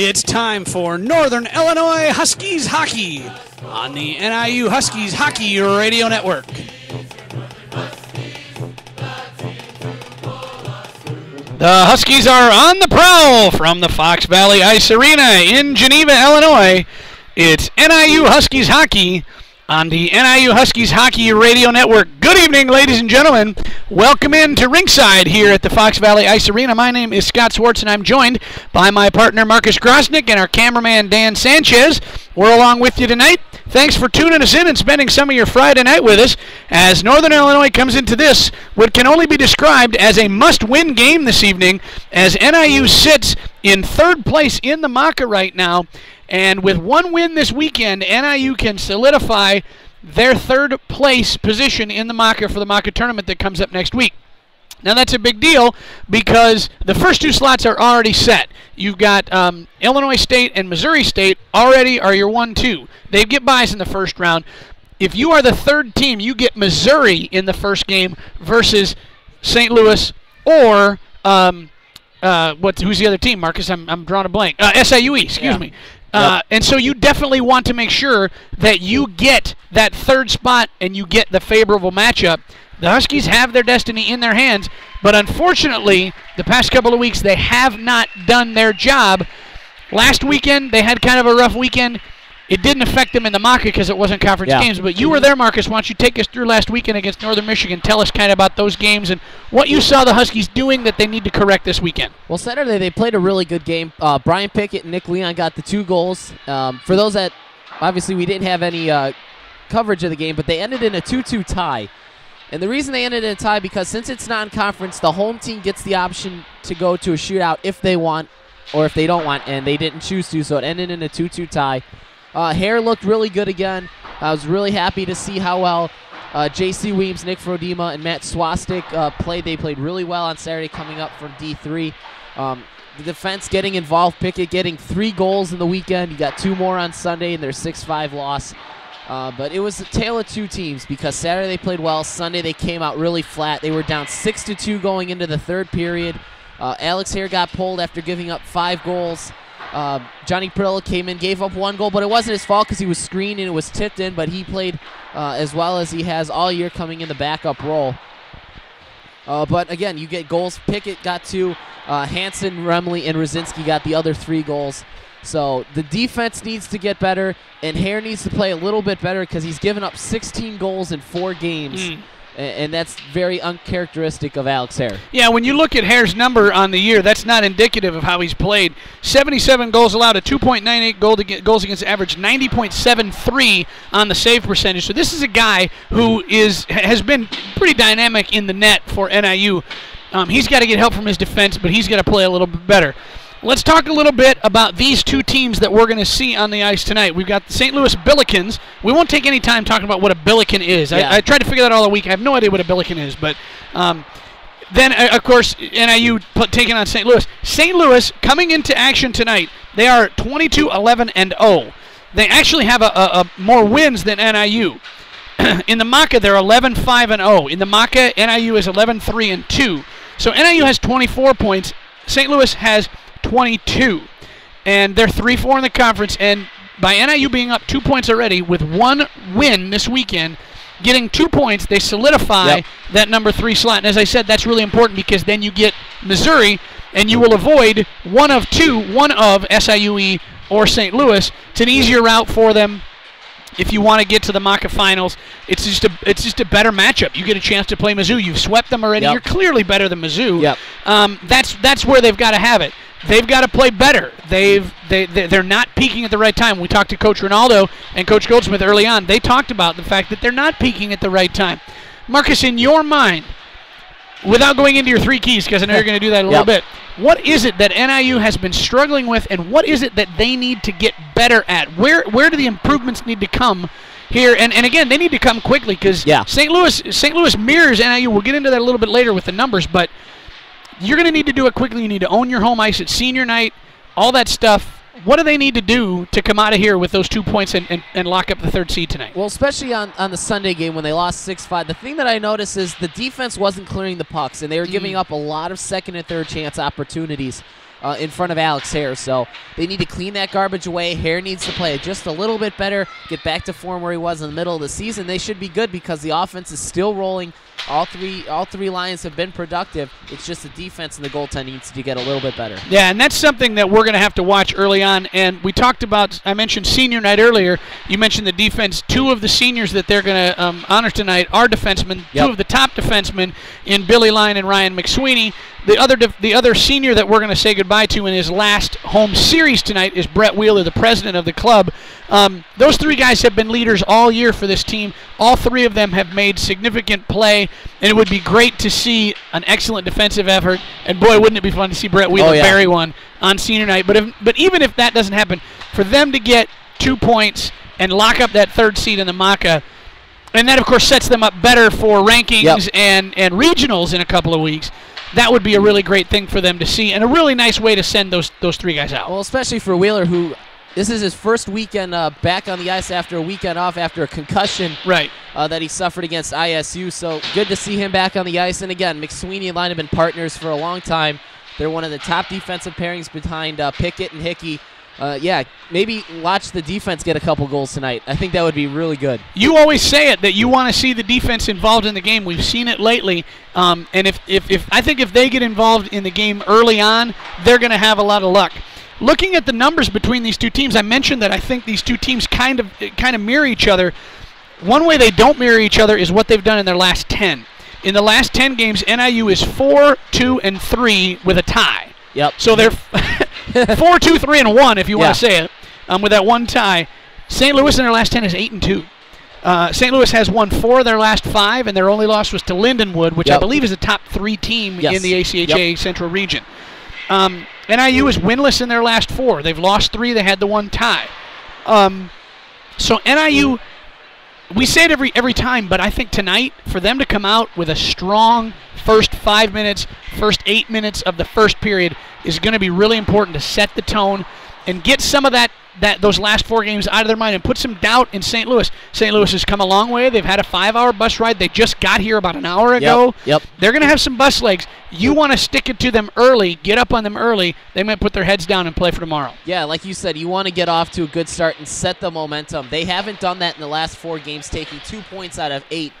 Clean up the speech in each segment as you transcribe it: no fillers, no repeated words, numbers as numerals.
It's time for Northern Illinois Huskies Hockey on the NIU Huskies Hockey Radio Network. The Huskies are on the prowl from the Fox Valley Ice Arena in Geneva, Illinois. It's NIU Huskies Hockey on the NIU Huskies Hockey Radio Network. Good evening, ladies and gentlemen. Welcome in to ringside here at the Fox Valley Ice Arena. My name is Scott Swartz, and I'm joined by my partner Marcus Grosnick and our cameraman Dan Sanchez. We're along with you tonight. Thanks for tuning us in and spending some of your Friday night with us as Northern Illinois comes into this, what can only be described as a must-win game this evening, as NIU sits in third place in the MACA right now. And with one win this weekend, NIU can solidify their third place position in the MACA for the MACA tournament that comes up next week. Now that's a big deal because the first two slots are already set. You've got Illinois State and Missouri State already are your 1-2. They get byes in the first round. If you are the third team, you get Missouri in the first game versus St. Louis or who's the other team, Marcus? I'm drawing a blank. SLU, excuse me. Yep. And so you definitely want to make sure that you get that third spot and you get the favorable matchup. The Huskies have their destiny in their hands, but unfortunately, the past couple of weeks, they have not done their job. Last weekend, they had kind of a rough weekend. It didn't affect them in the MACA because it wasn't conference games, but you were there, Marcus. Why don't you take us through last weekend against Northern Michigan? Tell us kind of about those games and what you saw the Huskies doing that they need to correct this weekend. Well, Saturday they played a really good game. Brian Pickett and Nick Leon got the 2 goals. For those that, obviously we didn't have any coverage of the game, but they ended in a 2-2 tie. And the reason they ended in a tie because since it's non-conference, the home team gets the option to go to a shootout if they want or if they don't want, and they didn't choose to, so it ended in a 2-2 tie. Hare looked really good again. I was really happy to see how well J.C. Weems, Nick Frodema, and Matt Swastik played. They played really well on Saturday coming up from D3. The defense getting involved, Pickett getting 3 goals in the weekend. You got 2 more on Sunday in their 6-5 loss. But it was a tale of 2 teams because Saturday they played well. Sunday they came out really flat. They were down 6-2 going into the third period. Alex Hare got pulled after giving up 5 goals. Johnny Prilla came in, gave up 1 goal, but it wasn't his fault because he was screened and it was tipped in, but he played as well as he has all year coming in the backup role. But again, you get goals. Pickett got 2. Hansen, Remley, and Rosinski got the other 3 goals. So the defense needs to get better, and Hare needs to play a little bit better because he's given up 16 goals in 4 games. And that's very uncharacteristic of Alex Hare. Yeah, when you look at Hare's number on the year, that's not indicative of how he's played. 77 goals allowed, a 2.98 goals against average, 90.73 on the save percentage. So this is a guy who has been pretty dynamic in the net for NIU. He's got to get help from his defense, but he's got to play a little bit better. Let's talk a little bit about these 2 teams that we're going to see on the ice tonight. We've got the St. Louis Billikens. We won't take any time talking about what a Billiken is. Yeah. I tried to figure that out all the week. I have no idea what a Billiken is. But then, of course, NIU taking on St. Louis. St. Louis coming into action tonight. They are 22-11-0. They actually have a more wins than NIU. In the MACA, they're 11-5-0. In the MACA, NIU is 11-3-2. So NIU has 24 points. St. Louis has 22, and they're 3-4 in the conference, and by NIU being up 2 points already with 1 win this weekend, getting 2 points, they solidify that number 3 slot. And as I said, that's really important because then you get Missouri, and you will avoid one of SIUE or St. Louis. It's an easier route for them. If you want to get to the MACA finals, it's just a better matchup. You get a chance to play Mizzou. You've swept them already. You're clearly better than Mizzou. That's where they've got to have it. They've got to play better. They're not peaking at the right time. We talked to Coach Ronaldo and Coach Goldsmith early on. They talked about the fact that they're not peaking at the right time. Marcus, in your mind, without going into your 3 keys, because I know you're going to do that in a little bit, what is it that NIU has been struggling with, and what is it that they need to get better at? Where do the improvements need to come here? And again, they need to come quickly, because St. Louis mirrors NIU. We'll get into that a little bit later with the numbers, but you're going to need to do it quickly. You need to own your home ice at senior night, all that stuff. What do they need to do to come out of here with those 2 points and lock up the 3rd seed tonight? Well, especially on the Sunday game when they lost 6-5, the thing that I noticed is the defense wasn't clearing the pucks, and they were giving up a lot of second and third chance opportunities in front of Alex Hare. So they need to clean that garbage away. Hare needs to play just a little bit better, get back to form where he was in the middle of the season. They should be good because the offense is still rolling. All three lines have been productive. It's just the defense and the goaltending needs to get a little bit better. Yeah, and that's something that we're going to have to watch early on. And we talked about, I mentioned senior night earlier. You mentioned the defense. 2 of the seniors that they're going to honor tonight are defensemen. 2 of the top defensemen in Billy Line and Ryan McSweeney. The other senior that we're going to say goodbye to in his last home series tonight is Brett Wheeler, the president of the club. Those 3 guys have been leaders all year for this team. All 3 of them have made significant play, and it would be great to see an excellent defensive effort. And boy, wouldn't it be fun to see Brett Wheeler bury one on senior night. But even if that doesn't happen, for them to get 2 points and lock up that 3rd seed in the MACA, and that of course sets them up better for rankings and regionals in a couple of weeks. That would be a really great thing for them to see, and a really nice way to send those 3 guys out. Well, especially for Wheeler, who this is his first weekend back on the ice after a weekend off after a concussion that he suffered against ISU. So good to see him back on the ice. And again, McSweeney and Line have been partners for a long time. They're one of the top defensive pairings behind Pickett and Hickey. Maybe watch the defense get a couple goals tonight. I think that would be really good. You always say it that you want to see the defense involved in the game. We've seen it lately, and I think if they get involved in the game early on, they're going to have a lot of luck. Looking at the numbers between these 2 teams, I mentioned that I think these 2 teams kind of mirror each other. One way they don't mirror each other is what they've done in their last 10. In the last 10 games, NIU is 4-2-3 with a tie. So they're 4-2-3-1 if you want to say it, with that 1 tie. St. Louis in their last 10 is 8-2. St. Louis has won 4 of their last 5, and their only loss was to Lindenwood, which I believe is a top 3 team in the ACHA Central Region. NIU is winless in their last 4. They've lost 3. They had the 1 tie. So NIU, we say it every time, but I think tonight, for them to come out with a strong first 5 minutes, first 8 minutes of the first period is going to be really important to set the tone and get some of those last 4 games out of their mind and put some doubt in St. Louis. St. Louis has come a long way. They've had a 5-hour bus ride. They just got here about an hour ago. They're going to have some bus legs. You want to stick it to them early, get up on them early. They might put their heads down and play for tomorrow. Yeah, like you said, you want to get off to a good start and set the momentum. They haven't done that in the last 4 games, taking 2 points out of 8.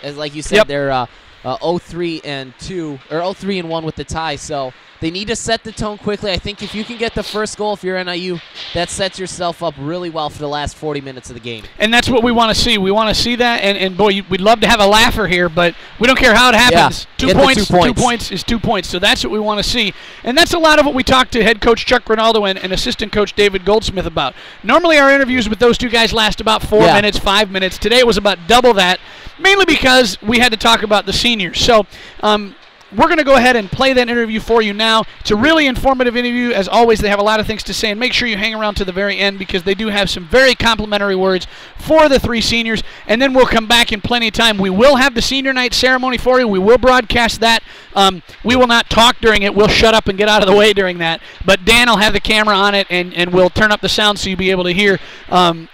As like you said, they're 0-3-2 or 0-3-1 with the tie. So they need to set the tone quickly. I think if you can get the first goal, if you're NIU, that sets yourself up really well for the last 40 minutes of the game. And that's what we want to see. We want to see that. And boy, we'd love to have a laugher here, but we don't care how it happens. 2 points. 2 points is 2 points. So that's what we want to see. And that's a lot of what we talked to head coach Chuck Ronaldo and assistant coach David Goldsmith about. Normally our interviews with those 2 guys last about 4 minutes, 5 minutes. Today it was about double that, mainly because we had to talk about the seniors. So we're going to go ahead and play that interview for you now. It's a really informative interview. As always, they have a lot of things to say, and make sure you hang around to the very end because they do have some very complimentary words for the 3 seniors, and then we'll come back in plenty of time. We will have the senior night ceremony for you. We will broadcast that. We will not talk during it. We'll shut up and get out of the way during that, but Dan will have the camera on it, and we'll turn up the sound so you'll be able to hear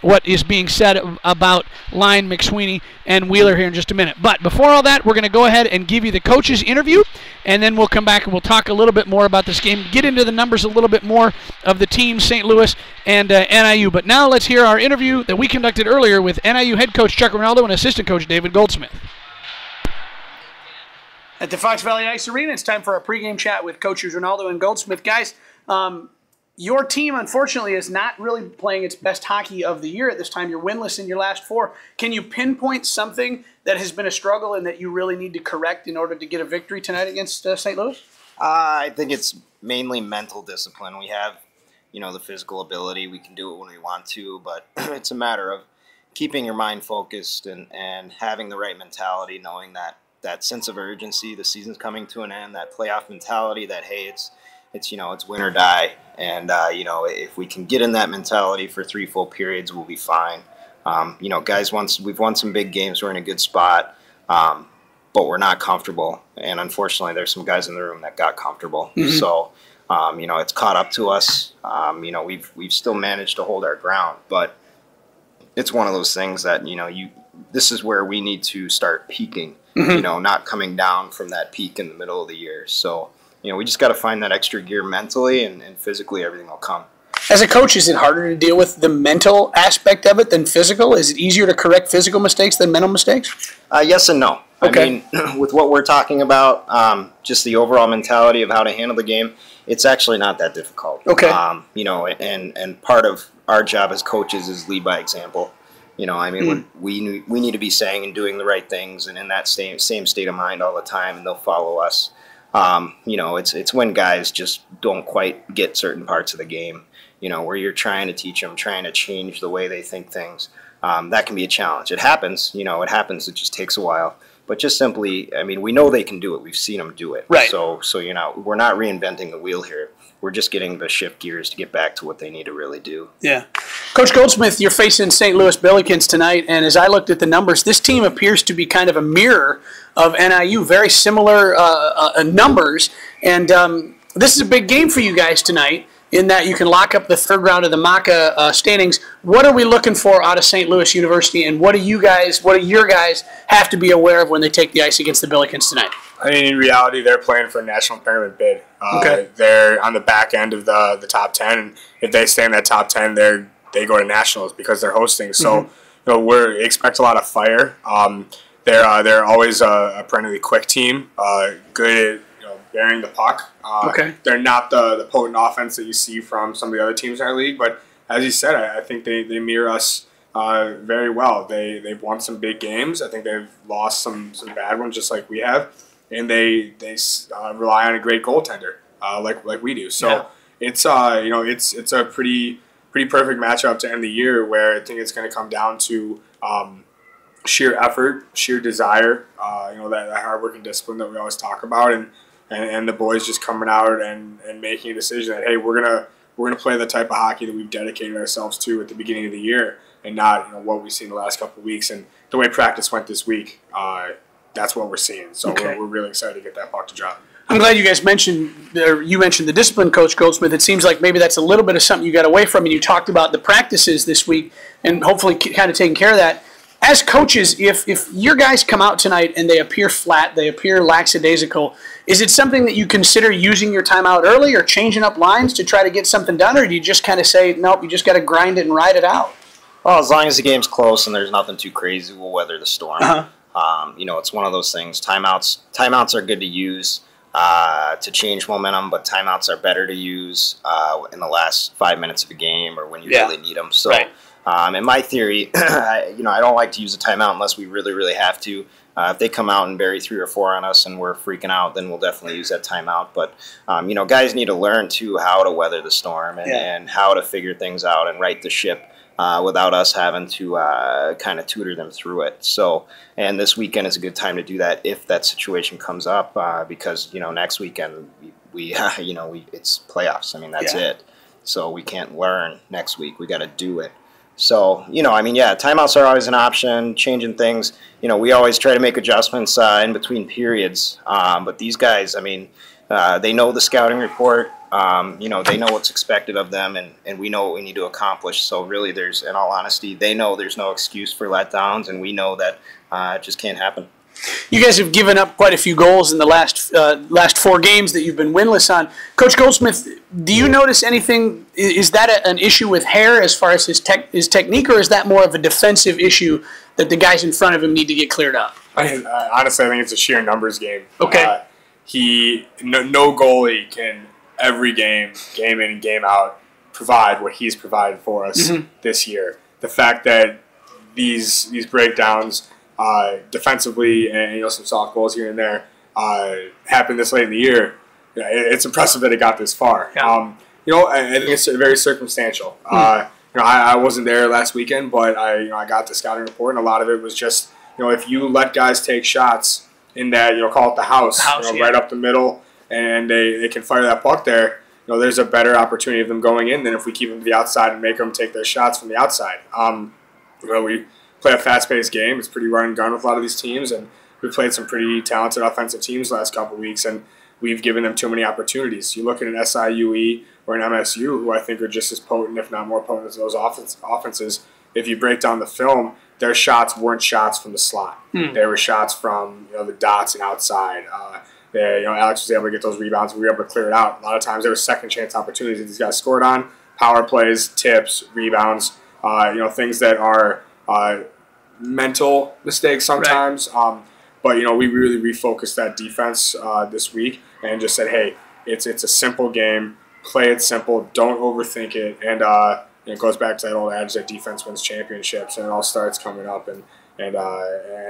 what is being said about Line, McSweeney, and Wheeler here in just a minute. But before all that, we're going to go ahead and give you the coach's interview, and then we'll come back and we'll talk a little bit more about this game, get into the numbers a little bit more of the team, St. Louis and NIU. But now let's hear our interview that we conducted earlier with NIU head coach Chuck Ronaldo and assistant coach David Goldsmith. At the Fox Valley Ice Arena, it's time for our pregame chat with coaches Ronaldo and Goldsmith. Guys, your team, unfortunately, is not really playing its best hockey of the year at this time. You're winless in your last 4. Can you pinpoint something that has been a struggle and that you really need to correct in order to get a victory tonight against St. Louis? I think it's mainly mental discipline. We have, the physical ability. We can do it when we want to, but it's a matter of keeping your mind focused and having the right mentality, knowing that that sense of urgency. The season's coming to an end. That playoff mentality. That hey, it's win or die. And if we can get in that mentality for 3 full periods, we'll be fine. Guys, we've won some big games. We're in a good spot. But we're not comfortable. And unfortunately, there's some guys in the room that got comfortable. Mm-hmm. So, it's caught up to us. We've still managed to hold our ground, but it's one of those things that, this is where we need to start peaking, mm-hmm. Not coming down from that peak in the middle of the year. So, we just got to find that extra gear mentally and physically, everything will come. As a coach, is it harder to deal with the mental aspect of it than physical? Is it easier to correct physical mistakes than mental mistakes? Yes and no. Okay. I mean, with what we're talking about, just the overall mentality of how to handle the game, it's actually not that difficult. Okay. And part of our job as coaches is lead by example. We need to be saying and doing the right things and in that same state of mind all the time, and they'll follow us. It's when guys just don't quite get certain parts of the game, where you're trying to teach them, trying to change the way they think things. That can be a challenge. It happens, it just takes a while. But just simply, we know they can do it. We've seen them do it. Right. So we're not reinventing the wheel here. We're just getting the shift gears to get back to what they need to really do. Yeah. Coach Goldsmith, you're facing St. Louis Billikens tonight, and as I looked at the numbers, this team appears to be kind of a mirror of NIU, very similar numbers. And this is a big game for you guys tonight, in that you can lock up the third round of the MACA standings. What are we looking for out of St. Louis University, and what do your guys have to be aware of when they take the ice against the Billikens tonight? In reality, they're playing for a national tournament bid. Okay. They're on the back end of the top 10, and if they stay in that top 10, they go to nationals because they're hosting. So, mm-hmm. We expect a lot of fire. They're always a perennially quick team, good at bearing the puck. Okay. They're not the potent offense that you see from some of the other teams in our league, but as you said, I think they mirror us very well. They've won some big games. I think they've lost some bad ones, just like we have, and they rely on a great goaltender like we do. So yeah. It's a pretty perfect matchup to end the year, where I think it's going to come down to sheer effort, sheer desire, that hard work and discipline that we always talk about, and the boys just coming out and making a decision that, hey, we're gonna play the type of hockey that we've dedicated ourselves to at the beginning of the year, and not what we've seen the last couple of weeks. And the way practice went this week, that's what we're seeing. So okay. we're really excited to get that puck to drop. I'm glad you guys mentioned the discipline, Coach Goldsmith. It seems like maybe that's a little bit of something you got away from, and you talked about the practices this week and hopefully kind of taking care of that. As coaches, if your guys come out tonight and they appear flat, they appear lackadaisical, is it something that you consider using your timeout early or changing up lines to try to get something done, or do you just kind of say, nope, you just got to grind it and ride it out? Well, as long as the game's close and there's nothing too crazy, we'll weather the storm. Uh-huh. It's one of those things. Timeouts are good to use to change momentum, but timeouts are better to use in the last 5 minutes of a game or when you really need them. So. Right. In my theory, I don't like to use a timeout unless we really, really have to. If they come out and bury 3 or 4 on us and we're freaking out, then we'll definitely use that timeout. But, guys need to learn, too, how to weather the storm and how to figure things out and right the ship without us having to kind of tutor them through it. So, and this weekend is a good time to do that if that situation comes up because, next weekend we it's playoffs. That's it. So we can't learn next week. We got to do it. So, timeouts are always an option, changing things. We always try to make adjustments in between periods. But these guys, they know the scouting report. They know what's expected of them, and we know what we need to accomplish. So really, in all honesty, they know there's no excuse for letdowns, and we know that it just can't happen. You guys have given up quite a few goals in the last 4 games that you've been winless on. Coach Goldsmith, do you notice anything? Is that an issue with Hare as far as his technique, or is that more of a defensive issue that the guys in front of him need to get cleared up? Honestly, I think it's a sheer numbers game. Okay. No goalie can every game in and game out, provide what he's provided for us this year. The fact that these breakdowns defensively and some soft goals here and there happened this late in the year, it's impressive that it got this far. Yeah. I think it's very circumstantial. I wasn't there last weekend, but I got the scouting report, and a lot of it was just if you let guys take shots in that, call it the house, Yeah. right up the middle, and they can fire that puck there. There's a better opportunity of them going in than if we keep them to the outside and make them take their shots from the outside. We play a fast-paced game. It's pretty run and gun with a lot of these teams, and we've played some pretty talented offensive teams the last couple of weeks, and we've given them too many opportunities. You look at an SIU or an MSU, who I think are just as potent, if not more potent, as those offenses. If you break down the film, their shots weren't shots from the slot. They were shots from the dots and outside. Alex was able to get those rebounds. We were able to clear it out. A lot of times there were second chance opportunities that these guys scored on. Power plays, tips, rebounds, things that are mental mistakes sometimes. Right. But we really refocused that defense this week and just said, hey, it's a simple game. Play it simple. Don't overthink it. And it goes back to that old adage that defense wins championships, and it all starts coming up. And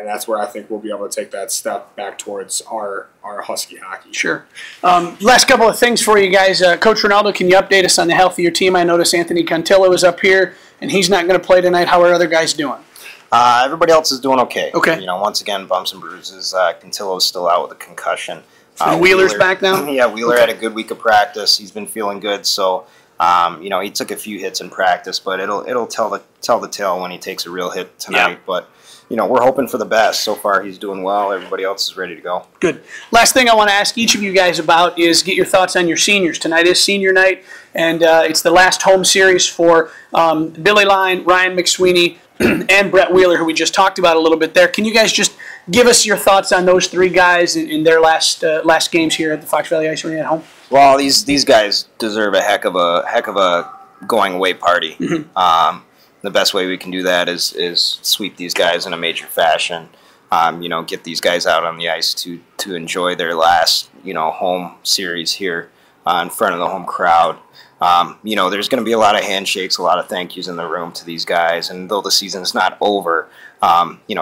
that's where I think we'll be able to take that step back towards our Husky hockey. Sure. Last couple of things for you guys. Coach Ronaldo, can you update us on the health of your team? I noticed Anthony Contillo is up here, and he's not going to play tonight. How are other guys doing? Everybody else is doing okay. Okay. Once again, bumps and bruises. Contillo's still out with a concussion. Wheeler's back now? Yeah, Wheeler had a good week of practice. He's been feeling good, so he took a few hits in practice, but it'll tell the tale when he takes a real hit tonight. Yeah. But we're hoping for the best. So far, he's doing well. Everybody else is ready to go. Good. Last thing I want to ask each of you guys about is get your thoughts on your seniors. Tonight is senior night, and it's the last home series for Billy Line, Ryan McSweeney, and Brett Wheeler, who we just talked about a little bit there. Can you guys just give us your thoughts on those three guys in their last games here at the Fox Valley Ice Arena at home? Well, these guys deserve a heck of a going away party. Mm-hmm. The best way we can do that is sweep these guys in a major fashion. Get these guys out on the ice to enjoy their last home series here in front of the home crowd. There's going to be a lot of handshakes, a lot of thank yous in the room to these guys. And though the season's not over,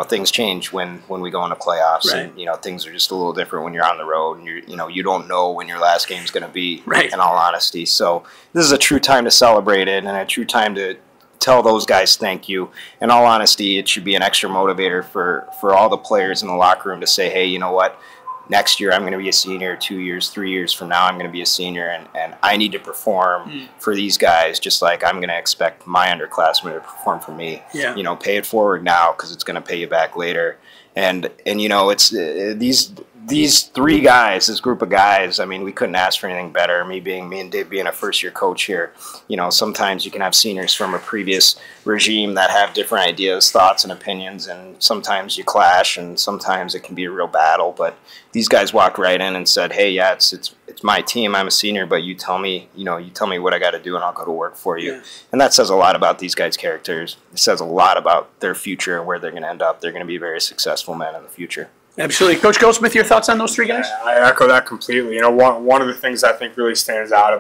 things change when we go into playoffs. Right. And, things are just a little different when you're on the road and you don't know when your last game's going to be, right, in all honesty. So this is a true time to celebrate it and a true time to tell those guys thank you. In all honesty, it should be an extra motivator for all the players in the locker room to say, hey, you know what? Next year I'm going to be a senior, 2 years, 3 years from now I'm going to be a senior, and I need to perform for these guys just like I'm going to expect my underclassmen to perform for me. Yeah. Pay it forward now because it's going to pay you back later. And it's these three guys, this group of guys, I mean, we couldn't ask for anything better. Me and Dave being a first-year coach here, sometimes you can have seniors from a previous regime that have different ideas, thoughts, and opinions, and sometimes you clash, and sometimes it can be a real battle. But these guys walked right in and said, hey, yeah, it's my team. I'm a senior, but you tell me what I got to do, and I'll go to work for you. Yeah. And that says a lot about these guys' characters. It says a lot about their future and where they're going to end up. They're going to be very successful men in the future. Absolutely. Coach Goldsmith, your thoughts on those three guys? I echo that completely. One of the things I think really stands out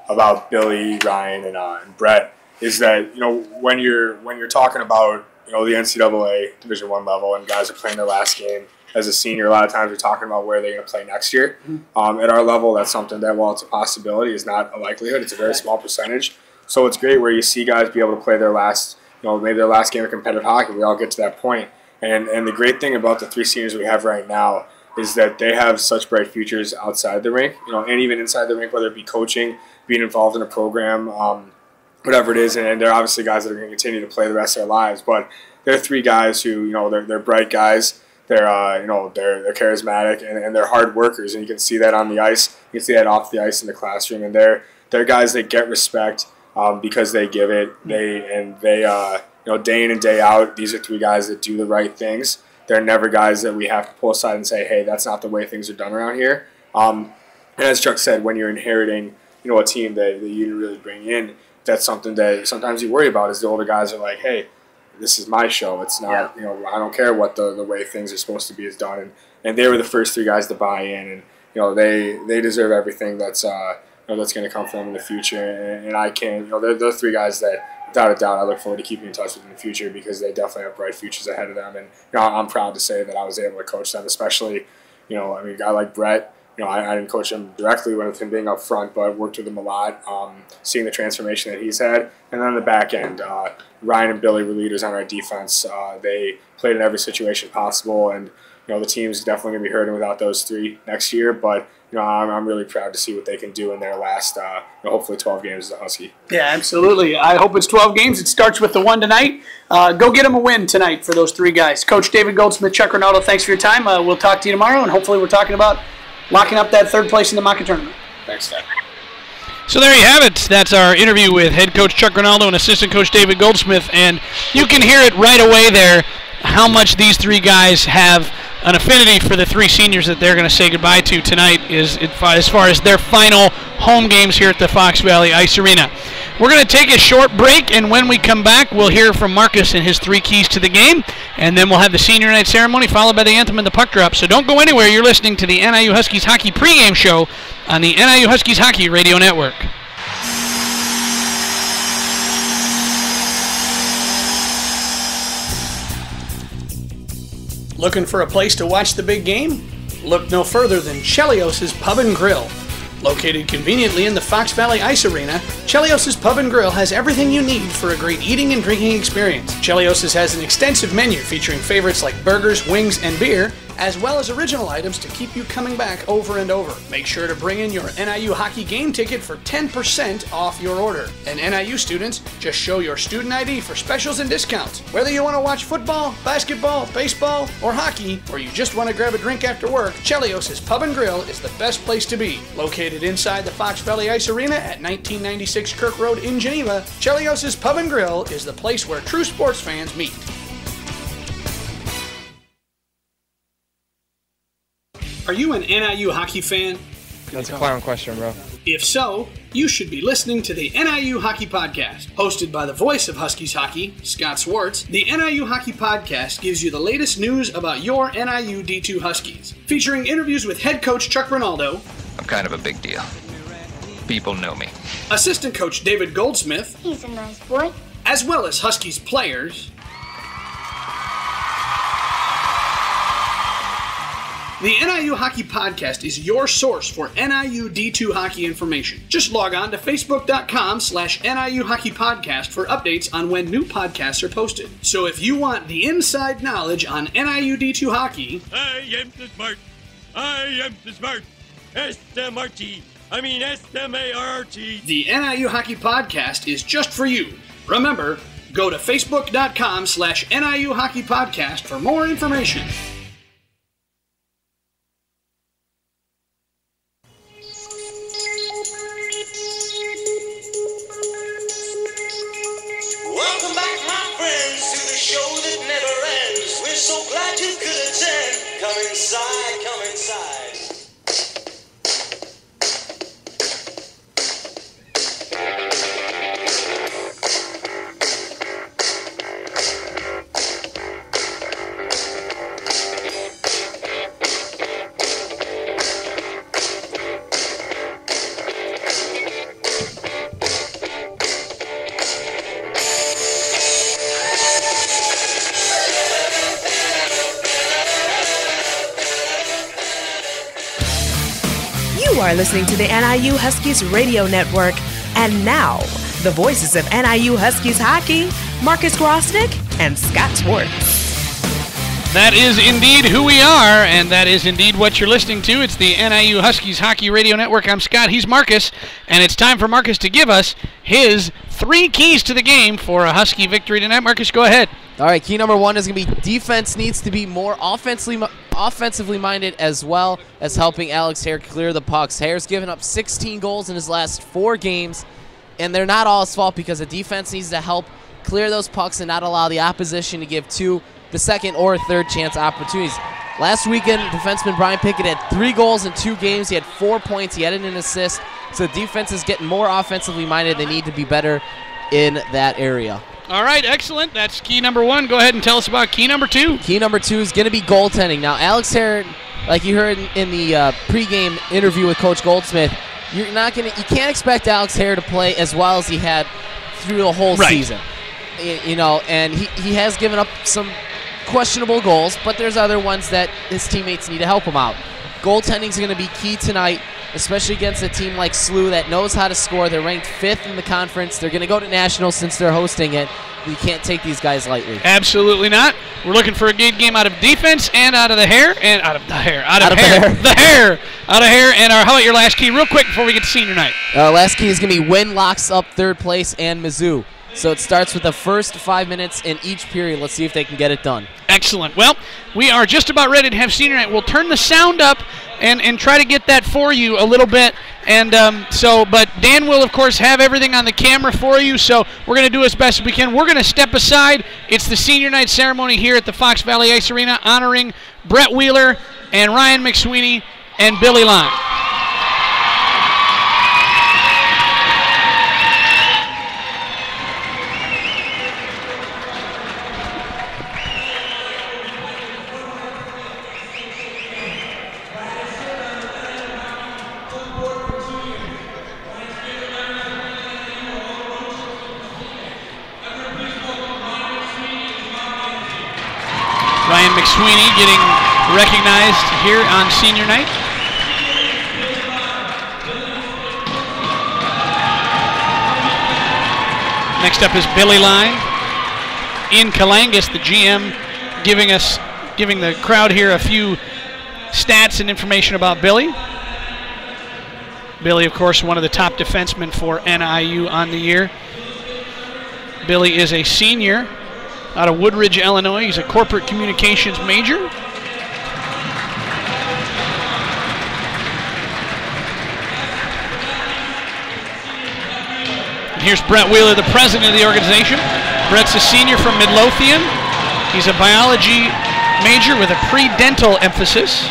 about Billy, Ryan, and Brett is that when you're talking about the NCAA Division I level and guys are playing their last game as a senior, a lot of times we're talking about where they're going to play next year. Mm-hmm. At our level, that's something that, while it's a possibility, is not a likelihood. It's a very small percentage. So it's great where you see guys be able to play their last, maybe their last game of competitive hockey. We all get to that point. And the great thing about the three seniors we have right now is that they have such bright futures outside the rink, and even inside the rink, whether it be coaching, being involved in a program, whatever it is. And they're obviously guys that are going to continue to play the rest of their lives. But they're three guys who, they're bright guys. They're they're charismatic and they're hard workers, and you can see that on the ice. You can see that off the ice in the classroom, and they're guys that get respect because they give it. They day in and day out, these are three guys that do the right things. They're never guys that we have to pull aside and say, hey, that's not the way things are done around here. And as Chuck said, when you're inheriting, a team that you didn't really bring in, that's something that sometimes you worry about is the older guys are like, hey, this is my show. It's not, I don't care what the way things are supposed to be is done. And they were the first three guys to buy in, and, they deserve everything that's going to come from them in the future. And I can, they're three guys that, without a doubt, I look forward to keeping in touch with in the future because they definitely have bright futures ahead of them. And I'm proud to say that I was able to coach them, especially, a guy like Brett. I didn't coach him directly with him being up front, but worked with him a lot, seeing the transformation that he's had. And then on the back end, Ryan and Billy were leaders on our defense. They played in every situation possible, and the team's definitely going to be hurting without those three next year. But I'm really proud to see what they can do in their last, hopefully 12 games as a Husky. Yeah, absolutely. I hope it's 12 games. It starts with the one tonight. Go get them a win tonight for those three guys. Coach David Goldsmith, Chuck Ronaldo, thanks for your time. We'll talk to you tomorrow, and hopefully we're talking about locking up that third place in the Maka tournament. Thanks, Ted. So there you have it. That's our interview with head coach Chuck Ronaldo and assistant coach David Goldsmith. And you can hear it right away there how much these three guys have an affinity for the three seniors that they're going to say goodbye to tonight as far as their final home games here at the Fox Valley Ice Arena. We're going to take a short break, and when we come back, we'll hear from Marcus and his three keys to the game, and then we'll have the senior night ceremony followed by the anthem and the puck drop. So don't go anywhere. You're listening to the NIU Huskies Hockey pregame show on the NIU Huskies Hockey Radio Network. Looking for a place to watch the big game? Look no further than Chelios' Pub and Grill. Located conveniently in the Fox Valley Ice Arena, Chelios' Pub and Grill has everything you need for a great eating and drinking experience. Chelios' has an extensive menu featuring favorites like burgers, wings, and beer, as well as original items to keep you coming back over and over. Make sure to bring in your NIU hockey game ticket for 10% off your order. And NIU students, just show your student ID for specials and discounts. Whether you want to watch football, basketball, baseball, or hockey, or you just want to grab a drink after work, Chelios' Pub and Grill is the best place to be. Located inside the Fox Valley Ice Arena at 1996 Kirk Road in Geneva, Chelios' Pub and Grill is the place where true sports fans meet. Are you an NIU hockey fan? That's a clown question, bro. If so, you should be listening to the NIU Hockey Podcast. Hosted by the voice of Huskies hockey, Scott Swartz, the NIU Hockey Podcast gives you the latest news about your NIU D2 Huskies. Featuring interviews with head coach Chuck Ronaldo. I'm kind of a big deal. People know me. Assistant coach David Goldsmith. He's a nice boy. As well as Huskies players. The NIU Hockey Podcast is your source for NIU D2 hockey information. Just log on to facebook.com/NIU Hockey Podcast for updates on when new podcasts are posted. So if you want the inside knowledge on NIU D2 hockey... I am the smart. I am the smart. S-M-R-T. I mean S-M-A-R-T. The NIU Hockey Podcast is just for you. Remember, go to facebook.com/NIU Hockey Podcast for more information. Welcome back, my friends, to the show that never ends. We're so glad you could attend. Come inside, come inside. You are listening to the NIU Huskies Radio Network. And now, the voices of NIU Huskies hockey, Marcus Grosnick and Scott Swartz. That is indeed who we are, and that is indeed what you're listening to. It's the NIU Huskies Hockey Radio Network. I'm Scott, he's Marcus, and it's time for Marcus to give us his 3 keys to the game for a Husky victory tonight. Marcus, go ahead. All right, key number 1 is going to be defense needs to be more offensively minded, as well as helping Alex Hare clear the pucks. Hare's given up 16 goals in his last 4 games, and they're not all his fault because the defense needs to help clear those pucks and not allow the opposition to give the second or third chance opportunities. Last weekend, defenseman Brian Pickett had 3 goals in 2 games. He had 4 points. He had an assist. So the defense is getting more offensively minded. They need to be better in that area. All right, excellent. That's key number 1. Go ahead and tell us about key number 2. Key number 2 is going to be goaltending. Now, Alex Hare, like you heard in the pregame interview with Coach Goldsmith, you can't expect Alex Hare to play as well as he had through the whole season. And he has given up some questionable goals, but there's other ones that his teammates need to help him out. Goaltending is going to be key tonight, especially against a team like SLU that knows how to score. They're ranked 5th in the conference. They're going to go to nationals since they're hosting it. We can't take these guys lightly. Absolutely not. We're looking for a good game out of defense and out of the hair and out of the hair. Out of hair. And how about your last key real quick before we get to senior night? Last key is going to be Win locks up 3rd place and Mizzou. So it starts with the first 5 minutes in each period. Let's see if they can get it done. Excellent. Well, we are just about ready to have senior night. We'll turn the sound up and try to get that for you a little bit. And but Dan will, of course, have everything on the camera for you. So we're going to do as best as we can. We're going to step aside. It's the senior night ceremony here at the Fox Valley Ice Arena honoring Brett Wheeler and Ryan McSweeney and Billy Line. Ryan McSweeney getting recognized here on senior night. Next up is Billy Line in Calangus, the GM giving the crowd here a few stats and information about Billy. Billy, of course, one of the top defensemen for NIU on the year. Billy is a senior out of Woodridge, Illinois. He's a corporate communications major. And here's Brett Wheeler, the president of the organization. Brett's a senior from Midlothian. He's a biology major with a pre-dental emphasis.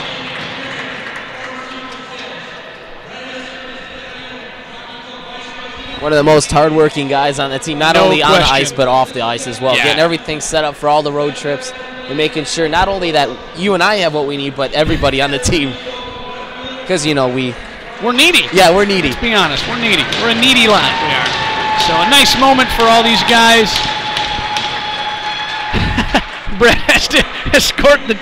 One of the most hardworking guys on the team, not only on the ice, but off the ice as well. Yeah. Getting everything set up for all the road trips and making sure not only that you and I have what we need, but everybody on the team. Because, you know, we're needy. Yeah, we're needy. Let's be honest, we're needy. We're a needy lot, we are. So a nice moment for all these guys. Brett has to escort the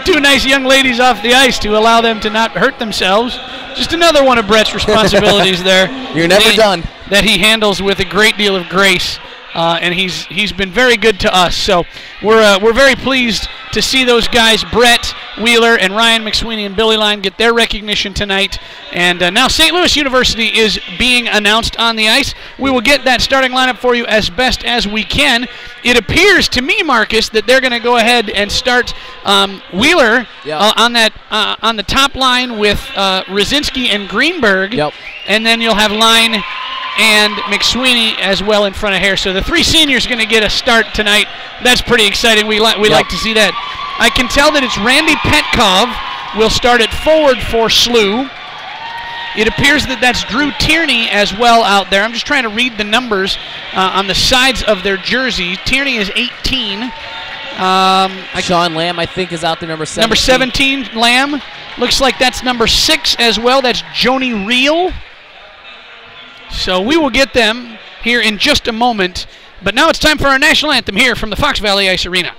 two nice young ladies off the ice to allow them to not hurt themselves. Just another one of Brett's responsibilities there. You're never done. That he handles with a great deal of grace, and he's been very good to us. So we're very pleased to see those guys, Brett Wheeler and Ryan McSweeney and Billy Line, get their recognition tonight. And now St. Louis University is being announced on the ice. We will get that starting lineup for you as best as we can. It appears to me, Marcus, that they're going to go ahead and start Wheeler on the top line with Rosinski and Greenberg. Yep. And then you'll have Line and McSweeney as well in front of Hare. So the 3 seniors going to get a start tonight. That's pretty exciting. We like to see that. I can tell that it's Randy Petkov will start at forward for SLU. It appears that that's Drew Tierney as well out there. I'm just trying to read the numbers on the sides of their jerseys. Tierney is 18. Sean Lamb, I think, is out there, number 17. Number 17, Lamb. Looks like that's number 6 as well. That's Joni Reel. So we will get them here in just a moment. But now it's time for our national anthem here from the Fox Valley Ice Arena.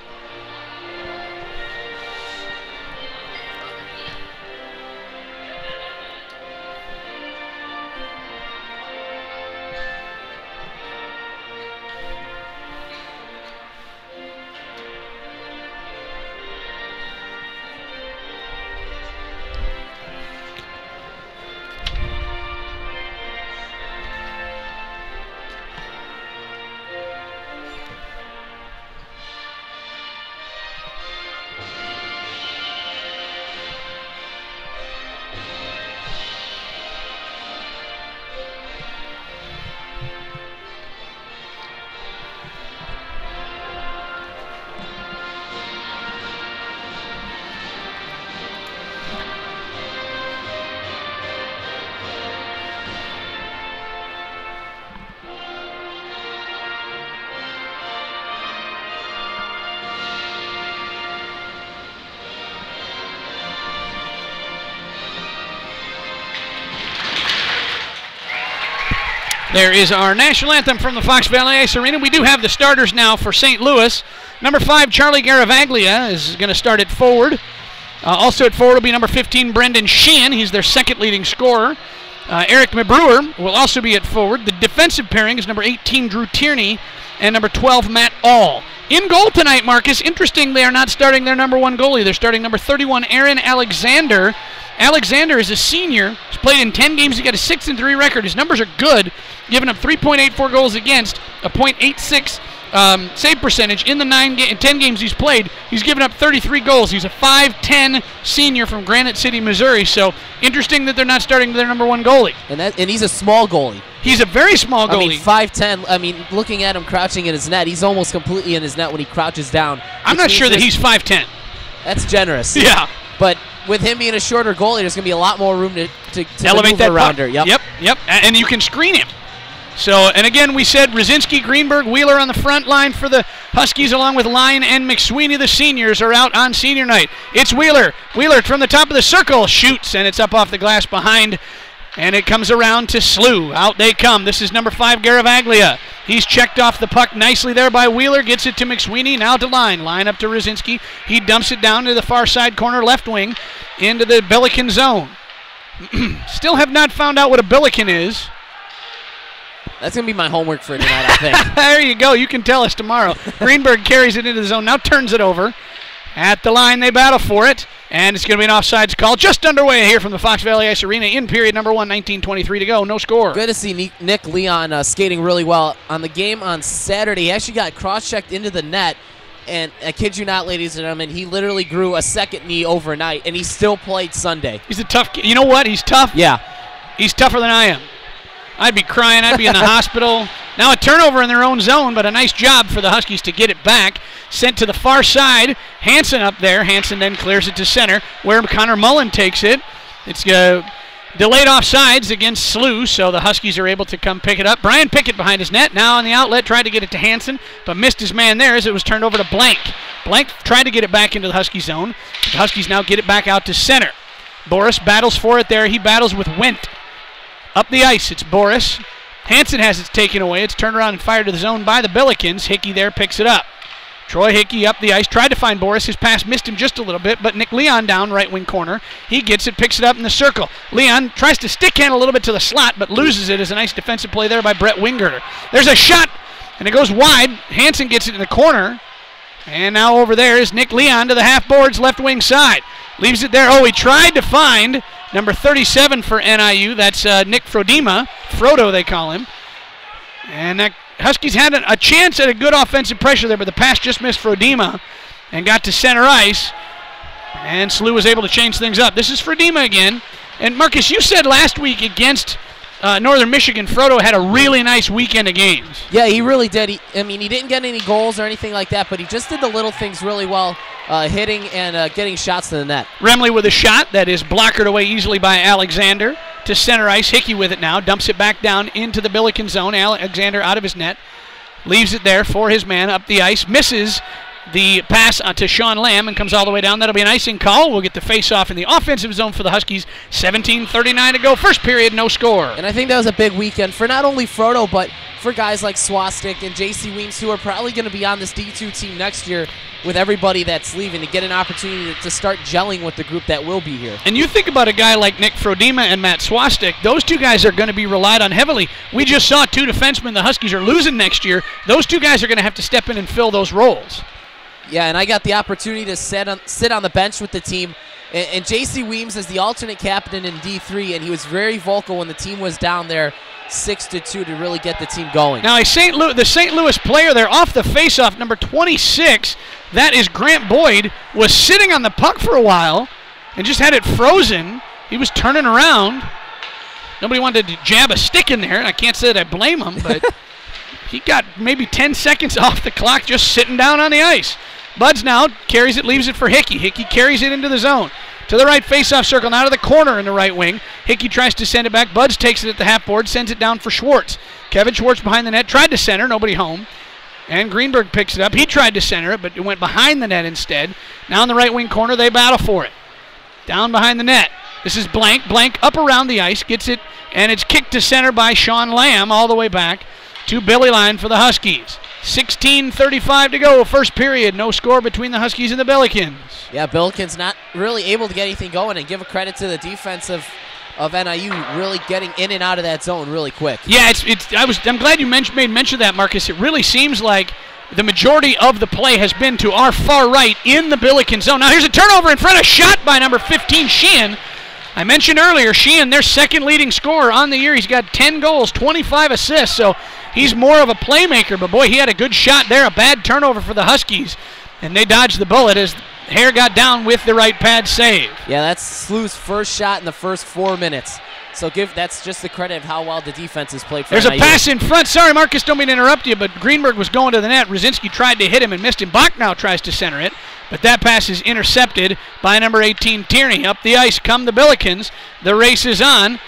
There is our national anthem from the Fox Valley Ice Arena. We do have the starters now for St. Louis. Number 5, Charlie Garavaglia, is going to start at forward. Also at forward will be number 15, Brendan Sheehan. He's their second leading scorer. Eric Mabrewer will also be at forward. The defensive pairing is number 18, Drew Tierney, and number 12, Matt All. In goal tonight, Marcus, interesting, they are not starting their number 1 goalie. They're starting number 31, Aaron Alexander. Alexander is a senior. He's played in 10 games. He got a 6-3 record. His numbers are good, giving up 3.84 goals against, a .86 save percentage in the 10 games he's played. He's given up 33 goals. He's a 5'10 senior from Granite City, Missouri. So interesting that they're not starting their number 1 goalie. And he's a small goalie. He's a very small goalie. I mean, 5'10". I mean, looking at him crouching in his net, he's almost completely in his net when he crouches down. I'm not sure that he's 5'10". That's generous. Yeah. But with him being a shorter goalie, there's going to be a lot more room to elevate that around her. Yep. And you can screen him. So, and again, we said Rosinski, Greenberg, Wheeler on the front line for the Huskies, along with Lyon and McSweeney. The seniors are out on senior night. It's Wheeler. Wheeler from the top of the circle shoots, and it's up off the glass behind, and it comes around to SLU. Out they come. This is number 5, Garavaglia. He's checked off the puck nicely there by Wheeler. Gets it to McSweeney. Now to Lyon. Line up to Rosinski. He dumps it down to the far side corner left wing into the Billiken zone. Still have not found out what a Billiken is. That's going to be my homework for tonight, I think. There you go. You can tell us tomorrow. Greenberg carries it into the zone. Now turns it over. At the line, they battle for it. And it's going to be an offsides call just underway here from the Fox Valley Ice Arena in period number 1, 19:23 to go. No score. Good to see Nick Leon skating really well. On the game on Saturday, he actually got cross-checked into the net. And I kid you not, ladies and gentlemen, he literally grew a second knee overnight, and he still played Sunday. He's a tough kid. You know what? He's tough. Yeah. He's tougher than I am. I'd be crying. I'd be in the hospital. Now a turnover in their own zone, but a nice job for the Huskies to get it back. Sent to the far side. Hansen up there. Hansen then clears it to center, where Connor Mullen takes it. It's delayed offsides against SLU, so the Huskies are able to come pick it up. Brian Pickett behind his net. Now on the outlet, tried to get it to Hansen, but missed his man there as it was turned over to Blank. Blank tried to get it back into the Husky zone. The Huskies now get it back out to center. Boris battles for it there. He battles with Wendt. Up the ice, it's Boris. Hansen has it taken away. It's turned around and fired to the zone by the Billikens. Hickey there picks it up. Troy Hickey up the ice, tried to find Boris. His pass missed him just a little bit, but Nick Leon down right wing corner. He gets it, picks it up in the circle. Leon tries to stick hand a little bit to the slot, but loses it as a nice defensive play there by Brett Wingert. There's a shot, and it goes wide. Hansen gets it in the corner. And now over there is Nick Leon to the half boards left wing side. Leaves it there. Oh, he tried to find number 37 for NIU. That's Nick Frodema. Frodo, they call him. And that Huskies had a chance at a good offensive pressure there, but the pass just missed Frodema and got to center ice. And SLU was able to change things up. This is Frodema again. And Marcus, you said last week against Northern Michigan, Frodo had a really nice weekend of games. Yeah, he really did. He didn't get any goals or anything like that, but he just did the little things really well, hitting and getting shots to the net. Remley with a shot that is blockered away easily by Alexander to center ice. Hickey with it now, dumps it back down into the Billiken zone. Alexander out of his net, leaves it there for his man up the ice, misses the pass to Sean Lamb and comes all the way down. That'll be an icing call. We'll get the face-off in the offensive zone for the Huskies. 17:39 to go. First period, no score. And I think that was a big weekend for not only Frodo, but for guys like Swastik and J.C. Weems, who are probably going to be on this D2 team next year with everybody that's leaving, to get an opportunity to start gelling with the group that will be here. And you think about a guy like Nick Frodema and Matt Swastik, those two guys are going to be relied on heavily. We just saw 2 defensemen the Huskies are losing next year. Those 2 guys are going to have to step in and fill those roles. Yeah, and I got the opportunity to sit on the bench with the team. And J.C. Weems is the alternate captain in D3, and he was very vocal when the team was down there 6-2 to really get the team going. Now, the St. Louis player there off the faceoff, number 26, that is Grant Boyd, was sitting on the puck for a while and just had it frozen. He was turning around. Nobody wanted to jab a stick in there. I can't say that I blame him, but he got maybe 10 seconds off the clock just sitting down on the ice. Buds now carries it, leaves it for Hickey. Hickey carries it into the zone. To the right faceoff circle, now to the corner in the right wing. Hickey tries to send it back. Buds takes it at the half board, sends it down for Schwartz. Kevin Schwartz behind the net, tried to center, nobody home. And Greenberg picks it up. He tried to center it, but it went behind the net instead. Now in the right wing corner, they battle for it. Down behind the net. This is Blank. Blank up around the ice, gets it, and it's kicked to center by Sean Lamb all the way back to Billy Line for the Huskies. 16:35 to go, first period. No score between the Huskies and the Billikens. Yeah, Billikens not really able to get anything going, and give a credit to the defense of NIU really getting in and out of that zone really quick. Yeah, I'm glad you made mention of that, Marcus. It really seems like the majority of the play has been to our far right in the Billiken zone. Now here's a turnover in front, a shot by number 15, Sheehan. I mentioned earlier, Sheehan, their second leading scorer on the year. He's got 10 goals, 25 assists, so he's more of a playmaker. But, boy, he had a good shot there, a bad turnover for the Huskies. And they dodged the bullet as Hare got down with the right pad save. Yeah, that's SLU's first shot in the first 4 minutes. So that's just the credit of how well the defense has played for There's NIU. A pass in front. Sorry, Marcus, don't mean to interrupt you, but Greenberg was going to the net. Rosinsky tried to hit him and missed him. Bach now tries to center it, but that pass is intercepted by number 18, Tierney. Up the ice come the Billikens. The race is on,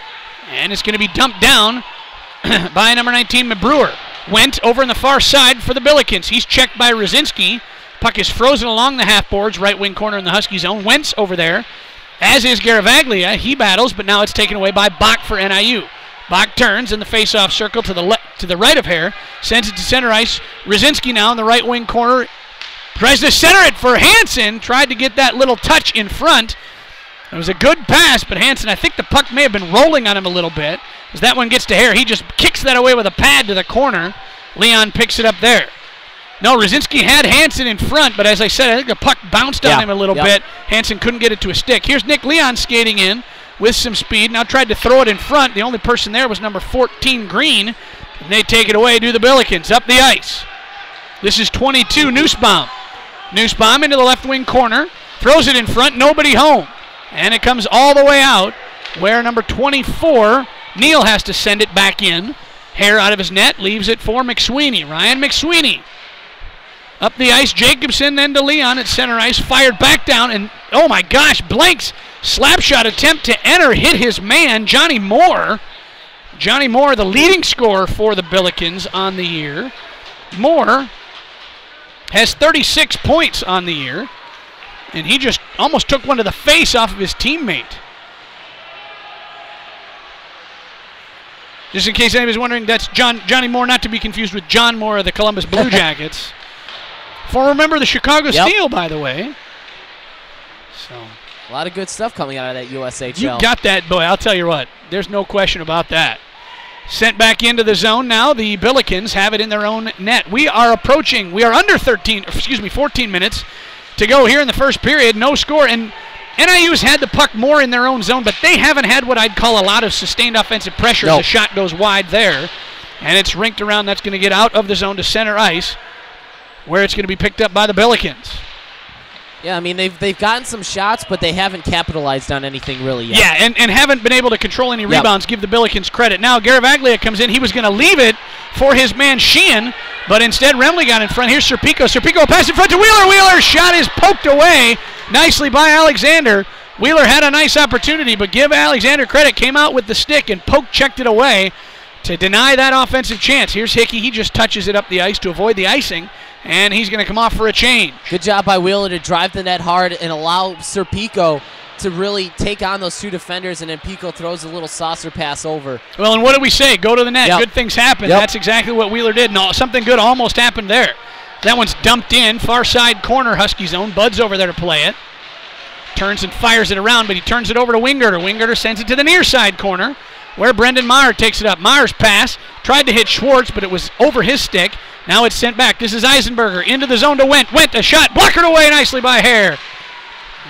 and it's going to be dumped down by number 19, Mabrewer. Went over in the far side for the Billikens. He's checked by Rosinsky. Puck is frozen along the half boards, right wing corner in the Husky zone. Wentz over there, as is Garavaglia. He battles, but now it's taken away by Bach for NIU. Bach turns in the face-off circle to the right of Hare, sends it to center ice. Rosinsky now in the right wing corner, tries to center it for Hansen. Tried to get that little touch in front. It was a good pass, but Hansen, I think the puck may have been rolling on him a little bit. As that one gets to Hare, he just kicks that away with a pad to the corner. Leon picks it up there. No, Rosinsky had Hansen in front, but as I said, I think the puck bounced on him a little bit. Hansen couldn't get it to a stick. Here's Nick Leon skating in with some speed. Now tried to throw it in front. The only person there was number 14, Green. And they take it away to the Billikens. Up the ice. This is 22, Nussbaum. Nussbaum into the left wing corner. Throws it in front. Nobody home. And it comes all the way out where number 24, Neal, has to send it back in. Hare out of his net. Leaves it for McSweeney. Ryan McSweeney. Up the ice, Jacobson, then to Leon at center ice, fired back down, and oh my gosh, Blank's slap shot attempt to enter hit his man, Johnny Moore. Johnny Moore, the leading scorer for the Billikens on the year. Moore has 36 points on the year, and he just almost took one to the face off of his teammate. Just in case anybody's wondering, that's Johnny Moore, not to be confused with John Moore of the Columbus Blue Jackets. Former member of the Chicago Steel, by the way. So a lot of good stuff coming out of that USHL. You got that, boy. I'll tell you what. There's no question about that. Sent back into the zone now. The Billikens have it in their own net. We are under 14 minutes to go here in the first period. No score. And NIU's had the puck more in their own zone, but they haven't had what I'd call a lot of sustained offensive pressure. The shot goes wide there, and it's rinked around. That's going to get out of the zone to center ice, where it's going to be picked up by the Billikens. Yeah, I mean, they've gotten some shots, but they haven't capitalized on anything really yet. Yeah, and haven't been able to control any rebounds. Give the Billikens credit. Now Garavaglia comes in. He was going to leave it for his man Sheehan, but instead Remley got in front. Here's Serpico. Serpico pass in front to Wheeler. Wheeler's shot is poked away nicely by Alexander. Wheeler had a nice opportunity, but give Alexander credit. Came out with the stick and checked it away to deny that offensive chance. Here's Hickey. He just touches it up the ice to avoid the icing. And he's going to come off for a change. Good job by Wheeler to drive the net hard and allow Serpico to really take on those two defenders, and then Pico throws a little saucer pass over. Well, and what did we say? Go to the net. Good things happen. That's exactly what Wheeler did. No, something good almost happened there. That one's dumped in. Far side corner, Husky zone. Bud's over there to play it. Turns and fires it around, but he turns it over to Wingert. Wingert sends it to the near side corner, where Brendan Meyer takes it up. Meyer's pass tried to hit Schwartz, but it was over his stick. Now it's sent back. This is Eisenberger into the zone to Wendt. Wendt, a shot, blockered away nicely by Hare.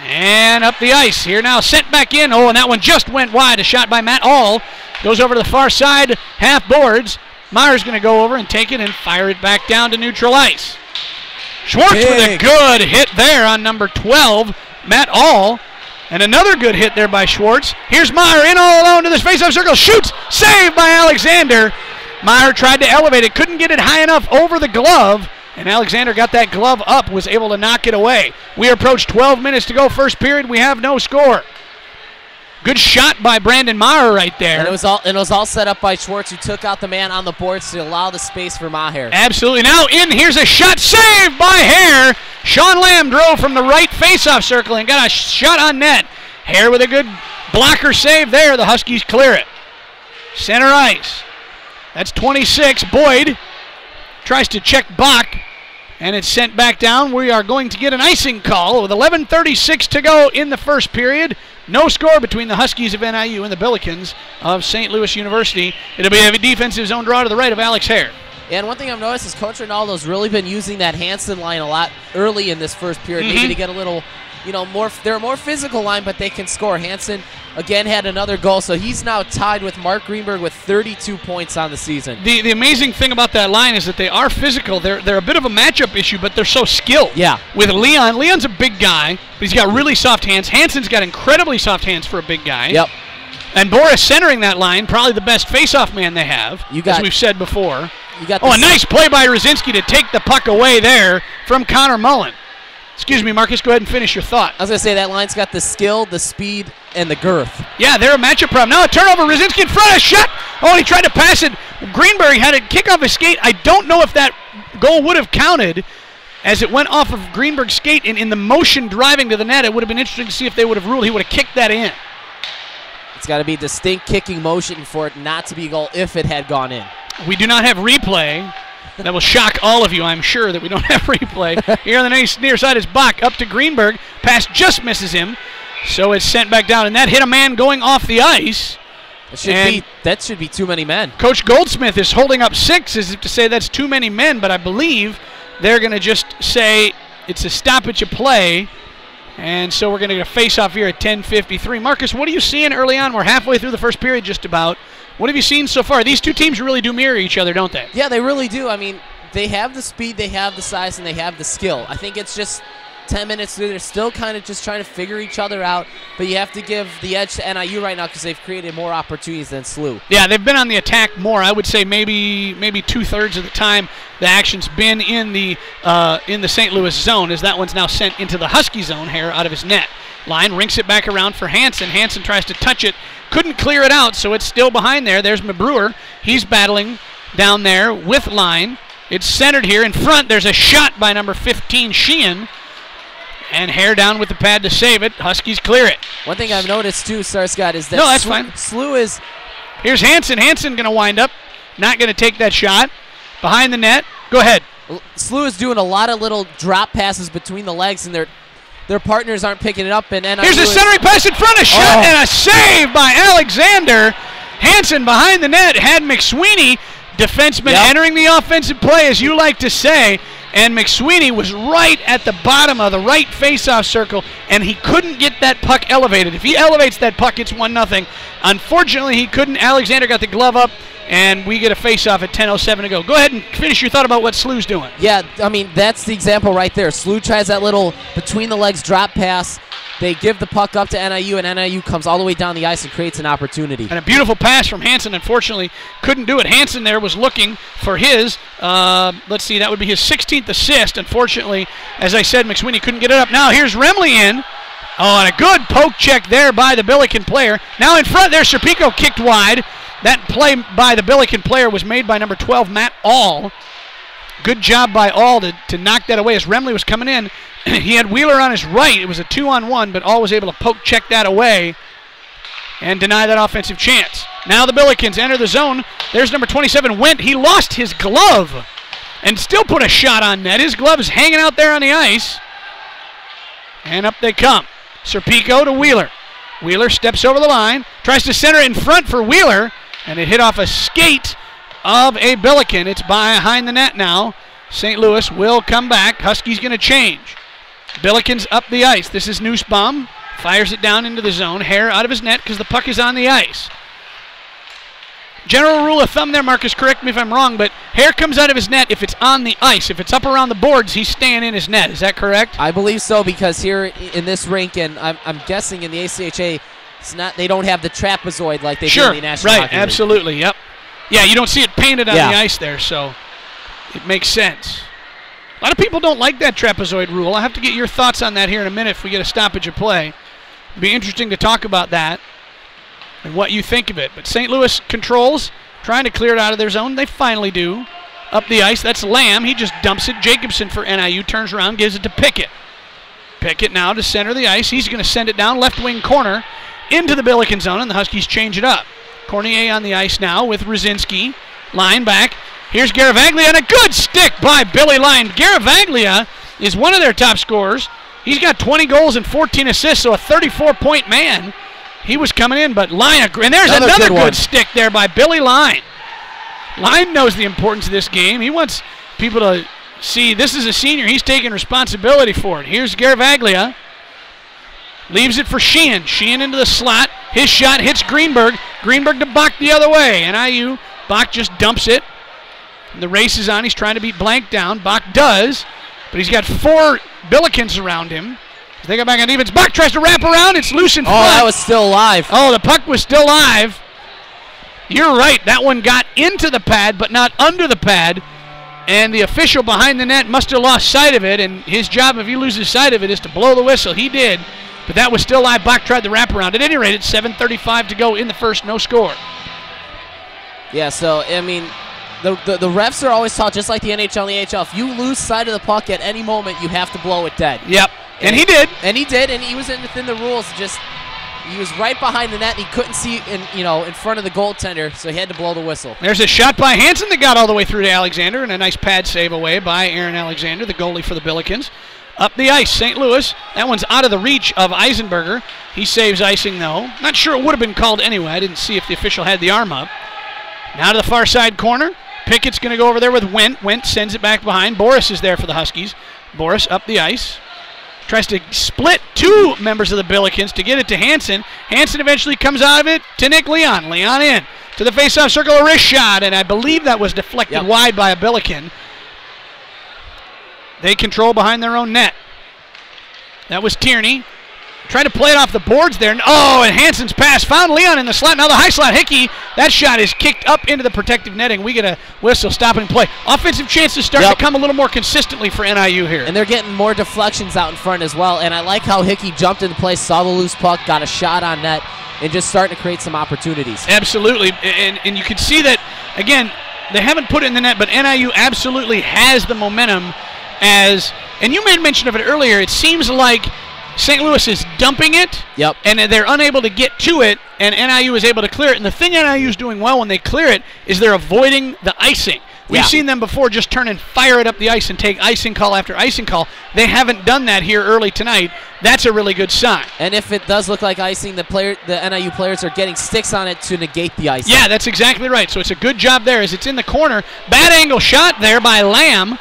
And up the ice here now, sent back in. Oh, and that one just went wide. A shot by Matt All. Goes over to the far side, half boards. Meyer's going to go over and take it and fire it back down to neutral ice. Schwartz with a good hit there on number 12, Matt All. And another good hit there by Schwartz. Here's Meyer in all alone to this face-off circle. Shoots! Saved by Alexander. Meyer tried to elevate it. Couldn't get it high enough over the glove. And Alexander got that glove up. Was able to knock it away. We approach 12 minutes to go. First period. We have no score. Good shot by Brandon Meyer right there. And it was all set up by Schwartz, who took out the man on the boards to allow the space for Maher. Absolutely. Now in. Here's a shot saved by Hare. Sean Lamb drove from the right faceoff circle and got a shot on net. Hare with a good blocker save there. The Huskies clear it. Center ice. That's 26. Boyd tries to check Bach, and it's sent back down. We are going to get an icing call with 11:36 to go in the first period. No score between the Huskies of NIU and the Billikens of St. Louis University. It'll be a defensive zone draw to the right of Alex Hare. And one thing I've noticed is Coach Ronaldo's really been using that Hansen line a lot early in this first period, maybe to get a little, more. They're a more physical line, but they can score. Hansen, again, had another goal, so he's now tied with Mark Greenberg with 32 points on the season. The amazing thing about that line is that they are physical. They're a bit of a matchup issue, but they're so skilled. Yeah. With Leon, Leon's a big guy, but he's got really soft hands. Hansen's got incredibly soft hands for a big guy. Yep. And Boris centering that line, probably the best face-off man they have, as we've said before. A nice play by Rosinski to take the puck away there from Connor Mullen. Excuse me, Marcus, go ahead and finish your thought. I was going to say that line's got the skill, the speed, and the girth. Yeah, they're a matchup problem. Now a turnover, Rosinski in front, a shot. Oh, he tried to pass it. Greenberg had it kick off his skate. I don't know if that goal would have counted as it went off of Greenberg's skate, and in the motion driving to the net, it would have been interesting to see if they would have ruled. He would have kicked that in. It's got to be distinct kicking motion for it not to be a goal if it had gone in. We do not have replay. That will shock all of you, I'm sure, that we don't have replay. Here on the near side is Bach up to Greenberg. Pass just misses him, so it's sent back down, and that hit a man going off the ice. That should be too many men. Coach Goldsmith is holding up 6 as if to say that's too many men, but I believe they're going to just say it's a stoppage of play, and so we're going to get a face-off here at 10:53. Marcus, what are you seeing early on? We're halfway through the first period just about. What have you seen so far? These two teams really do mirror each other, don't they? Yeah, they really do. I mean, they have the speed, they have the size, and they have the skill. I think it's just 10 minutes through. They're still kind of just trying to figure each other out, but you have to give the edge to NIU right now because they've created more opportunities than SLU. Yeah, they've been on the attack more. I would say maybe 2/3 of the time the action's been in the St. Louis zone, as that one's now sent into the Husky zone here out of his net. Line rinks it back around for Hansen. Hansen tries to touch it. Couldn't clear it out, so it's still behind there. There's Mabrewer. He's battling down there with Line. It's centered here in front. There's a shot by number 15, Sheehan. And Hare down with the pad to save it. Huskies clear it. One thing I've noticed, too, Scott, is that no, that's fine. SLU is... Here's Hansen. Hansen going to wind up. Not going to take that shot. Behind the net. Go ahead. SLU is doing a lot of little drop passes between the legs, and their partners aren't picking it up. And here's a centering pass in front, a shot and a save by Alexander. Hansen behind the net had McSweeney, defenseman, entering the offensive play, as you like to say. And McSweeney was right at the bottom of the right face-off circle, and he couldn't get that puck elevated. If he elevates that puck, it's 1-0. Unfortunately, he couldn't. Alexander got the glove up, and we get a face-off at 10:07 to go. Go ahead and finish your thought about what SLU's doing. Yeah, I mean, that's the example right there. SLU tries that little between-the-legs drop pass. They give the puck up to NIU, and NIU comes all the way down the ice and creates an opportunity. And a beautiful pass from Hansen. Unfortunately, couldn't do it. Hansen there was looking for his, let's see, that would be his 16th assist. Unfortunately, as I said, McSweeney couldn't get it up. Now here's Remley in. Oh, and a good poke check there by the Billiken player. Now in front there, Serpico kicked wide. That play by the Billiken player was made by number 12, Matt All. Good job by All to knock that away as Remley was coming in. He had Wheeler on his right. It was a 2-on-1, but All was able to poke check that away and deny that offensive chance. Now the Billikens enter the zone. There's number 27, Wendt. He lost his glove and still put a shot on net. His glove is hanging out there on the ice. And up they come. Serpico to Wheeler. Wheeler steps over the line, tries to center it in front for Wheeler, and it hit off a skate of a Billiken. It's behind the net now. St. Louis will come back. Huskies going to change. Billikens up the ice. This is Nussbaum. Fires it down into the zone. Hare out of his net because the puck is on the ice. General rule of thumb there, Marcus, correct me if I'm wrong, but Hare comes out of his net if it's on the ice. If it's up around the boards, he's staying in his net. Is that correct? I believe so, because here in this rink, and I'm guessing in the ACHA, it's not. They don't have the trapezoid like they do in the National Hockey League. Right, absolutely, yep. Yeah, you don't see it painted on the ice there, so it makes sense. A lot of people don't like that trapezoid rule. I'll have to get your thoughts on that here in a minute if we get a stoppage of play. It'd be interesting to talk about that and what you think of it. But St. Louis controls, trying to clear it out of their zone. They finally do. Up the ice, that's Lamb. He just dumps it. Jacobson for NIU turns around, gives it to Pickett. Pickett now to center the ice. He's going to send it down left wing corner into the Billiken zone, and the Huskies change it up. Cornier on the ice now with Rosinski. Line back. Here's Garavaglia, and a good stick by Billy Lyon. Garavaglia is one of their top scorers. He's got 20 goals and 14 assists, so a 34-point man. He was coming in, but Lyon, and there's another good stick there by Billy Lyon. Lyon knows the importance of this game. He wants people to see this is a senior. He's taking responsibility for it. Here's Garavaglia. Leaves it for Sheehan. Sheehan into the slot. His shot hits Greenberg. Greenberg to Bach the other way. NIU. Bach just dumps it. The race is on. He's trying to beat Blank down. Bach does, but he's got 4 Billikens around him. They go back on defense. Bach tries to wrap around. It's loose in front. Oh, that was still live. Oh, the puck was still live. You're right. That one got into the pad, but not under the pad. And the official behind the net must have lost sight of it, and his job, if he loses sight of it, is to blow the whistle. He did, but that was still live. Bach tried the wraparound. At any rate, it's 7:35 to go in the first, no score. Yeah, so, I mean, the refs are always taught, just like the NHL and the AHL, if you lose sight of the puck at any moment, you have to blow it dead. Yep, and he did. And he did, and he was within the rules. He was right behind the net, and he couldn't see in front of the goaltender, so he had to blow the whistle. There's a shot by Hansen that got all the way through to Alexander, and a nice pad save away by Aaron Alexander, the goalie for the Billikens. Up the ice, St. Louis. That one's out of the reach of Eisenberger. He saves icing, though. Not sure it would have been called anyway. I didn't see if the official had the arm up. Now to the far side corner. Pickett's going to go over there with Wendt. Wendt sends it back behind. Boris is there for the Huskies. Boris up the ice. Tries to split 2 members of the Billikens to get it to Hansen. Hansen eventually comes out of it to Nick Leon. Leon in to the face-off circle, a wrist shot, and I believe that was deflected wide by a Billiken. They control behind their own net. That was Tierney. Tried to play it off the boards there. Oh, and Hansen's pass found Leon in the slot. Now the high slot, Hickey. That shot is kicked up into the protective netting. We get a whistle, stop and play. Offensive chances start to come a little more consistently for NIU here. And they're getting more deflections out in front as well. And I like how Hickey jumped into place, saw the loose puck, got a shot on net, and just starting to create some opportunities. Absolutely. And you can see that, again, they haven't put it in the net, but NIU absolutely has the momentum and you made mention of it earlier, it seems like St. Louis is dumping it, and they're unable to get to it, and NIU is able to clear it. And the thing NIU is doing well when they clear it is they're avoiding the icing. We've seen them before just turn and fire it up the ice and take icing call after icing call. They haven't done that here early tonight. That's a really good sign. And if it does look like icing, the NIU players are getting sticks on it to negate the icing. Yeah, that's exactly right. So it's a good job there as it's in the corner. Bad angle shot there by Lamb.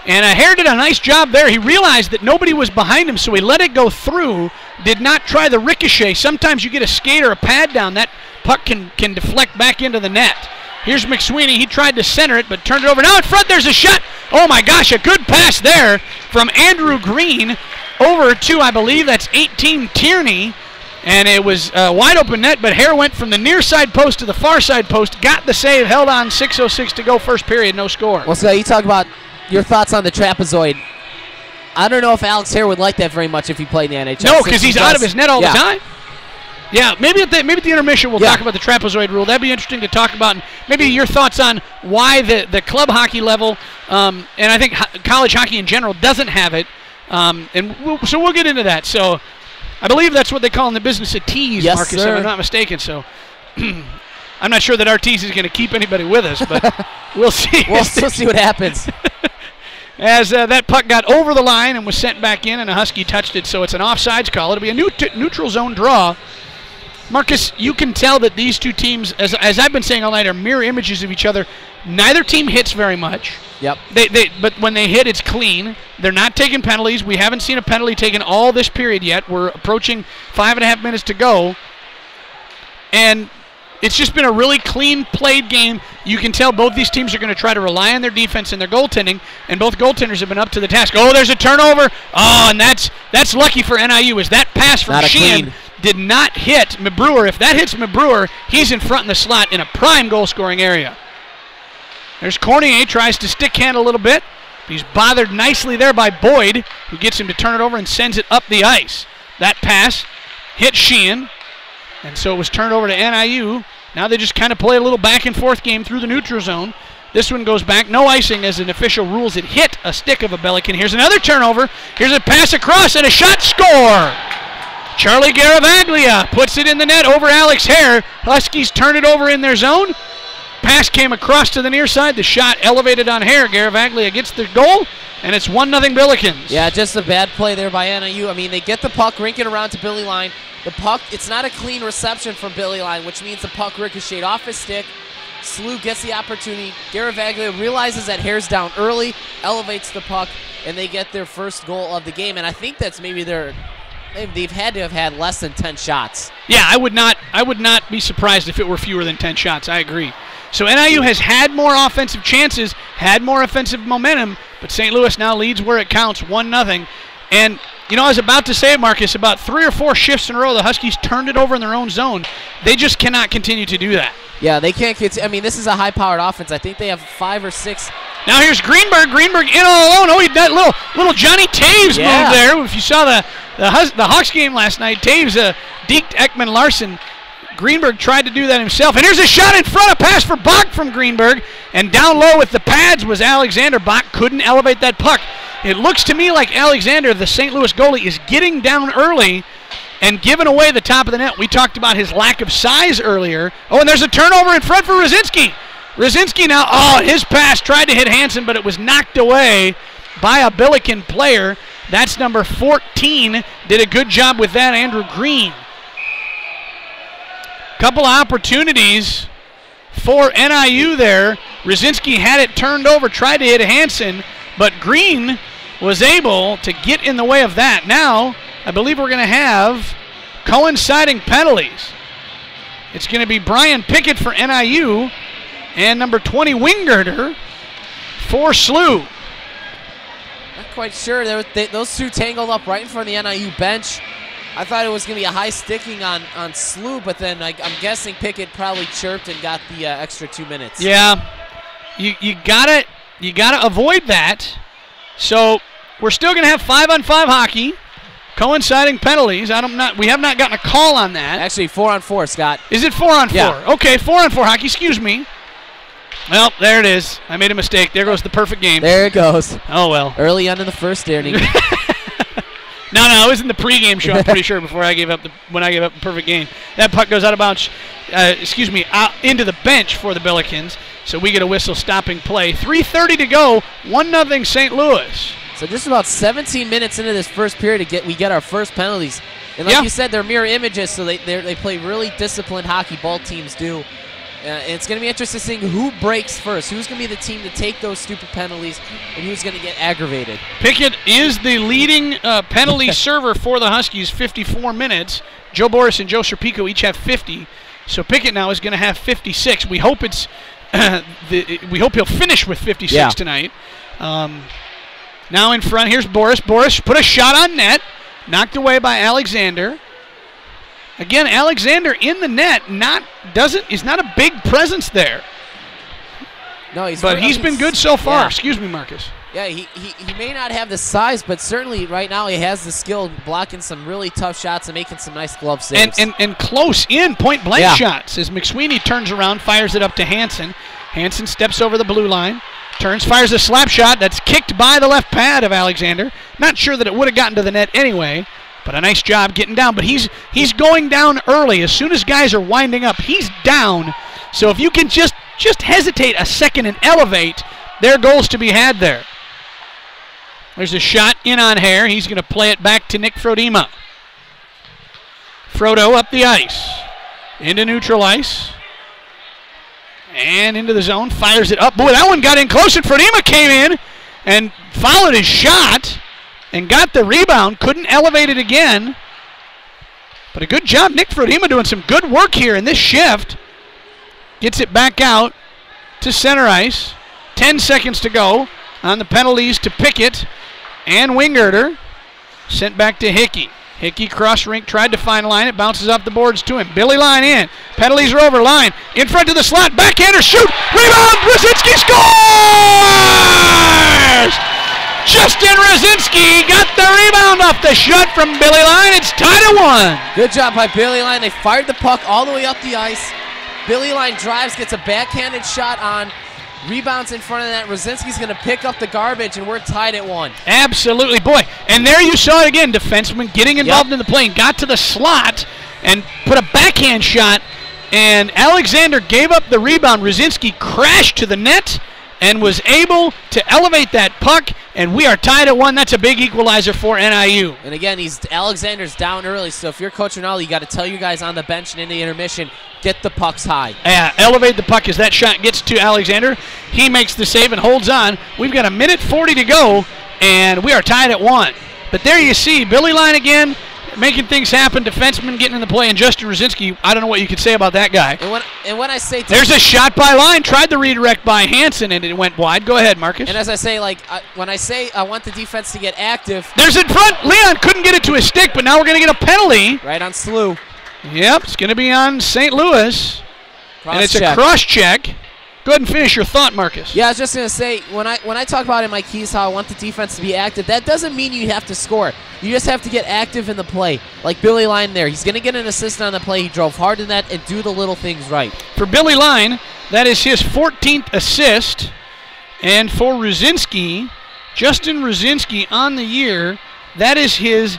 And Hare did a nice job there. He realized that nobody was behind him, so he let it go through, did not try the ricochet. Sometimes you get a skate or a pad down, that puck can deflect back into the net. Here's McSweeney. He tried to center it, but turned it over. Now in front, there's a shot. Oh, my gosh, a good pass there from Andrew Green over to, I believe that's 18 Tierney. And it was a wide open net, but Hare went from the near side post to the far side post, got the save, held on, 6:06 to go, first period, no score. Well, so you talk about your thoughts on the trapezoid. I don't know if Alex Hare would like that very much if he played in the NHL. No, because he's out of his net all the time. Yeah, maybe at the intermission we'll talk about the trapezoid rule. That'd be interesting to talk about. And maybe your thoughts on why the club hockey level, and I think college hockey in general, doesn't have it. So we'll get into that. So I believe that's what they call in the business a tease, yes, Marcus, sir. if I'm not mistaken. So I'm not sure that our tease is going to keep anybody with us, but we'll see. We'll see what happens. As that puck got over the line and was sent back in, and a Husky touched it, so it's an offsides call. It'll be a neutral zone draw. Marcus, you can tell that these two teams, as I've been saying all night, are mirror images of each other. Neither team hits very much. Yep. But when they hit, it's clean. They're not taking penalties. We haven't seen a penalty taken all this period yet. We're approaching 5.5 minutes to go. And it's just been a really clean played game. You can tell both these teams are going to try to rely on their defense and their goaltending, and both goaltenders have been up to the task. Oh, there's a turnover. Oh, and that's lucky for NIU, as that pass from Sheehan did not hit Mabrewer. If that hits Mabrewer, he's in front in the slot in a prime goal-scoring area. There's Cornier, tries to stick hand a little bit. He's bothered nicely there by Boyd, who gets him to turn it over and sends it up the ice. That pass hit Sheehan, and so it was turned over to NIU. Now they just kind of play a little back-and-forth game through the neutral zone. This one goes back. No icing as an official rules it hit a stick of a Bellican. Here's another turnover. Here's a pass across and a shot. Score! Charlie Garavaglia puts it in the net over Alex Hare. Huskies turn it over in their zone. pass came across to the near side. The shot elevated on hair. Garavaglia gets the goal, and it's 1-0 Billikens. Yeah, just a bad play there by NIU. I mean, they get the puck, rink it around to Billy Line. The puck, it's not a clean reception from Billy Line, which means the puck ricocheted off his stick. SLU gets the opportunity. Garavaglia realizes that hair's down early, elevates the puck, and they get their first goal of the game. And I think that's maybe they've had to have had less than 10 shots. Yeah, I would not be surprised if it were fewer than 10 shots. I agree. So NIU has had more offensive chances, had more offensive momentum, but St. Louis now leads where it counts, 1-0. And, you know, I was about to say it, Marcus, about 3 or 4 shifts in a row, the Huskies turned it over in their own zone. They just cannot continue to do that. Yeah, they can't get. I mean, this is a high-powered offense. I think they have 5 or 6. Now here's Greenberg. Greenberg in all alone. Oh, he that little Johnny Taves move there. If you saw the Hawks game last night, Taves deked Ekman Larson. Greenberg tried to do that himself. And here's a shot in front, a pass for Bach from Greenberg. And down low with the pads was Alexander. Bach couldn't elevate that puck. It looks to me like Alexander, the St. Louis goalie, is getting down early and giving away the top of the net. We talked about his lack of size earlier. Oh, and there's a turnover in front for Rosinski. Rosinski now, his pass tried to hit Hansen, but it was knocked away by a Billiken player. That's number 14. Did a good job with that, Andrew Green. Couple of opportunities for NIU there. Rosinski had it turned over, tried to hit Hansen, but Green was able to get in the way of that. Now, I believe we're going to have coinciding penalties. It's going to be Brian Pickett for NIU and number 20 Wingirter for SLU. Not quite sure. Those two tangled up right in front of the NIU bench. I thought it was going to be a high sticking on SLU, but then I'm guessing Pickett probably chirped and got the extra 2 minutes. Yeah, you gotta avoid that. So we're still going to have 5-on-5 hockey. Coinciding penalties. We have not gotten a call on that. Actually, 4-on-4, Scott. Is it 4-on-4? Yeah. Okay, 4-on-4 hockey. Excuse me. Well, there it is. I made a mistake. There goes the perfect game. There it goes. Oh, well. Early on in the first inning. No, it was in the pregame show, I'm pretty sure, when I gave up the perfect game. That puck goes out of bounds, out into the bench for the Billikens. So we get a whistle stopping play. 3:30 to go, 1-0 St. Louis. So just about 17 minutes into this first period, we get our first penalties. And like you said, they're mirror images, so they play really disciplined hockey. Both teams do. And it's going to be interesting seeing who breaks first. Who's going to be the team to take those stupid penalties, and who's going to get aggravated. Pickett is the leading penalty server for the Huskies, 54 minutes. Joe Boris and Joe Serpico each have 50. So Pickett now is going to have 56. We hope it's we hope he'll finish with 56 tonight. Now in front, here's Boris. Boris put a shot on net, knocked away by Alexander. Again, Alexander in the net, is not a big presence there. No, he's been good so far. Yeah. Excuse me, Marcus. Yeah, he may not have the size, but certainly right now he has the skill blocking some really tough shots and making some nice glove saves. And close in point-blank shots as McSweeney turns around, fires it up to Hansen. Hansen steps over the blue line, turns, fires a slap shot that's kicked by the left pad of Alexander. Not sure that it would have gotten to the net anyway, but a nice job getting down. But he's going down early. As soon as guys are winding up, he's down. So if you can just hesitate a second and elevate, there are goals to be had there. There's a shot in on Hare. He's going to play it back to Nick Frodema. Frodo up the ice. Into neutral ice. And into the zone. Fires it up. Boy, that one got in close, and Frodema came in and followed his shot and got the rebound. Couldn't elevate it again. But a good job. Nick Frodema doing some good work here in this shift. Gets it back out to center ice. 10 seconds to go on the penalties to Pickett and Wingirter. Sent back to Hickey. Hickey cross rink, tried to find line. It bounces off the boards to him. Billy Line in. Penalties are over. Line in front of the slot. Backhander shoot. Rebound. Rosinski scores! Justin Rosinski got the rebound off the shot from Billy Line. It's tied at 1. Good job by Billy Line. They fired the puck all the way up the ice. Billy Line drives, gets a backhanded shot on. Rebounds in front of that. Rosinski's going to pick up the garbage, and we're tied at 1. Absolutely. Boy, and there you saw it again. Defenseman getting involved in the play. Got to the slot and put a backhand shot and Alexander gave up the rebound. Rosinski crashed to the net and was able to elevate that puck, and we are tied at 1. That's a big equalizer for NIU. And again, Alexander's down early, so if you're Coach Rinaldi, you got to tell your guys on the bench and in the intermission, get the pucks high. Yeah, elevate the puck as that shot gets to Alexander. He makes the save and holds on. We've got 1:40 to go, and we are tied at 1. But there you see, Billy Line again, making things happen, defenseman getting in the play, and Justin Rosinski, I don't know what you could say about that guy. And when I say... There's a shot by Line, tried the redirect by Hansen, and it went wide. Go ahead, Marcus. And as I say, when I say I want the defense to get active... There's in front. Leon couldn't get it to his stick, but now we're going to get a penalty. Right on SLU. Yep, it's going to be on St. Louis. And it's a cross check. Go ahead and finish your thought, Marcus. Yeah, I was just going to say, when I talk about in my keys how I want the defense to be active, that doesn't mean you have to score. You just have to get active in the play. Like Billy Line there. He's going to get an assist on the play. He drove hard in that and do the little things right. For Billy Line, that is his 14th assist. And for Rosinski, Justin Rosinski on the year, that is his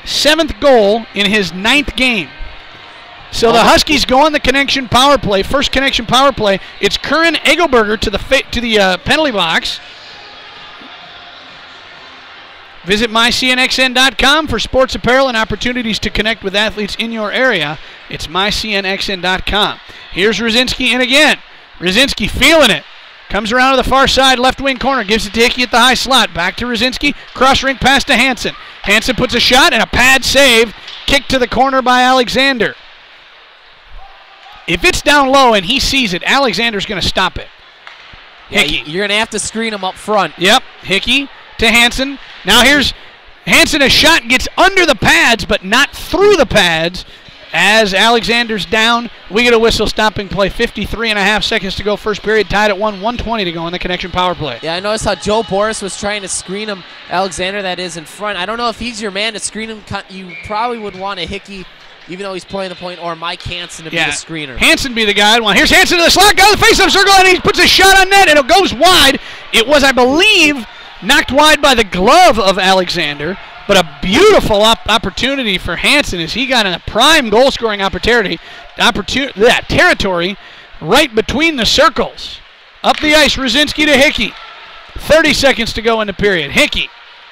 7th goal in his 9th game. So the Huskies go on the connection power play, first connection power play. It's Curran Egelberger to the penalty box. Visit mycnxn.com for sports apparel and opportunities to connect with athletes in your area. It's mycnxn.com. Here's Rosinski in again. Rosinski feeling it. Comes around to the far side, left wing corner, gives it to Hickey at the high slot. Back to Rosinski, cross rink pass to Hansen. Hansen puts a shot and a pad save. Kick to the corner by Alexander. If it's down low and he sees it, Alexander's going to stop it. Hickey. Yeah, you're going to have to screen him up front. Yep, Hickey to Hansen. Now here's Hansen. A shot gets under the pads, but not through the pads. As Alexander's down, we get a whistle stopping play. 53.5 seconds to go, first period, tied at 1:20 to go in the connection power play. Yeah, I noticed how Joe Boris was trying to screen him. Alexander, that is, in front. I don't know if he's your man to screen him. You probably would want a Hickey, even though he's playing the point, or Mike Hansen to be the screener. Hansen be the guy I'd want. Here's Hansen to the slot, got the face-up circle, and he puts a shot on net, and it goes wide. It was, I believe, knocked wide by the glove of Alexander, but a beautiful opportunity for Hansen as he got in a prime goal-scoring territory right between the circles. Up the ice, Rosinski to Hickey. 30 seconds to go in the period. Hickey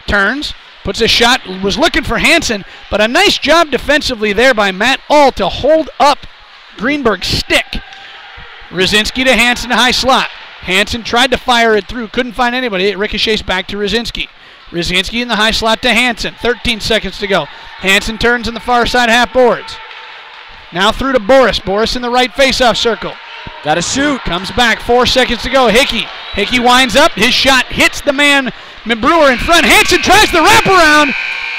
turns. Puts a shot, was looking for Hansen, but a nice job defensively there by Matt All to hold up Greenberg's stick. Rosinski to Hansen, high slot. Hansen tried to fire it through, couldn't find anybody. It ricochets back to Rosinski. Rosinski in the high slot to Hansen. 13 seconds to go. Hansen turns in the far side half boards. Now through to Boris. Boris in the right face-off circle. Got to shoot. Comes back, 4 seconds to go. Hickey. Hickey winds up. His shot hits the man Brewer in front. Hansen tries the wraparound,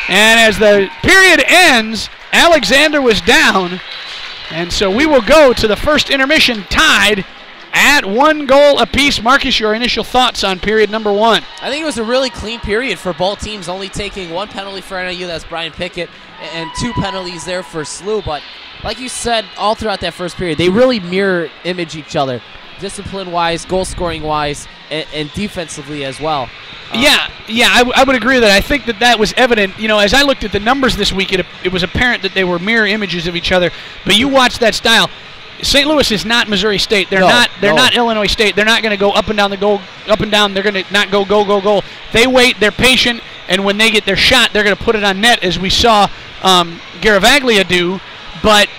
and as the period ends, Alexander was down, and so we will go to the first intermission tied at 1 goal apiece. Marcus, your initial thoughts on period number 1? I think it was a really clean period for both teams, only taking 1 penalty for NIU, that's Brian Pickett, and 2 penalties there for SLU, but like you said, all throughout that first period, they really mirror image each other, discipline-wise, goal-scoring-wise, and defensively as well. I would agree with that. I think that was evident. You know, as I looked at the numbers this week, it was apparent that they were mirror images of each other. But you watch that style. St. Louis is not Missouri State. They're not Illinois State. They're not going to go up and down the goal, up and down. They're going to not go. They wait. They're patient, and when they get their shot, they're going to put it on net, as we saw Garavaglia do. But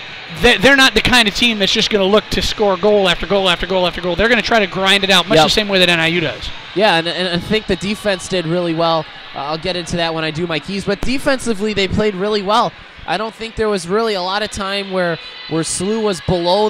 they're not the kind of team that's just going to look to score goal after goal after goal after goal. They're going to try to grind it out, much the same way that NIU does. Yeah, and I think the defense did really well. I'll get into that when I do my keys. But defensively, they played really well. I don't think there was really a lot of time where SLU was below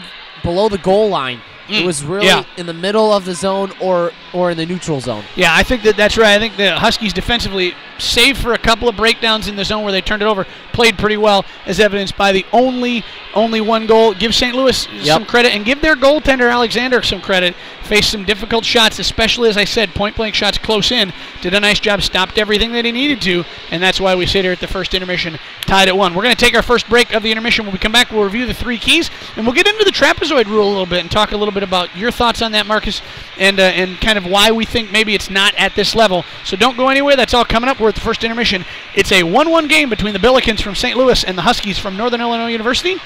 the goal line. It was really in the middle of the zone or in the neutral zone. Yeah, I think that's right. I think the Huskies defensively, save for a couple of breakdowns in the zone where they turned it over, played pretty well, as evidenced by the only 1 goal. Give St. Louis some credit, and give their goaltender Alexander some credit. Faced some difficult shots, especially, as I said, point-blank shots close in. Did a nice job, stopped everything that he needed to, and that's why we sit here at the first intermission tied at 1. We're going to take our first break of the intermission. When we come back, we'll review the 3 keys, and we'll get into the trapezoid rule a little bit and talk a little bit about your thoughts on that, Marcus, and kind of why we think maybe it's not at this level. So don't go anywhere. That's all coming up. We're at the first intermission. It's a 1-1 game between the Billikens from St. Louis and the Huskies from Northern Illinois University.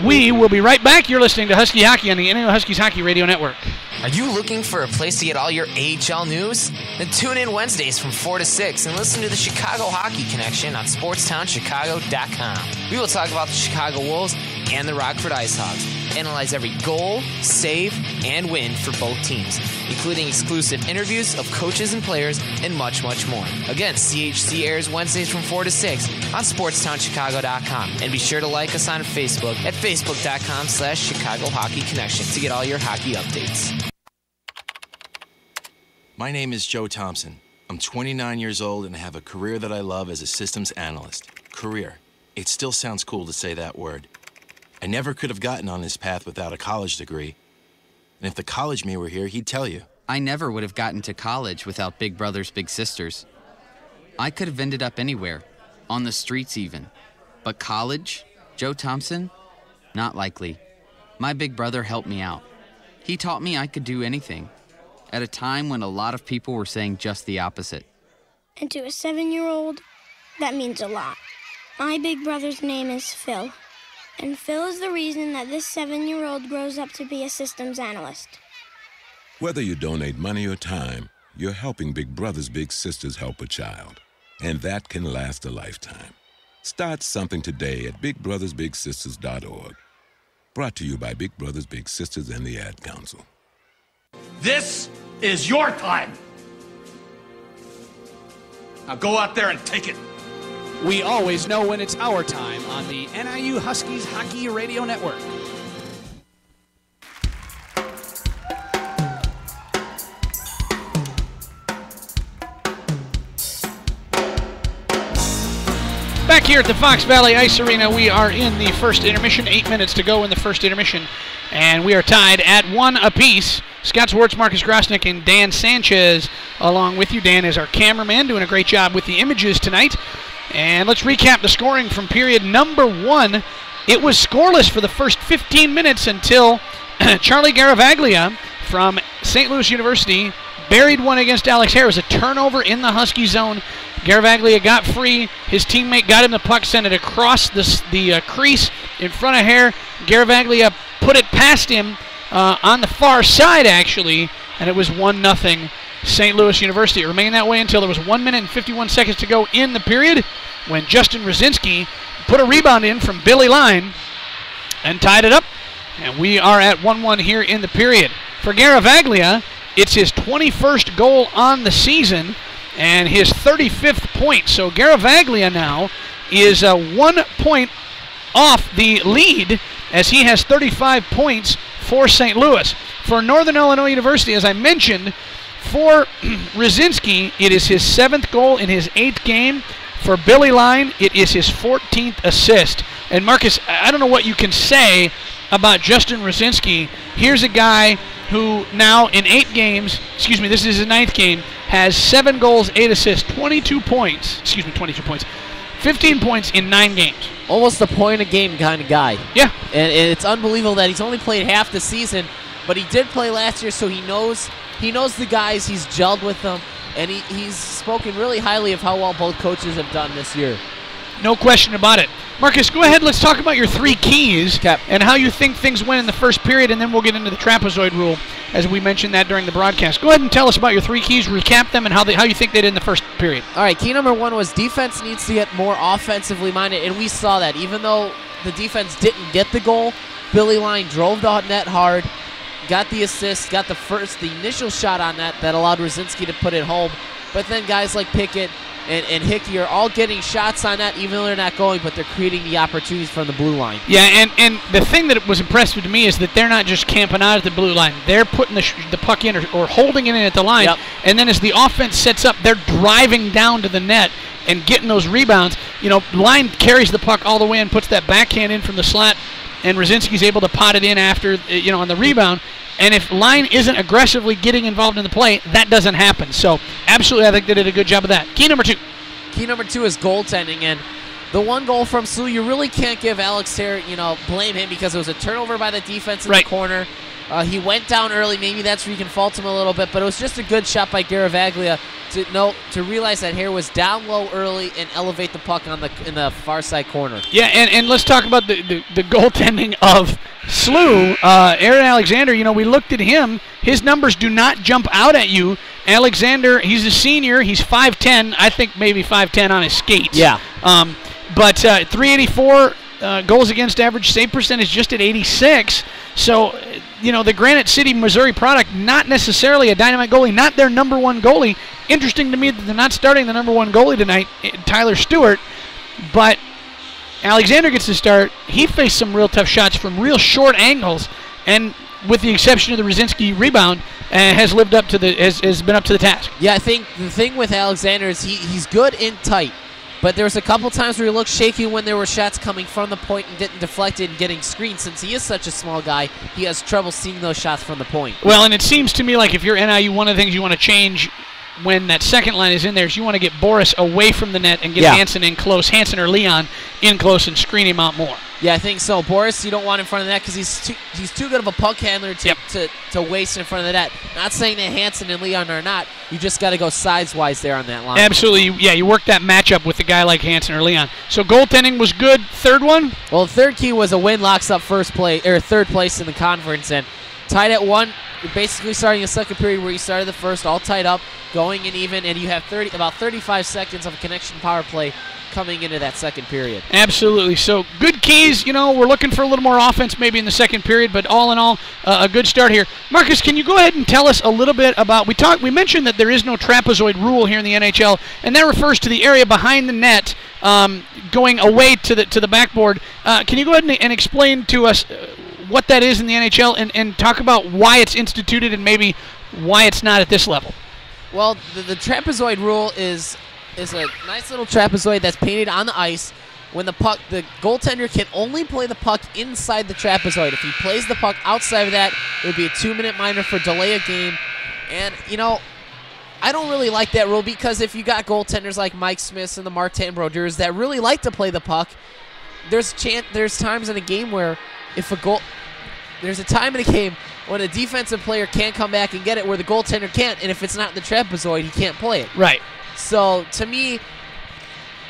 We will be right back. You're listening to Husky Hockey on the NIU Huskies Hockey Radio Network. Are you looking for a place to get all your AHL news? Then tune in Wednesdays from 4 to 6 and listen to the Chicago Hockey Connection on SportsTownChicago.com. We will talk about the Chicago Wolves and the Rockford IceHogs. Analyze every goal, save, and win for both teams, including exclusive interviews of coaches and players and much, much more. Again, CHC airs Wednesdays from 4 to 6 on SportsTownChicago.com. And be sure to like us on Facebook at Facebook.com/Chicago Hockey Connection to get all your hockey updates. My name is Joe Thompson. I'm 29 years old and have a career that I love as a systems analyst. Career. It still sounds cool to say that word. I never could have gotten on this path without a college degree. And if the college me were here, he'd tell you. I never would have gotten to college without Big Brothers Big Sisters. I could have ended up anywhere, on the streets even. But college? Joe Thompson? Not likely. My big brother helped me out. He taught me I could do anything, at a time when a lot of people were saying just the opposite. And to a 7-year-old, that means a lot. My big brother's name is Phil. And Phil is the reason that this 7-year-old grows up to be a systems analyst. Whether you donate money or time, you're helping Big Brothers Big Sisters help a child. And that can last a lifetime. Start something today at BigBrothersBigSisters.org. Brought to you by Big Brothers Big Sisters and the Ad Council. This is your time. Now go out there and take it. We always know when it's our time on the NIU Huskies Hockey Radio Network. Back here at the Fox Valley Ice Arena, we are in the first intermission. 8 minutes to go in the first intermission, and we are tied at 1 apiece. Scott Swartz, Marcus Grosnick, and Dan Sanchez along with you. Dan is our cameraman, doing a great job with the images tonight. And let's recap the scoring from period number 1. It was scoreless for the first 15 minutes until Charlie Garavaglia from St. Louis University buried one against Alex Hare. It was a turnover in the Husky zone. Garavaglia got free. His teammate got him the puck, sent it across the crease in front of Hare. Garavaglia put it past him on the far side, actually, and it was 1-0 St. Louis University. It remained that way until there was 1 minute and 51 seconds to go in the period when Justin Rosinski put a rebound in from Billy Line and tied it up. And we are at 1-1 here in the period. For Garavaglia, it's his 21st goal on the season and his 35th point. So Garavaglia now is 1 point off the lead as he has 35 points for St. Louis. For Northern Illinois University, as I mentioned, for Rosinski, it is his 7th goal in his 8th game. For Billy Line, it is his 14th assist. And Marcus, I don't know what you can say about Justin Rosinski. Here's a guy who now in 8 games, this is his 9th game, has 7 goals, 8 assists, 22 points, 15 points in 9 games. Almost a point-a-game kind of guy. Yeah. And it's unbelievable that he's only played half the season, but he did play last year, so he knows the guys, he's gelled with them, and he's spoken really highly of how well both coaches have done this year. No question about it. Marcus, go ahead. Let's talk about your 3 keys and how you think things went in the first period, and then we'll get into the trapezoid rule, as we mentioned that during the broadcast. Go ahead and tell us about your 3 keys, recap them, and how you think they did in the first period. All right, key number 1 was defense needs to get more offensively minded, and we saw that. Even though the defense didn't get the goal, Billy Line drove the net hard, got the assist, got the initial shot on that allowed Rosinski to put it home. But then guys like Pickett and Hickey are all getting shots on that, even though they're not going, but they're creating the opportunities from the blue line. Yeah, and the thing that was impressive to me is that they're not just camping out at the blue line. They're putting the puck in or holding it in at the line, and then as the offense sets up, they're driving down to the net and getting those rebounds. Line carries the puck all the way and puts that backhand in from the slot, and Rosinski's able to pot it in after, on the rebound. And if Line isn't aggressively getting involved in the play, that doesn't happen. So, absolutely, I think they did a good job of that. Key number 2. Key number 2 is goaltending. And the one goal from SLU, you really can't give Alex Hare, blame him because it was a turnover by the defense in the corner. He went down early. Maybe that's where you can fault him a little bit, but it was just a good shot by Garavaglia to realize that Hare was down low early and elevate the puck in the far side corner. Yeah, and let's talk about the goaltending of SLU. Aaron Alexander, we looked at him. His numbers do not jump out at you. Alexander, he's a senior. He's 5'10". I think maybe 5'10" on his skates. Yeah. But 384 goals against average, save percentage just at 86. So, the Granite City, Missouri product, not necessarily a dynamite goalie, not their number one goalie. Interesting to me that they're not starting the number one goalie tonight, Tyler Stewart. But Alexander gets to start. He faced some real tough shots from real short angles, and with the exception of the Rosinski rebound, has lived up to has been up to the task. Yeah, I think the thing with Alexander is he's good in tight. But there was a couple times where he looked shaky when there were shots coming from the point and getting deflected and getting screened. Since he is such a small guy, he has trouble seeing those shots from the point. Well, and it seems to me like if you're NIU, one of the things you want to change when that second line is in there is you want to get Boris away from the net and get Hansen in close, Hansen or Leon in close, and screen him out more. Yeah, I think so. Boris, you don't want in front of the net because he's too good of a puck handler to waste in front of the net. Not saying that Hansen and Leon are not. You just got to go size-wise there on that line. Absolutely. Yeah, you work that matchup with a guy like Hansen or Leon. So goaltending was good. Third one? Well, the third key was a win locks up third place in the conference, and tied at 1. You're basically starting a second period where you started the first, all tied up, going in even, and you have about 35 seconds of a connection power play coming into that second period. Absolutely. So good keys. We're looking for a little more offense maybe in the second period, but all in all, a good start here. Marcus, can you go ahead and tell us a little bit about, we mentioned that there is no trapezoid rule here in the NHL, and that refers to the area behind the net going away to the backboard. Can you go ahead and explain to us what that is in the NHL and talk about why it's instituted and maybe why it's not at this level? Well, the trapezoid rule is a nice little trapezoid that's painted on the ice. When the goaltender can only play the puck inside the trapezoid. If he plays the puck outside of that, it would be a 2-minute minor for delay of game. And, I don't really like that rule because if you got goaltenders like Mike Smith and the Martin Brodeurs that really like to play the puck, there's times in a game where there's a time in a game when a defensive player can't come back and get it where the goaltender can't, and if it's not in the trapezoid, he can't play it. Right. So, to me,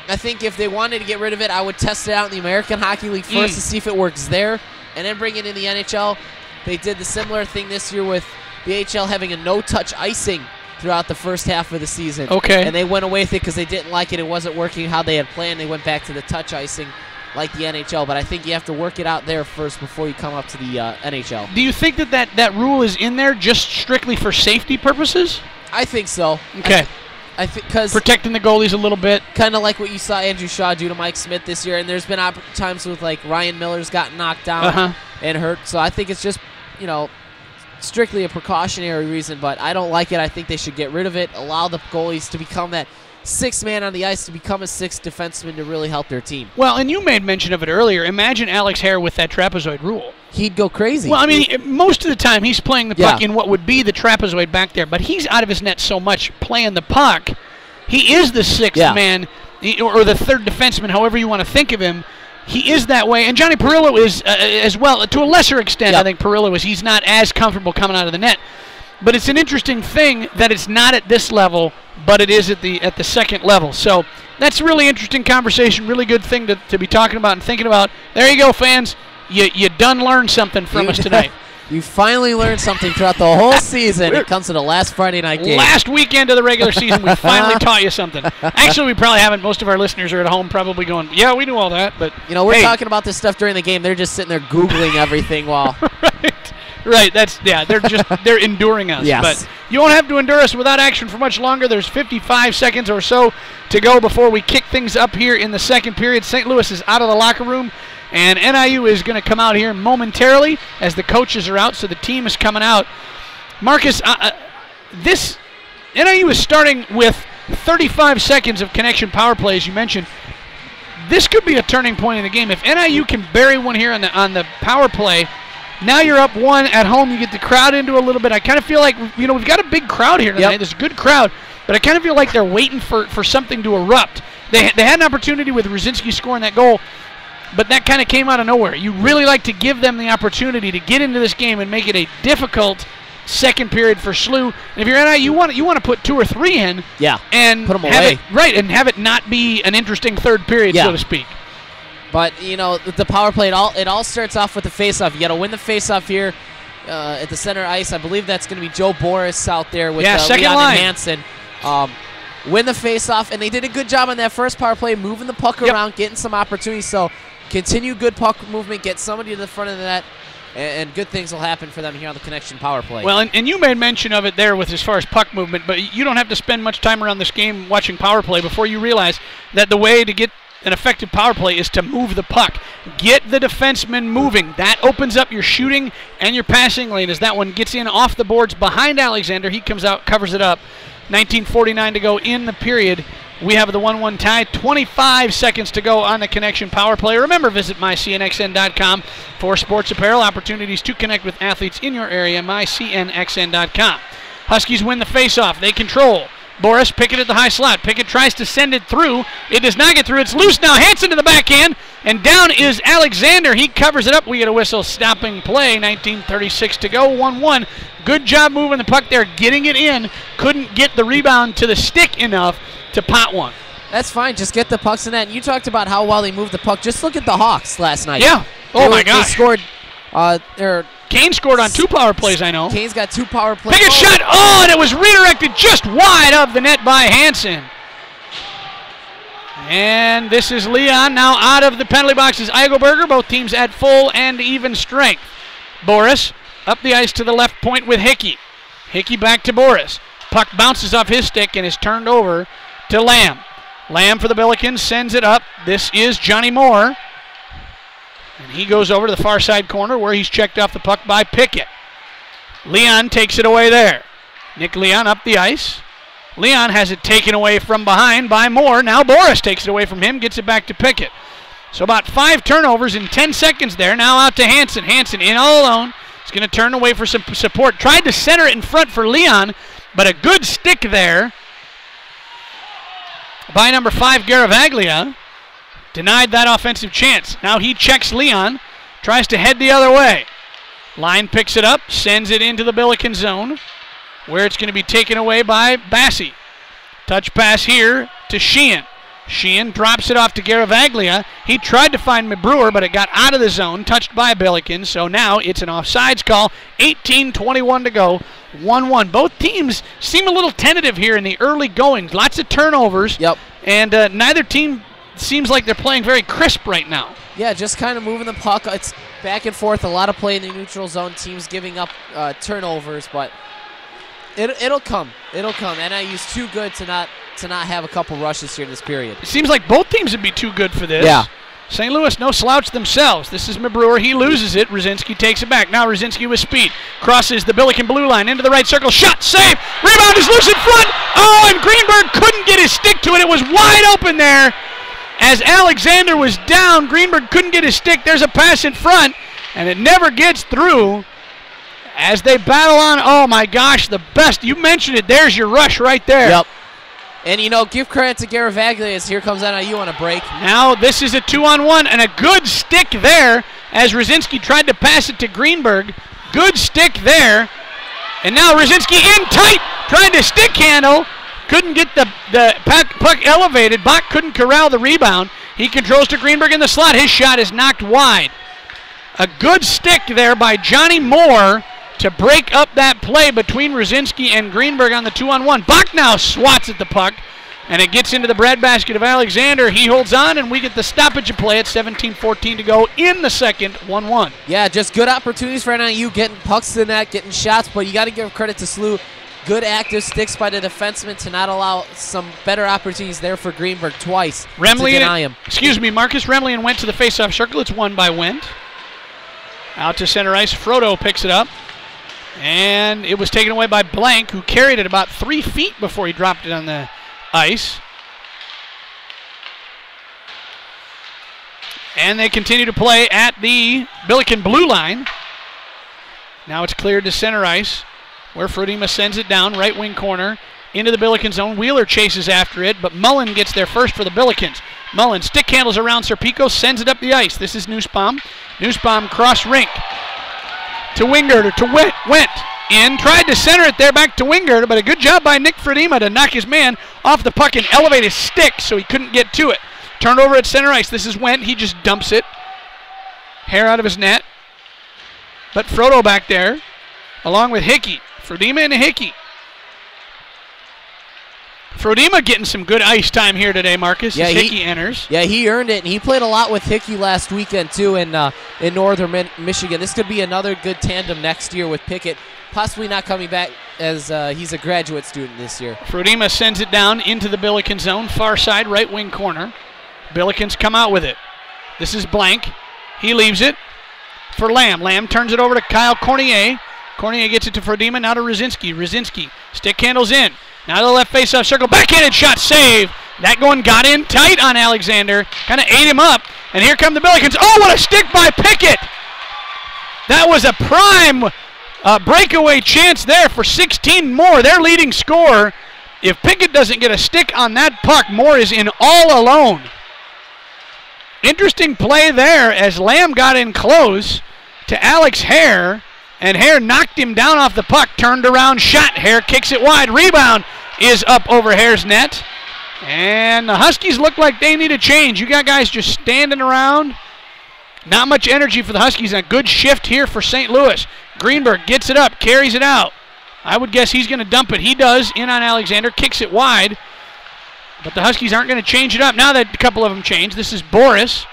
I think if they wanted to get rid of it, I would test it out in the American Hockey League first to see if it works there, and then bring it in the NHL. They did the similar thing this year with the AHL having a no-touch icing throughout the first half of the season. Okay. And they went away with it because they didn't like it. It wasn't working how they had planned. They went back to the touch icing like the NHL, but I think you have to work it out there first before you come up to the NHL. Do you think that rule is in there just strictly for safety purposes? I think so. Okay. I think because protecting the goalies a little bit, kind of like what you saw Andrew Shaw do to Mike Smith this year, and there's been times with like Ryan Miller's gotten knocked down and hurt. So I think it's just strictly a precautionary reason, but I don't like it. I think they should get rid of it. Allow the goalies to become that sixth man on the ice, to become a sixth defenseman to really help their team. Well, and you made mention of it earlier. Imagine Alex Hare with that trapezoid rule. He'd go crazy. Well, I mean, most of the time he's playing the puck in what would be the trapezoid back there, but he's out of his net so much playing the puck. He is the sixth man, or the third defenseman, however you want to think of him. He is that way, and Johnny Perillo is as well, to a lesser extent. I think Perillo is. He's not as comfortable coming out of the net. But it's an interesting thing that it's not at this level, but it is at the second level. So that's a really interesting conversation, really good thing to be talking about and thinking about. There you go, fans. You done learned something from us tonight. You finally learned something throughout the whole season. It comes to the last Friday night game. Last weekend of the regular season, we finally taught you something. Actually, we probably haven't. Most of our listeners are at home probably going, yeah, we knew all that. But we're talking about this stuff during the game. They're just sitting there Googling everything while... Right, they're enduring us. Yes. But you won't have to endure us without action for much longer. There's 55 seconds or so to go before we kick things up here in the second period. St. Louis is out of the locker room, and NIU is going to come out here momentarily as the coaches are out, so the team is coming out. Marcus, this NIU is starting with 35 seconds of connection power play, as you mentioned. This could be a turning point in the game. If NIU can bury one here on the power play, now you're up one at home. You get the crowd into a little bit. I kind of feel like, we've got a big crowd here tonight. There's a good crowd, but I kind of feel like they're waiting for something to erupt. They had an opportunity with Rosinski scoring that goal. but that kind of came out of nowhere. You really like to give them the opportunity to get into this game and make it a difficult second period for SLU. And if you're NIU, you want to put 2 or 3 in. Yeah. And put them have away. it right and have it not be an interesting third period, so to speak. But the power play, it all starts off with the faceoff. You got to win the faceoff here at the center ice. I believe that's going to be Joe Boris out there with second Leon line. and Hansen. Win the faceoff, and they did a good job on that first power play, moving the puck around, getting some opportunities. So continue good puck movement, get somebody to the front of the net, and good things will happen for them here on the Connection power play. Well, and you made mention of it there with as far as puck movement, but you don't have to spend much time around this game watching power play before you realize that the way to get an effective power play is to move the puck. Get the defenseman moving. That opens up your shooting and your passing lane as that one gets in off the boards behind Alexander. He comes out, covers it up. 19:49 to go in the period. We have the 1-1 tie. 25 seconds to go on the Connection power play. Remember, visit mycnxn.com for sports apparel opportunities to connect with athletes in your area. mycnxn.com. Huskies win the faceoff. They control. Boris, Pickett at the high slot. Pickett tries to send it through. It does not get through. It's loose now. Hansen to the backhand. And down is Alexander. He covers it up. We get a whistle stopping play. 19:36 to go. 1-1. Good job moving the puck there, getting it in. Couldn't get the rebound to the stick enough to pot one. That's fine. Just get the pucks in that. And you talked about how well they moved the puck. Just look at the Hawks last night. Yeah. Oh, my gosh. They scored. Kane scored on 2 power plays, I know. Kane's got 2 power plays. Pickett shot. Oh, and it was redirected just wide of the net by Hansen. And this is Leon now out of the penalty box is Eigelberger. Both teams at full and even strength. Boris up the ice to the left point with Hickey. Hickey back to Boris. Puck bounces off his stick and is turned over to Lamb. Lamb for the Billikens sends it up. This is Johnny Moore. And he goes over to the far side corner where he's checked off the puck by Pickett. Leon takes it away there. Nick Leon up the ice. Leon has it taken away from behind by Moore. Now Boris takes it away from him, gets it back to Pickett. So about 5 turnovers in 10 seconds there. Now out to Hansen. Hansen in all alone. He's going to turn away for some support. Tried to center it in front for Leon, but a good stick there by number 5, Garavaglia. Denied that offensive chance. Now he checks Leon, tries to head the other way. Line picks it up, sends it into the Billiken zone, where it's going to be taken away by Bassi. Touch pass here to Sheehan. Sheehan drops it off to Garavaglia. He tried to find Mabrewer, but it got out of the zone, touched by Billiken. So now it's an offsides call. 18:21 to go. 1-1. Both teams seem a little tentative here in the early goings. Lots of turnovers. Yep. And neither team seems like they're playing very crisp right now. Yeah, just kind of moving the puck. It's back and forth. A lot of play in the neutral zone. Teams giving up turnovers, but it'll come. It'll come. NIU's too good to not have a couple rushes here in this period. It seems like both teams would be too good for this. Yeah. St. Louis, no slouch themselves. This is Mabrewer. He loses it. Rzinski takes it back. Now Rzinski with speed. Crosses the Billiken blue line into the right circle. Shot, save. Rebound is loose in front. Oh, and Greenberg couldn't get his stick to it. It was wide open there. As Alexander was down, Greenberg couldn't get his stick. There's a pass in front, and it never gets through. As they battle on, oh my gosh, the best. You mentioned it. There's your rush right there. Yep. And, give credit to Garavaglia as here comes NIU on a break. Now this is a 2-on-1 and a good stick there as Rzinski tried to pass it to Greenberg. Good stick there. And now Rzinski in tight, trying to stick handle. Couldn't get the puck elevated. Bach couldn't corral the rebound. He controls to Greenberg in the slot. His shot is knocked wide. A good stick there by Johnny Moore to break up that play between Rzinski and Greenberg on the 2-on-1. Bach now swats at the puck, and it gets into the breadbasket of Alexander. He holds on, and we get the stoppage of play at 17:14 to go in the second, 1-1. Yeah, just good opportunities for NIU, getting pucks to the net, getting shots, but you got to give credit to SLU. Good active sticks by the defenseman to not allow some better opportunities there for Greenberg twice to deny him. Marcus Remley went to the faceoff circle. It's won by Wendt. Out to center ice. Frodo picks it up. And it was taken away by Blank, who carried it about 3 feet before he dropped it on the ice. And they continue to play at the Billiken blue line. Now it's cleared to center ice, where Frodema sends it down, right wing corner, into the Billiken zone. Wheeler chases after it, but Mullen gets there first for the Billikens. Mullen stick handles around Serpico, sends it up the ice. This is Nussbaum. Nussbaum cross rink to Wingert, to Wendt. In, tried to center it there back to Wingert, but a good job by Nick Fredima to knock his man off the puck and elevate his stick so he couldn't get to it. Turned over at center ice. This is Wendt. He just dumps it. Hair out of his net. But Frodo back there, along with Hickey. Fredima and Hickey. Frodema getting some good ice time here today, Marcus. Yeah, Hickey enters. Yeah, he earned it, and he played a lot with Hickey last weekend, too, in northern Michigan. This could be another good tandem next year with Pickett, possibly not coming back as he's a graduate student this year. Frodema sends it down into the Billiken zone, far side, right wing corner. Billikens come out with it. This is Blank. He leaves it for Lamb. Lamb turns it over to Kyle Cornier. Cornier gets it to Frodema, now to Rosinski. Rosinski, stick handles in. Now to the left face-off circle, backhanded shot, save. That one got in tight on Alexander, kind of ate him up. And here come the Billikens. Oh, what a stick by Pickett! That was a prime breakaway chance there for 16 more, their leading scorer. If Pickett doesn't get a stick on that puck, Moore is in all alone. Interesting play there as Lamb got in close to Alex Hare. And Hare knocked him down off the puck, turned around, shot. Hare kicks it wide. Rebound is up over Hare's net. And the Huskies look like they need a change. You got guys just standing around. Not much energy for the Huskies. And a good shift here for St. Louis. Greenberg gets it up, carries it out. I would guess he's going to dump it. He does, in on Alexander, kicks it wide. But the Huskies aren't going to change it up. Now that a couple of them change. This is Boris.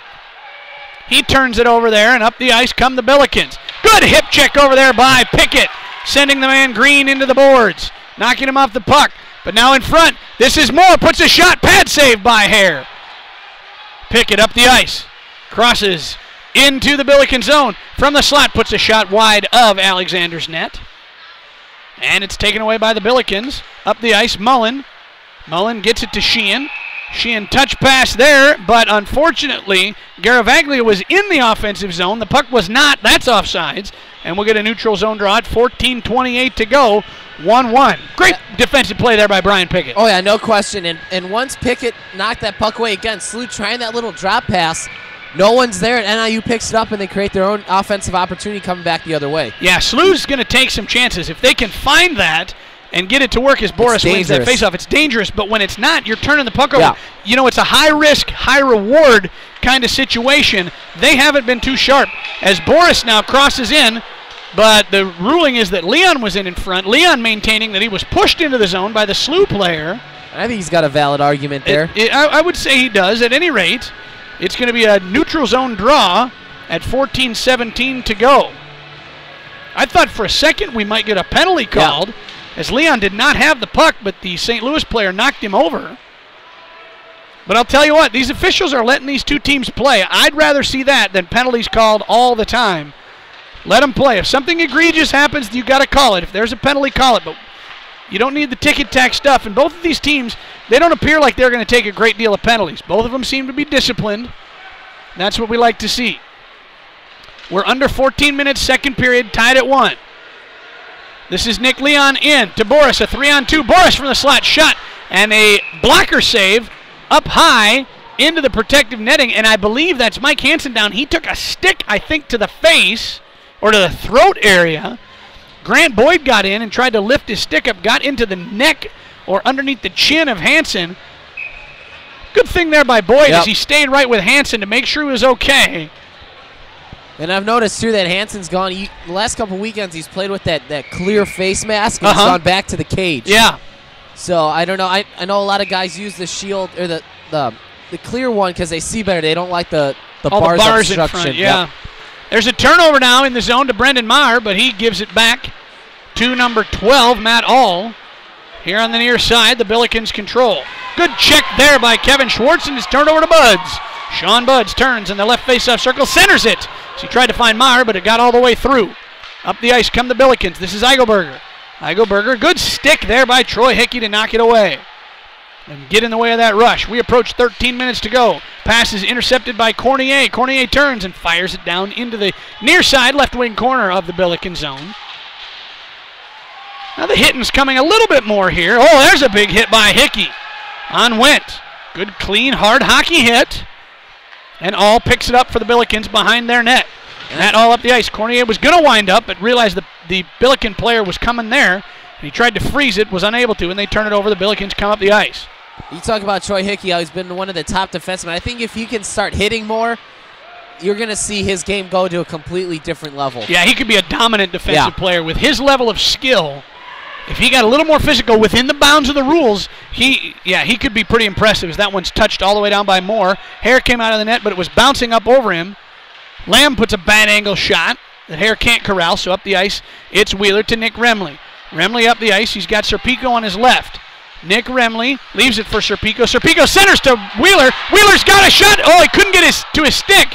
He turns it over there, and up the ice come the Billikens. Good hip check over there by Pickett, sending the man Green into the boards, knocking him off the puck. But now in front, this is Moore, puts a shot, pad save by Hare. Pickett up the ice, crosses into the Billiken zone. From the slot, puts a shot wide of Alexander's net. And it's taken away by the Billikens. Up the ice, Mullen. Mullen gets it to Sheehan. Sheehan touch pass there, but unfortunately, Garavaglia was in the offensive zone. The puck was not. That's offsides. And we'll get a neutral zone draw at 14:28 to go. 1-1. Great defensive play there by Brian Pickett. Oh, yeah, no question. And once Pickett knocked that puck away again, SLU trying that little drop pass. No one's there, and NIU picks it up, and they create their own offensive opportunity coming back the other way. Yeah, SLU's going to take some chances. If they can find that and get it to work as Boris wins that faceoff, it's dangerous. But when it's not, you're turning the puck over. Yeah. You know, it's a high-risk, high-reward kind of situation. They haven't been too sharp. As Boris now crosses in, but the ruling is that Leon was in front. Leon maintaining that he was pushed into the zone by the SLU player. I think he's got a valid argument there. I would say he does. At any rate, it's going to be a neutral zone draw at 14:17 to go. I thought for a second we might get a penalty called, as Leon did not have the puck, but the St. Louis player knocked him over. But I'll tell you what, these officials are letting these two teams play. I'd rather see that than penalties called all the time. Let them play. If something egregious happens, you got to call it. If there's a penalty, call it. But you don't need the ticket tax stuff. And both of these teams, they don't appear like they're going to take a great deal of penalties. Both of them seem to be disciplined. That's what we like to see. We're under 14 minutes, second period, tied at 1. This is Nick Leon in to Boris, a 3-on-2. Boris from the slot, shot, and a blocker save up high into the protective netting, and I believe that's Mike Hansen down. He took a stick, I think, to the face or to the throat area. Grant Boyd got in and tried to lift his stick up, got into the neck or underneath the chin of Hansen. Good thing there by Boyd as he stayed right with Hansen to make sure he was okay. And I've noticed, too, that Hansen's gone. The last couple weekends, he's played with that clear face mask, and he's gone back to the cage. Yeah. So, I don't know. I know a lot of guys use the shield, or the clear one, because they see better. They don't like the bars in front, yeah. There's a turnover now in the zone to Brendan Maher, but he gives it back to number 12, Matt All. Here on the near side, the Billikens control. Good check there by Kevin Schwartz, and it's turned over to Buds. Sean Buds turns in the left face-off circle, centers it. So he tried to find Maher, but it got all the way through. Up the ice come the Billikens. This is Eigelberger. Eigelberger, good stick there by Troy Hickey to knock it away and get in the way of that rush. We approach 13 minutes to go. Pass is intercepted by Cornier. Cornier turns and fires it down into the near side left wing corner of the Billiken zone. Now the hitting's coming a little bit more here. Oh, there's a big hit by Hickey on Wendt. Good, clean, hard hockey hit. And All picks it up for the Billikens behind their net. And that all up the ice. Cornier was going to wind up, but realized the Billiken player was coming there. And he tried to freeze it, was unable to, and they turn it over. The Billikens come up the ice. You talk about Troy Hickey, how he's been one of the top defensemen. I think if he can start hitting more, you're going to see his game go to a completely different level. Yeah, he could be a dominant defensive player with his level of skill. If he got a little more physical within the bounds of the rules, he could be pretty impressive, as that one's touched all the way down by Moore. Hare came out of the net, but it was bouncing up over him. Lamb puts a bad angle shot that Hare can't corral, so up the ice, it's Wheeler to Nick Remley. Remley up the ice, he's got Serpico on his left. Nick Remley leaves it for Serpico. Serpico centers to Wheeler. Wheeler's got a shot. Oh, he couldn't get to his stick.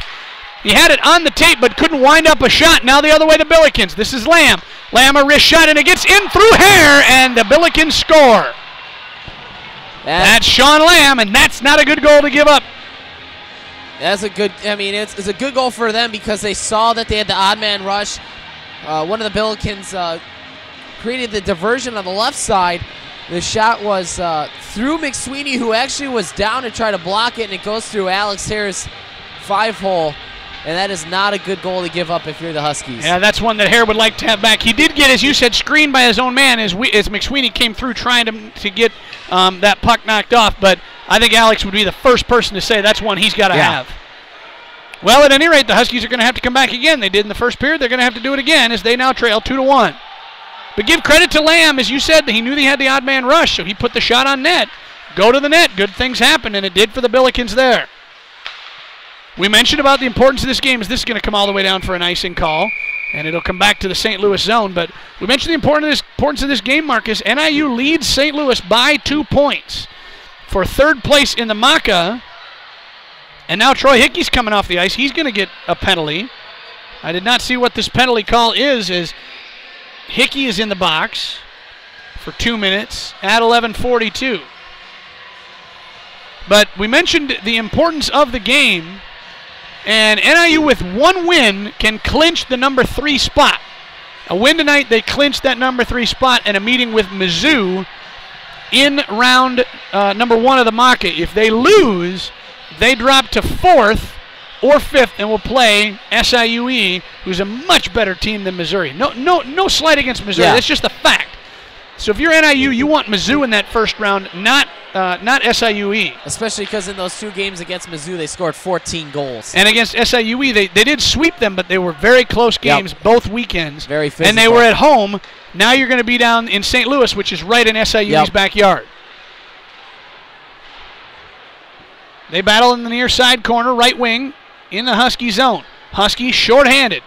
He had it on the tape, but couldn't wind up a shot. Now the other way to Billikens. This is Lamb. Lamb a wrist shot, and it gets in through Hare, and the Billikens score. That's Sean Lamb, and that's not a good goal to give up. That's a good, I mean, it's a good goal for them because they saw that they had the odd man rush. One of the Billikens created the diversion on the left side. The shot was through McSweeney, who actually was down to try to block it, and it goes through Alex Hare's 5-hole. And that is not a good goal to give up if you're the Huskies. Yeah, that's one that Hare would like to have back. He did get, as you said, screened by his own man as McSweeney came through trying to get that puck knocked off. But I think Alex would be the first person to say that's one he's got to have. Well, at any rate, the Huskies are going to have to come back again. They did in the first period. They're going to have to do it again as they now trail 2-1. But give credit to Lamb. As you said, he knew he had the odd man rush, so he put the shot on net. Go to the net. Good things happen, and it did for the Billikens there. We mentioned about the importance of this game. Is this going to come all the way down for an icing call, and it'll come back to the St. Louis zone. But we mentioned the importance of this game, Marcus. NIU leads St. Louis by 2 points for third place in the MACA. And now Troy Hickey's coming off the ice. He's going to get a penalty. I did not see what this penalty call is, as Hickey is in the box for 2 minutes at 11:42. But we mentioned the importance of the game. And NIU with one win can clinch the number 3 spot. A win tonight, they clinched that number 3 spot, and a meeting with Mizzou in round number 1 of the MACA. If they lose, they drop to 4th or 5th and will play SIUE, who's a much better team than Missouri. No slight against Missouri. That's just a fact. So if you're NIU, you want Mizzou in that first round, not SIUE. Especially because in those 2 games against Mizzou, they scored 14 goals. And against SIUE, they did sweep them, but they were very close games both weekends. Very physical. And they were at home. Now you're going to be down in St. Louis, which is right in SIUE's backyard. They battle in the near side corner, right wing, in the Husky zone. Husky shorthanded.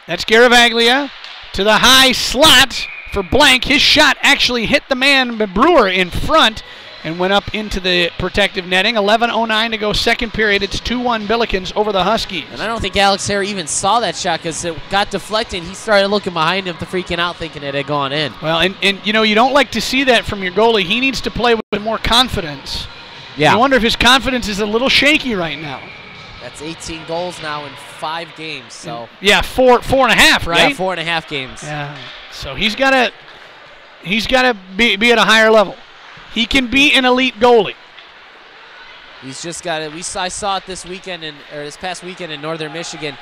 That's Garavaglia to the high slot for Blank. His shot actually hit the man, Brewer, in front and went up into the protective netting. 11:09 to go second period. It's 2-1 Billikens over the Huskies. And I don't think Alex Hare even saw that shot because it got deflected. He started looking behind him, freaking out, thinking it had gone in. Well, and you know, you don't like to see that from your goalie. He needs to play with more confidence. Yeah. I wonder if his confidence is a little shaky right now. That's 18 goals now in 5 games. So yeah, 4.5, right? Yeah, 4.5 games. Yeah. So he's got to be at a higher level. He can be an elite goalie. He's just got it. I saw it this past weekend in Northern Michigan,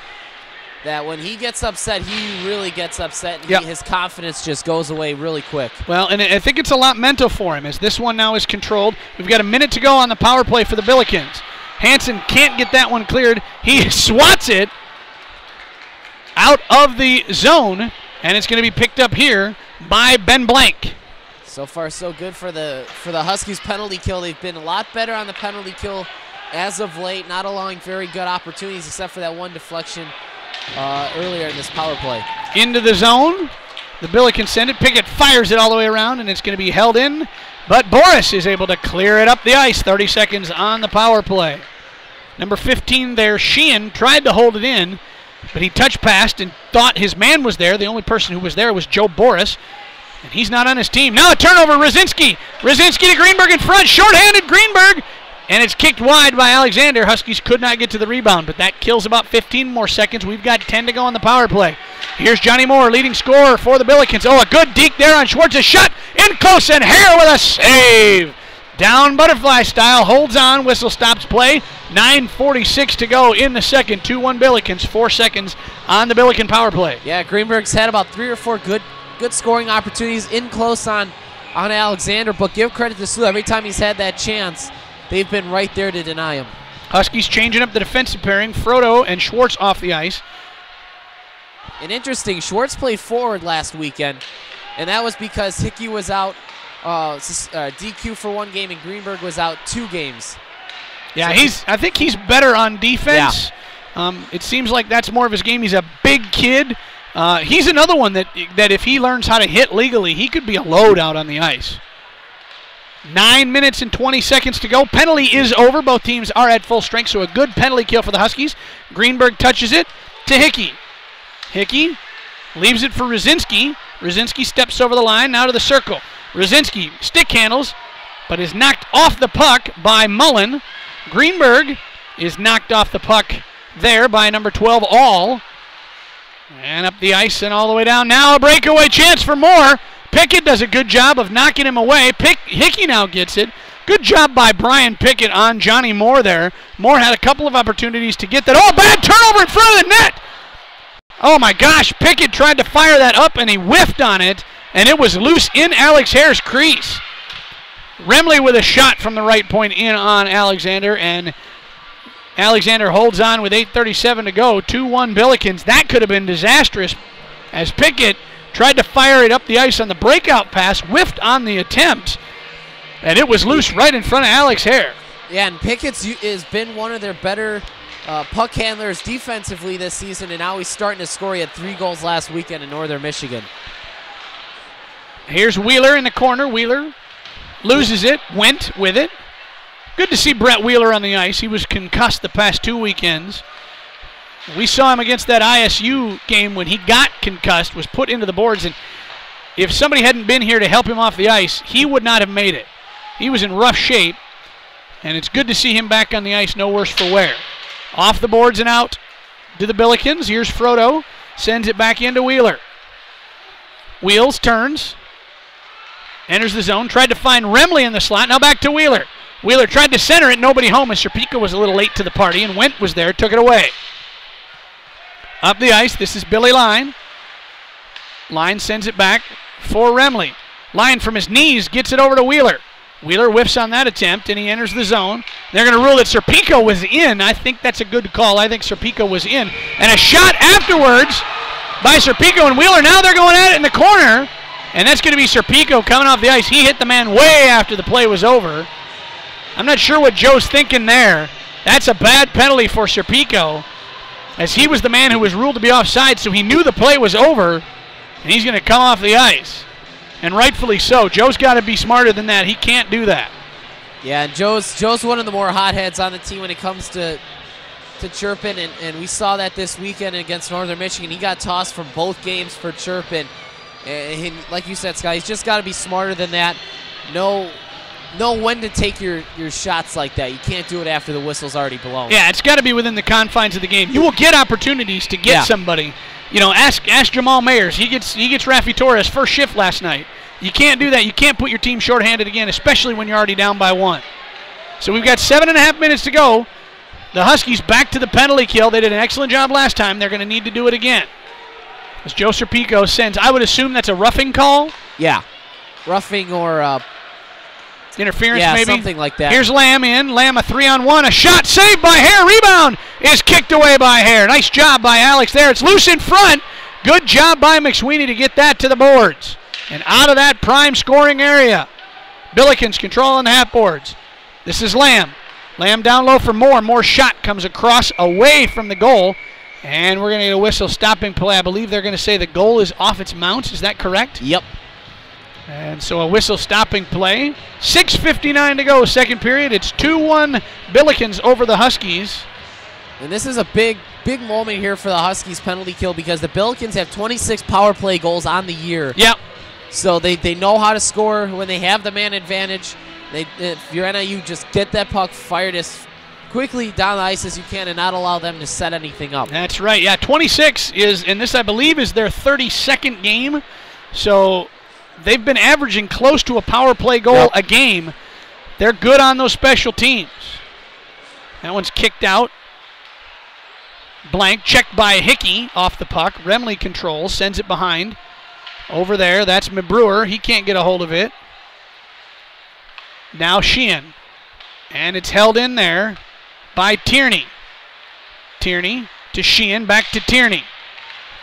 that when he gets upset, he really gets upset, and his confidence just goes away really quick. Well, and I think it's a lot mental for him, as this one now is controlled. We've got a minute to go on the power play for the Billikens. Hansen can't get that one cleared. He swats it out of the zone, and it's going to be picked up here by Ben Blank. So far, so good for the Huskies penalty kill. They've been a lot better on the penalty kill as of late, not allowing very good opportunities except for that one deflection earlier in this power play. Into the zone. The Billikens send it. Pickett fires it all the way around, and it's going to be held in. But Boris is able to clear it up the ice. 30 seconds on the power play. Number 15 there, Sheehan, tried to hold it in, but he touch passed and thought his man was there. The only person who was there was Joe Boris, and he's not on his team. Now a turnover, Rosinski. Rosinski to Greenberg in front, shorthanded Greenberg, and it's kicked wide by Alexander. Huskies could not get to the rebound, but that kills about 15 more seconds. We've got 10 to go on the power play. Here's Johnny Moore, leading scorer for the Billikens. Oh, a good deke there on Schwartz. A shot In close, and Hare with a save. Down butterfly style, holds on, whistle stops play. 9:46 to go in the second. 2-1 Billikens, 4 seconds on the Billiken power play. Yeah, Greenberg's had about 3 or 4 good scoring opportunities in close on Alexander, but give credit to SLU. Every time he's had that chance, they've been right there to deny him. Huskies changing up the defensive pairing. Frodo and Schwartz off the ice. And interesting, Schwartz played forward last weekend, and that was because Hickey was out DQ for 1 game and Greenberg was out 2 games. Yeah, so I think he's better on defense. Yeah. It seems like that's more of his game. He's a big kid. He's another one that if he learns how to hit legally, he could be a load out on the ice. 9 minutes and 20 seconds to go. Penalty is over. Both teams are at full strength, so a good penalty kill for the Huskies. Greenberg touches it to Hickey. Hickey leaves it for Rosinski. Rosinski steps over the line, now to the circle. Rosinski stick handles, but is knocked off the puck by Mullen. Greenberg is knocked off the puck there by number 12, All. And up the ice and all the way down. Now a breakaway chance for Moore. Pickett does a good job of knocking him away. Hickey now gets it. Good job by Brian Pickett on Johnny Moore there. Moore had a couple of opportunities to get that. Oh, bad turnover in front of the net. Oh my gosh, Pickett tried to fire that up and he whiffed on it, and it was loose in Alex Hare's crease. Remley with a shot from the right point in on Alexander, and Alexander holds on with 8:37 to go. 2-1 Billikens. That could have been disastrous as Pickett tried to fire it up the ice on the breakout pass, whiffed on the attempt, and it was loose right in front of Alex Hare. Yeah, and Pickett's has been one of their better puck handlers defensively this season, and now he's starting to score. He had 3 goals last weekend in Northern Michigan. Here's Wheeler in the corner. Wheeler loses it, went with it. Good to see Brett Wheeler on the ice. He was concussed the past 2 weekends. We saw him against that ISU game when he got concussed, was put into the boards, and if somebody hadn't been here to help him off the ice, he would not have made it. He was in rough shape, and it's good to see him back on the ice, no worse for wear. Off the boards and out to the Billikens. Here's Frodo. Sends it back into Wheeler. Wheels, turns. Enters the zone. Tried to find Remley in the slot. Now back to Wheeler. Wheeler tried to center it. Nobody home as Serpico was a little late to the party, and Wendt was there. Took it away. Up the ice. This is Billy Line. Line sends it back for Remley. Line from his knees gets it over to Wheeler. Wheeler whiffs on that attempt, and he enters the zone. They're going to rule that Serpico was in. I think that's a good call. I think Serpico was in. And a shot afterwards by Serpico and Wheeler. Now they're going at it in the corner, and that's going to be Serpico coming off the ice. He hit the man way after the play was over. I'm not sure what Joe's thinking there. That's a bad penalty for Serpico, as he was the man who was ruled to be offside, so he knew the play was over, and he's going to come off the ice. And rightfully so. Joe's got to be smarter than that. He can't do that. Yeah, and Joe's one of the more hotheads on the team when it comes to chirping, and we saw that this weekend against Northern Michigan. He got tossed from both games for chirping. And like you said, Scott, he's just got to be smarter than that. Know when to take your shots like that. You can't do it after the whistle's already blown. Yeah, it's got to be within the confines of the game. You will get opportunities to get somebody. You know, ask Jamal Mayers. He gets Rafi Torres first shift last night. You can't do that. You can't put your team shorthanded again, especially when you're already down by 1. So we've got 7.5 minutes to go. The Huskies back to the penalty kill. They did an excellent job last time. They're going to need to do it again. As Joe Serpico sends, I would assume that's a roughing call. Yeah, roughing or interference, yeah, maybe something like that. Here's Lamb in. Lamb a 3-on-1. A shot saved by Hare. Rebound is kicked away by Hare. Nice job by Alex there. It's loose in front. Good job by McSweeney to get that to the boards and out of that prime scoring area. Billikens controlling the half boards. This is Lamb. Lamb down low for Moore. Moore's shot comes across away from the goal, and we're going to get a whistle stopping play. I believe they're going to say the goal is off its mount. Is that correct? Yep. And so a whistle stopping play. 6:59 to go, second period. It's 2-1 Billikens over the Huskies. And this is a big moment here for the Huskies penalty kill because the Billikens have 26 power play goals on the year. Yep. So they know how to score when they have the man advantage. If you're NIU, just get that puck fired as quickly down the ice as you can and not allow them to set anything up. That's right. Yeah, 26 is, and this I believe is their 32nd game. So they've been averaging close to a power play goal a game. They're good on those special teams. That one's kicked out. Blank, checked by Hickey off the puck. Remley controls, sends it behind. Over there, that's Brewer. He can't get a hold of it. Now Sheehan. And it's held in there by Tierney. Tierney to Sheehan, back to Tierney.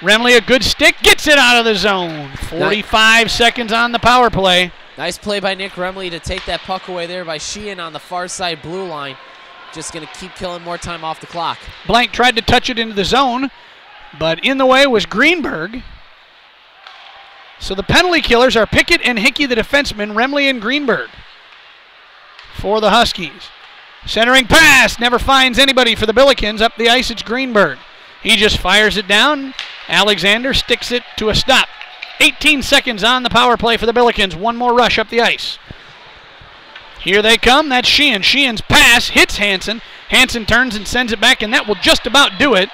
Remley, a good stick, gets it out of the zone. 45 seconds on the power play. Nice play by Nick Remley to take that puck away there by Sheehan on the far side blue line. Just going to keep killing more time off the clock. Blank tried to touch it into the zone, but in the way was Greenberg. So the penalty killers are Pickett and Hickey, the defensemen, Remley and Greenberg for the Huskies. Centering pass, never finds anybody for the Billikens. Up the ice, it's Greenberg. He just fires it down. Alexander sticks it to a stop. 18 seconds on the power play for the Billikens. One more rush up the ice. Here they come. That's Sheehan. Sheehan's pass hits Hansen. Hansen turns and sends it back, and that will just about do it.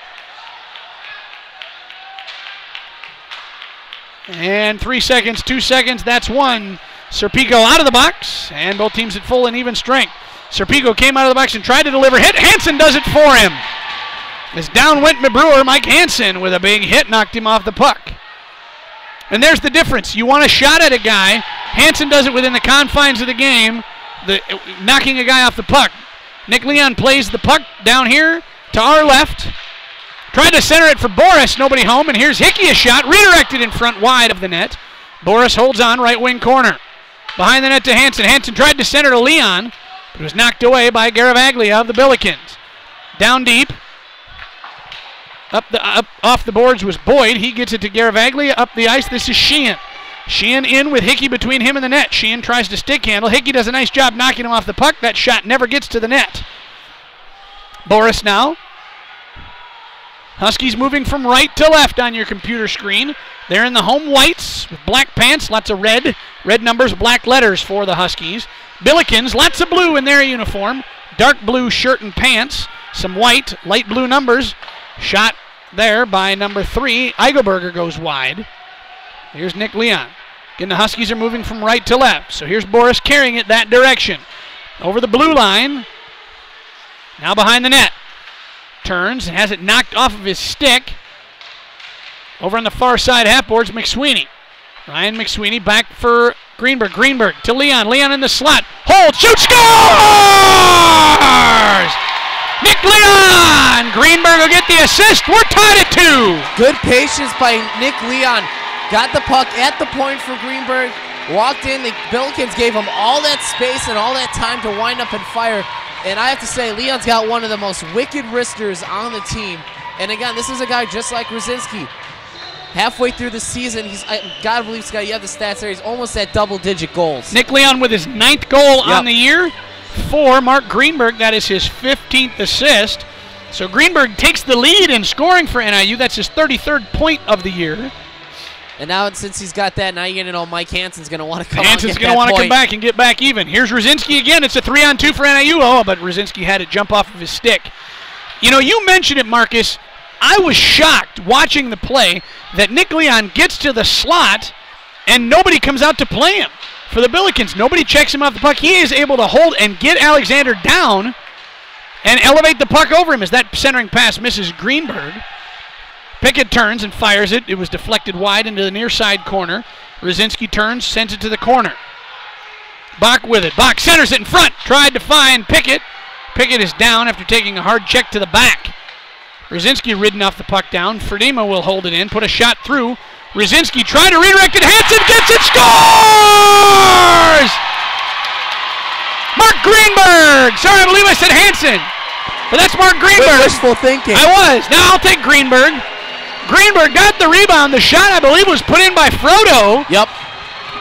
And 3 seconds, 2 seconds, that's one. Serpico out of the box, and both teams at full and even strength. Serpico came out of the box and tried to deliver. Hit. Hansen does it for him. As down went Brewer, Mike Hansen with a big hit knocked him off the puck. And there's the difference. You want a shot at a guy. Hansen does it within the confines of the game, knocking a guy off the puck. Nick Leon plays the puck down here to our left. Tried to center it for Boris, nobody home, and here's Hickey, a shot, redirected in front wide of the net. Boris holds on, right wing corner. Behind the net to Hansen. Hansen tried to center to Leon, but was knocked away by Garavaglia of the Billikens. Down deep. Up off the boards was Boyd. He gets it to Garavaglia. Up the ice, this is Sheehan. Sheehan in with Hickey between him and the net. Sheehan tries to stick handle. Hickey does a nice job knocking him off the puck. That shot never gets to the net. Boris now. Huskies moving from right to left on your computer screen. They're in the home whites with black pants, lots of red numbers, black letters for the Huskies. Billikens, lots of blue in their uniform. Dark blue shirt and pants, some white, light blue numbers. Shot there by number 3. Eigelberger goes wide. Here's Nick Leon. Again, the Huskies are moving from right to left. So here's Boris carrying it that direction. Over the blue line. Now behind the net. Turns and has it knocked off of his stick. Over on the far side half boards, McSweeney. Ryan McSweeney back for Greenberg. Greenberg to Leon. Leon in the slot. Hold, shoot, scores! Nick Leon! Greenberg will get the assist. We're tied at 2. Good patience by Nick Leon. Got the puck at the point for Greenberg. Walked in. The Billikens gave him all that space and all that time to wind up and fire. And I have to say, Leon's got one of the most wicked wristers on the team. And again, this is a guy just like Rosinski. Halfway through the season, God believes, Scott, you have the stats there, he's almost at double-digit goals. Nick Leon with his 9th goal on the year. For Mark Greenberg, that is his 15th assist. So Greenberg takes the lead in scoring for NIU. That's his 33rd point of the year. And now, since he's got that, now you're going to know Mike Hansen's going to want to come Hansen's going to want to come back and get back even. Here's Rosinski again. It's a 3-on-2 for NIU. Oh, but Rosinski had it jump off of his stick. You know, you mentioned it, Marcus. I was shocked watching the play that Nick Leon gets to the slot and nobody comes out to play him. For the Billikens, nobody checks him off the puck. He is able to hold and get Alexander down and elevate the puck over him as that centering pass misses Greenberg. Pickett turns and fires it. It was deflected wide into the near side corner. Rosinski turns, sends it to the corner. Bach with it. Bach centers it in front. Tried to find Pickett. Pickett is down after taking a hard check to the back. Rosinski ridden off the puck down. Ferdima will hold it in, put a shot through. Rosinski tried to redirect it. Hansen gets it, scores! Mark Greenberg! Sorry, I believe I said Hansen. But that's Mark Greenberg. Wishful thinking. I was. Now I'll take Greenberg. Greenberg got the rebound. The shot, I believe, was put in by Frodo. Yep.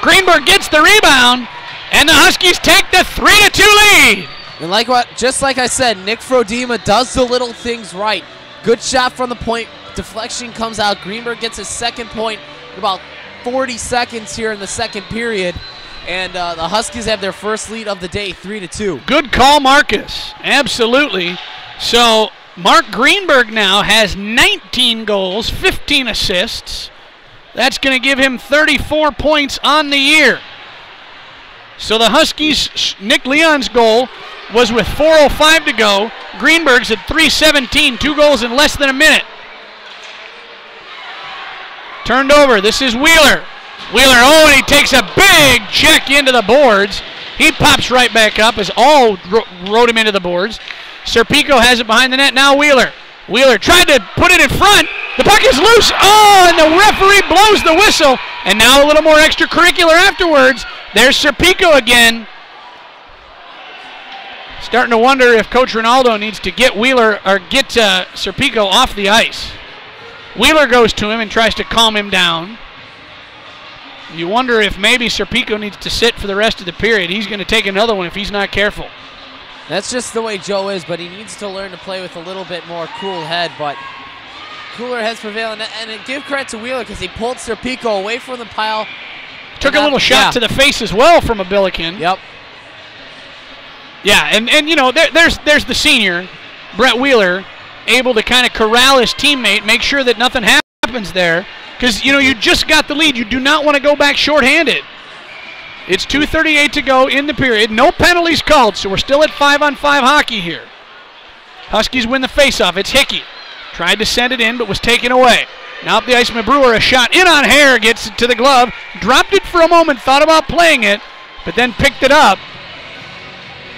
Greenberg gets the rebound, and the Huskies take the 3-2 lead. And just like I said, Nick Frodema does the little things right. Good shot from the point. Deflection comes out. Greenberg gets his second point in about 40 seconds here in the second period. And the Huskies have their first lead of the day, 3-2. Good call, Marcus. Absolutely. So Mark Greenberg now has 19 goals, 15 assists. That's going to give him 34 points on the year. So the Huskies, Nick Leon's goal was with 4:05 to go. Greenberg's at 3:17, 2 goals in less than a minute. Turned over, this is Wheeler. Wheeler, and he takes a big check into the boards. He pops right back up as all rode him into the boards. Serpico has it behind the net, now Wheeler. Wheeler tried to put it in front. The puck is loose. And the referee blows the whistle. And now a little more extracurricular afterwards. There's Serpico again. Starting to wonder if Coach Ronaldo needs to get Wheeler or get Serpico off the ice. Wheeler goes to him and tries to calm him down. You wonder if maybe Serpico needs to sit for the rest of the period. He's going to take another one if he's not careful. That's just the way Joe is, but he needs to learn to play with a little bit more cool head. But cooler heads prevail, and give credit to Wheeler because he pulled Serpico away from the pile. Took a little shot to the face as well from a Billiken. Yep. Yeah, and you know, there's the senior, Brett Wheeler, able to kind of corral his teammate, make sure that nothing happens there. Because, you know, you just got the lead. You do not want to go back shorthanded. It's 2:38 to go in the period. No penalties called, so we're still at 5-on-5 hockey here. Huskies win the faceoff. It's Hickey. Tried to send it in, but was taken away. Now up the ice, Brewer, a shot in on Hare, gets it to the glove. Dropped it for a moment, thought about playing it, but then picked it up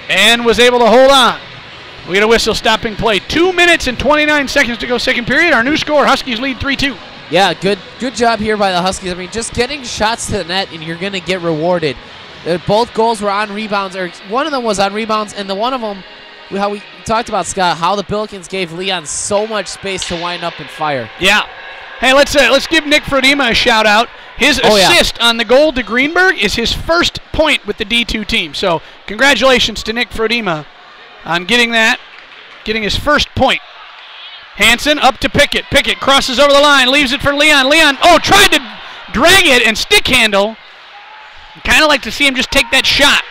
and was able to hold on. We get a whistle stopping play. 2 minutes and 29 seconds to go second period. Our new score, Huskies lead 3-2. Yeah, good job here by the Huskies. I mean, just getting shots to the net and you're going to get rewarded. Both goals were on rebounds, or one of them was on rebounds, and the one of them, how we talked about, Scott, how the Billikens gave Leon so much space to wind up and fire. Yeah. Hey, let's give Nick Frodema a shout out. His assist on the goal to Greenberg is his first point with the D2 team. So congratulations to Nick Frodema on getting his first point. Hansen up to Pickett. Pickett crosses over the line, leaves it for Leon. Leon, tried to drag it and stick handle. Kind of like to see him just take that shot.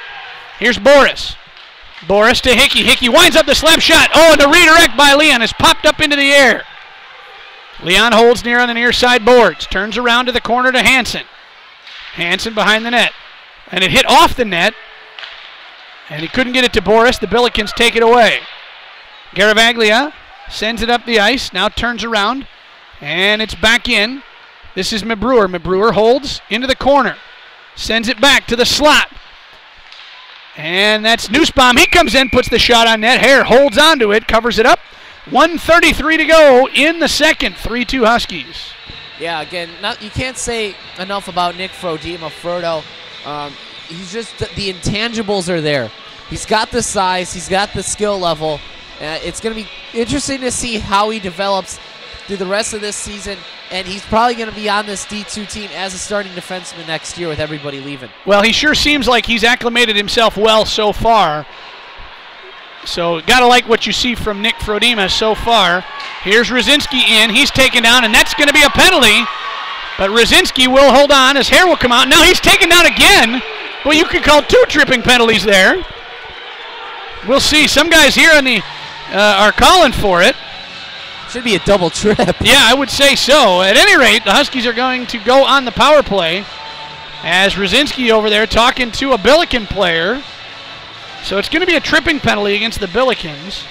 Here's Boris. Boris to Hickey. Hickey winds up the slap shot. And the redirect by Leon is popped up into the air. Leon holds near on the near side boards. Turns around to the corner to Hansen. Hansen behind the net. And it hit off the net. And he couldn't get it to Boris. The Billikens take it away. Garavaglia sends it up the ice, now turns around, and it's back in. This is Mabrewer. Mabrewer holds into the corner, sends it back to the slot. And that's Nussbaum. He comes in, puts the shot on net. Hare holds onto it, covers it up. 1:33 to go in the second. 3-2 Huskies. Yeah, again, you can't say enough about Nick Frodema. Frodo, he's just, the intangibles are there. He's got the size, he's got the skill level. It's going to be interesting to see how he develops through the rest of this season, and he's probably going to be on this D2 team as a starting defenseman next year with everybody leaving. Well, he sure seems like he's acclimated himself well so far. So got to like what you see from Nick Frodema so far. Here's Rosinski in. He's taken down, and that's going to be a penalty. But Rosinski will hold on as Hare will come out. Now he's taken down again. Well, you could call 2 tripping penalties there. We'll see. Some guys here on the are calling for it. Should be a double trip. Yeah, I would say so. At any rate, the Huskies are going to go on the power play as Rosinski over there talking to a Billiken player. So it's going to be a tripping penalty against the Billikens.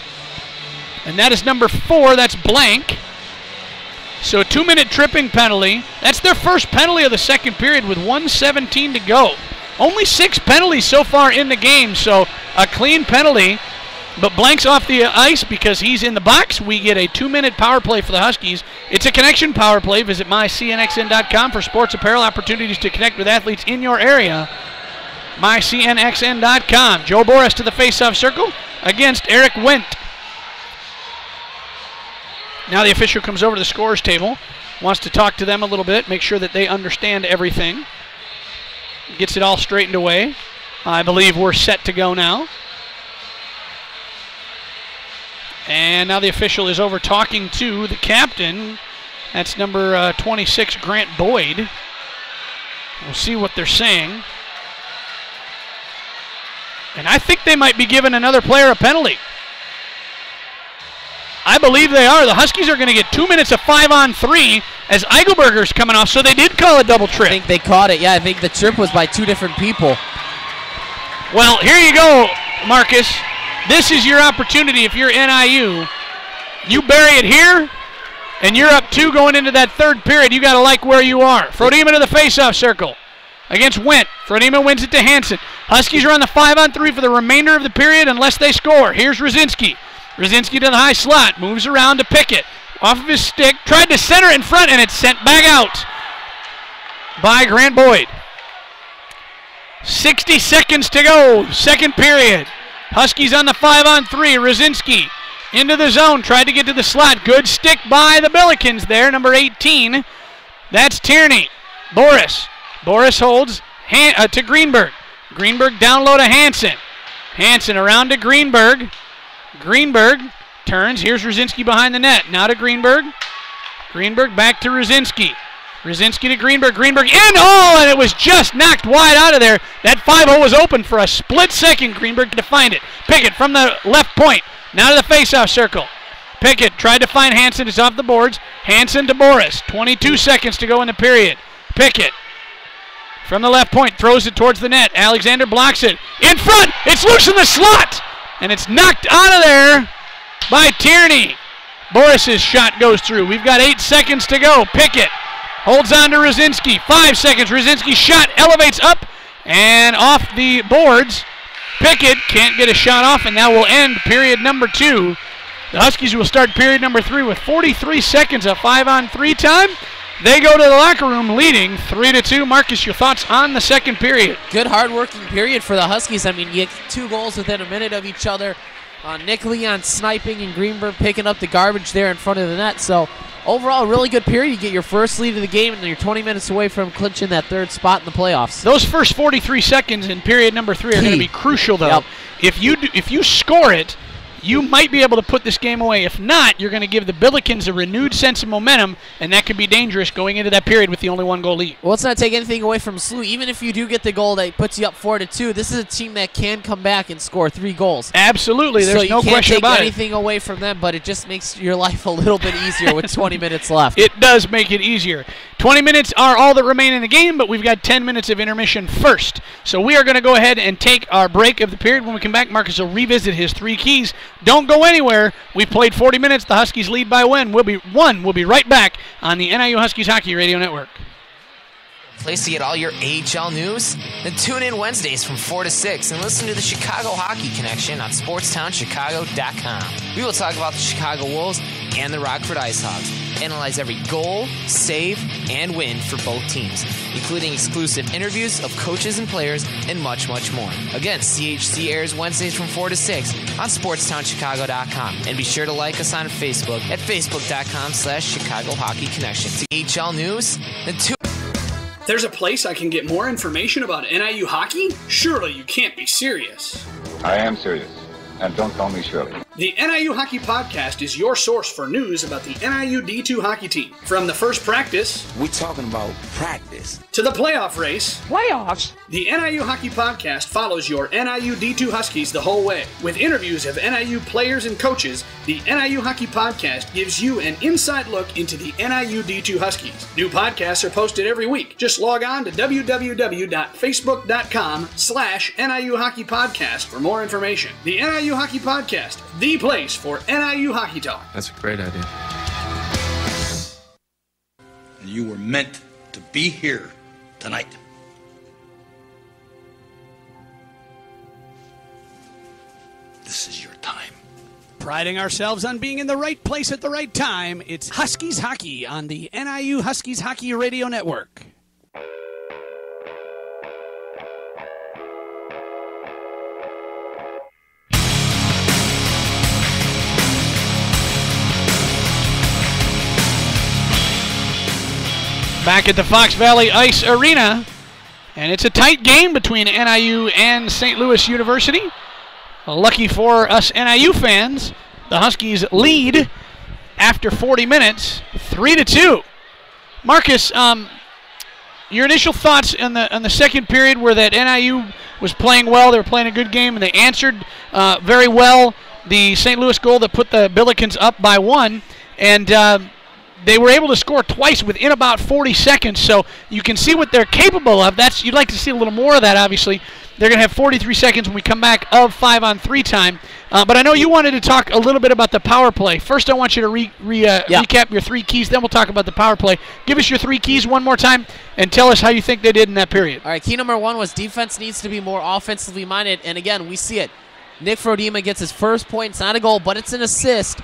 And that is number 4. That's blank. So a 2-minute tripping penalty. That's their first penalty of the second period with 1:17 to go. Only 6 penalties so far in the game, so a clean penalty. But Blank's off the ice because he's in the box. We get a 2-minute power play for the Huskies. It's a connection power play. Visit mycnxn.com for sports apparel opportunities to connect with athletes in your area. mycnxn.com. Joe Boris to the face-off circle against Eric Wendt. Now the official comes over to the scorer's table, wants to talk to them a little bit, make sure that they understand everything. Gets it all straightened away. I believe we're set to go now. And now the official is over talking to the captain. That's number 26, Grant Boyd. We'll see what they're saying. And I think they might be giving another player a penalty. I believe they are. The Huskies are going to get 2 minutes of 5-on-3 as Eichelberger's coming off, so they did call a double trip. I think they caught it. Yeah, I think the trip was by 2 different people. Well, here you go, Marcus. This is your opportunity if you're NIU. You bury it here, and you're up 2 going into that third period. You got to like where you are. Frodema to the faceoff circle against Wendt. Frodema wins it to Hansen. Huskies are on the 5-on-3 for the remainder of the period unless they score. Here's Rosinski. Rosinski to the high slot, moves around to Pickett. Off of his stick, tried to center in front, and it's sent back out by Grant Boyd. 60 seconds to go, second period. Huskies on the 5-on-3. Rosinski into the zone, tried to get to the slot. Good stick by the Billikens there, number 18. That's Tierney. Boris holds to Greenberg. Greenberg down low to Hansen. Hansen around to Greenberg. Greenberg turns. Here's Rosinski behind the net. Now to Greenberg. Greenberg back to Rosinski. Rosinski to Greenberg. Greenberg in. Oh, and it was just knocked wide out of there. That 5-0 was open for a split second. Greenberg to find it. Pickett from the left point. Now to the faceoff circle. Pickett tried to find Hansen. It's off the boards. Hansen to Boris. 22 seconds to go in the period. Pickett from the left point throws it towards the net. Alexander blocks it. In front. It's loose in the slot. And it's knocked out of there by Tierney. Boris's shot goes through. We've got 8 seconds to go. Pickett holds on to Rosinski. 5 seconds. Rosinski's shot elevates up and off the boards. Pickett can't get a shot off, and that will end period number 2. The Huskies will start period number 3 with 43 seconds of 5-on-3 time. They go to the locker room leading 3-2. Marcus, your thoughts on the second period? Good hard-working period for the Huskies. I mean, you get 2 goals within a minute of each other. Nick Leon sniping and Greenberg picking up the garbage there in front of the net. So overall, a really good period. You get your first lead of the game, and you're 20 minutes away from clinching that 3rd spot in the playoffs. Those first 43 seconds in period number 3 are going to be crucial, though. Yep. If you score it, you might be able to put this game away. If not, you're going to give the Billikens a renewed sense of momentum, and that could be dangerous going into that period with the only 1-goal lead. Well, let's not take anything away from SLU. Even if you do get the goal that puts you up 4-2, this is a team that can come back and score 3 goals. Absolutely, there's no question about it. So you can't take anything away from them, but it just makes your life a little bit easier with 20 minutes left. It does make it easier. 20 minutes are all that remain in the game, but we've got 10 minutes of intermission first. So we are going to go ahead and take our break of the period. When we come back, Marcus will revisit his 3 keys. Don't go anywhere. We've played 40 minutes. The Huskies lead by 1. We'll be right back on the NIU Huskies Hockey Radio Network. Place to get all your AHL news? Then tune in Wednesdays from 4 to 6 and listen to the Chicago Hockey Connection on SportsTownChicago.com. We will talk about the Chicago Wolves and the Rockford IceHogs, analyze every goal, save, and win for both teams, including exclusive interviews of coaches and players and much, much more. Again, CHC airs Wednesdays from 4 to 6 on SportsTownChicago.com. And be sure to like us on Facebook at Facebook.com/Chicago Hockey Connection. To AHL news, then tune. There's a place I can get more information about NIU hockey? Surely you can't be serious. I am serious. And don't call me Shirley. The NIU Hockey Podcast is your source for news about the NIU D2 hockey team. From the first practice, we're talking about practice, to the playoff race, playoffs. The NIU Hockey Podcast follows your NIU D2 Huskies the whole way. With interviews of NIU players and coaches, the NIU Hockey Podcast gives you an inside look into the NIU D2 Huskies. New podcasts are posted every week. Just log on to www.facebook.com/NIU Hockey Podcast for more information. The NIU Hockey Podcast, the place for NIU hockey talk. That's a great idea. You were meant to be here tonight. This is your time. Priding ourselves on being in the right place at the right time, it's Huskies Hockey on the NIU Huskies Hockey Radio Network. Back at the Fox Valley Ice Arena, and it's a tight game between NIU and St. Louis University. Lucky for us NIU fans, the Huskies lead after 40 minutes, 3-2. Marcus, your initial thoughts on the second period were that NIU was playing well, they were playing a good game, and they answered very well. the St. Louis goal that put the Billikens up by 1, and they were able to score twice within about 40 seconds, so you can see what they're capable of. You'd like to see a little more of that, obviously. They're going to have 43 seconds when we come back of 5-on-3 time. But I know you wanted to talk a little bit about the power play. First, I want you to recap your 3 keys. Then we'll talk about the power play. Give us your 3 keys one more time and tell us how you think they did in that period. All right, key number 1 was defense needs to be more offensively minded. And, again, we see it. Nick Frodema gets his first point. It's not a goal, but it's an assist.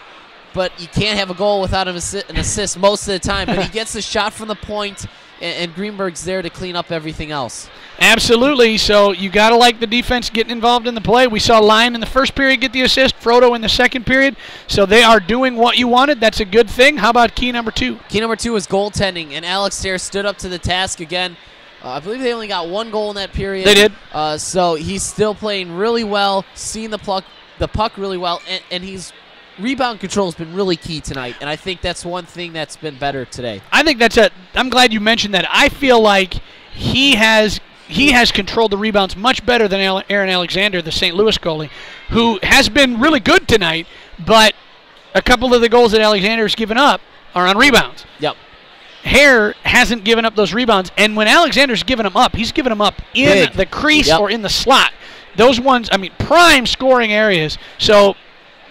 But you can't have a goal without an assist most of the time. But he gets the shot from the point, and Greenberg's there to clean up everything else. Absolutely. So you got to like the defense getting involved in the play. We saw Lyon in the first period get the assist, Frodo in the second period. So they are doing what you wanted. That's a good thing. How about key number 2? Key number 2 is goaltending, and Alex Sayre stood up to the task again. I believe they only got 1 goal in that period. They did. So he's still playing really well, seeing the puck really well, and he's rebound control has been really key tonight, and I think that's one thing that's been better today. I think I'm glad you mentioned that. I feel like he has controlled the rebounds much better than Aaron Alexander, the St. Louis goalie, who has been really good tonight, but a couple of the goals that Alexander's given up are on rebounds. Yep. Hare hasn't given up those rebounds, and when Alexander's given them up, he's given them up in the crease or in the slot. Those ones, prime scoring areas. So,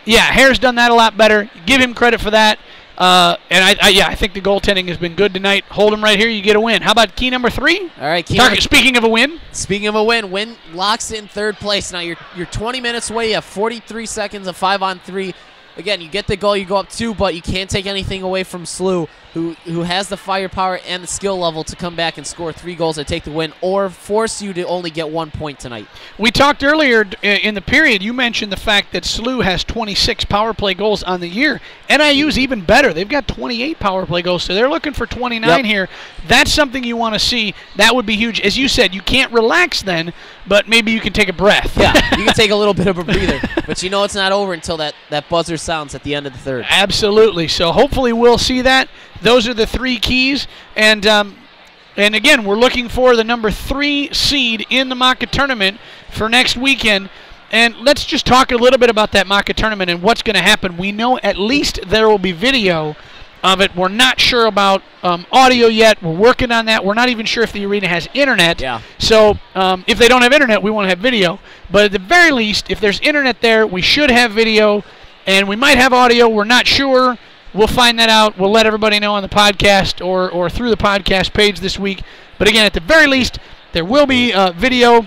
yeah, Hare's done that a lot better. Give him credit for that. And I think the goaltending has been good tonight. Hold him right here, you get a win. How about key number 3? All right, speaking of a win. Speaking of a win locks in 3rd place. Now you're 20 minutes away. You have 43 seconds of 5-on-3. Again, you get the goal, you go up 2, but you can't take anything away from SLU, who has the firepower and the skill level to come back and score 3 goals and take the win, or force you to only get 1 point tonight. We talked earlier in the period, you mentioned the fact that SLU has 26 power play goals on the year. NIU's even better. They've got 28 power play goals, so they're looking for 29 here. That's something you want to see. That would be huge. As you said, you can't relax then, but maybe you can take a breath. Yeah, you can take a little bit of a breather, but you know it's not over until that buzzer sounds at the end of the 3rd. Absolutely. So hopefully we'll see that. Those are the 3 keys. And again, we're looking for the number 3 seed in the MACA tournament for next weekend. And let's just talk a little bit about that MACA tournament and what's going to happen. We know at least there will be video of it. We're not sure about audio yet. We're working on that. We're not even sure if the arena has internet. Yeah. So if they don't have internet, we won't have video. But at the very least, if there's internet there, we should have video. And we might have audio. We're not sure. We'll find that out. We'll let everybody know on the podcast or through the podcast page this week. But again, at the very least, there will be video.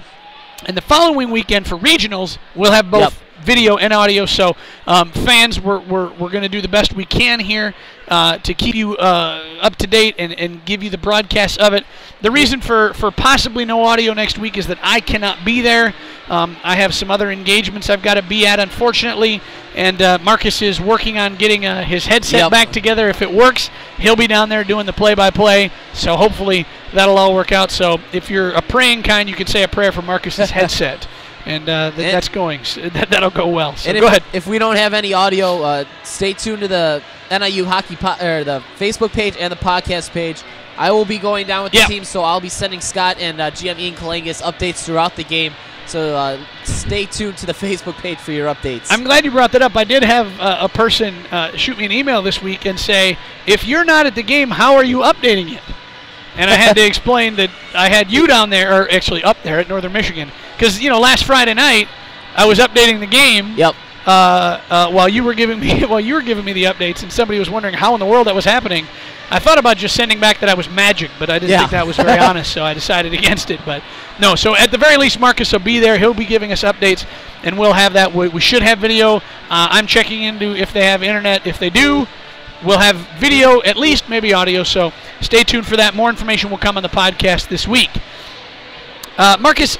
And the following weekend for regionals, we'll have both video and audio. So fans, we're going to do the best we can here to keep you up to date and give you the broadcast of it. The reason for possibly no audio next week is that I cannot be there. I have some other engagements I've got to be at, unfortunately. And Marcus is working on getting his headset back together. If it works, he'll be down there doing the play-by-play. So hopefully that'll all work out. So if you're a praying kind, you can say a prayer for Marcus's headset. And that's going. That'll go well. So go ahead. If we don't have any audio, stay tuned to the NIU hockey or the Facebook page and the podcast page. I will be going down with the team, so I'll be sending Scott and GM Ian Kalangas updates throughout the game. So stay tuned to the Facebook page for your updates. I'm glad you brought that up. I did have a person shoot me an email this week and say, if you're not at the game, how are you updating it? And I had to explain that I had you down there, or actually up there at Northern Michigan, because last Friday night I was updating the game. Yep. While you were giving me the updates, and somebody was wondering how in the world that was happening. I thought about just sending back that I was magic, but I didn't think that was very honest, so I decided against it. But no, so at the very least, Marcus will be there. He'll be giving us updates, and we'll have that. We should have video. I'm checking into if they have internet. If they do, we'll have video, at least maybe audio. So stay tuned for that. More information will come on the podcast this week. Marcus,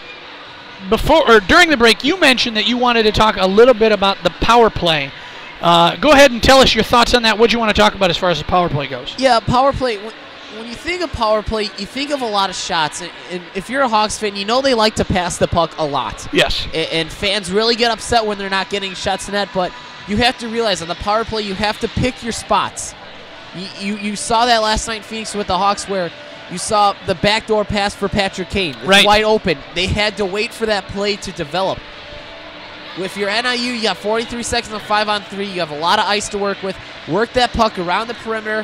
during the break, you mentioned that you wanted to talk a little bit about the power play. Go ahead and tell us your thoughts on that. What do you want to talk about as far as the power play goes? Yeah, power play. When you think of power play, you think of a lot of shots. And if you're a Hawks fan, you know they like to pass the puck a lot. Yes. And fans really get upset when they're not getting shots in net. But you have to realize on the power play, you have to pick your spots. You saw that last night in Phoenix with the Hawks where you saw the backdoor pass for Patrick Kane. It's wide open. They had to wait for that play to develop. If you're NIU, you have 43 seconds on 5-on-3. You have a lot of ice to work with. Work that puck around the perimeter,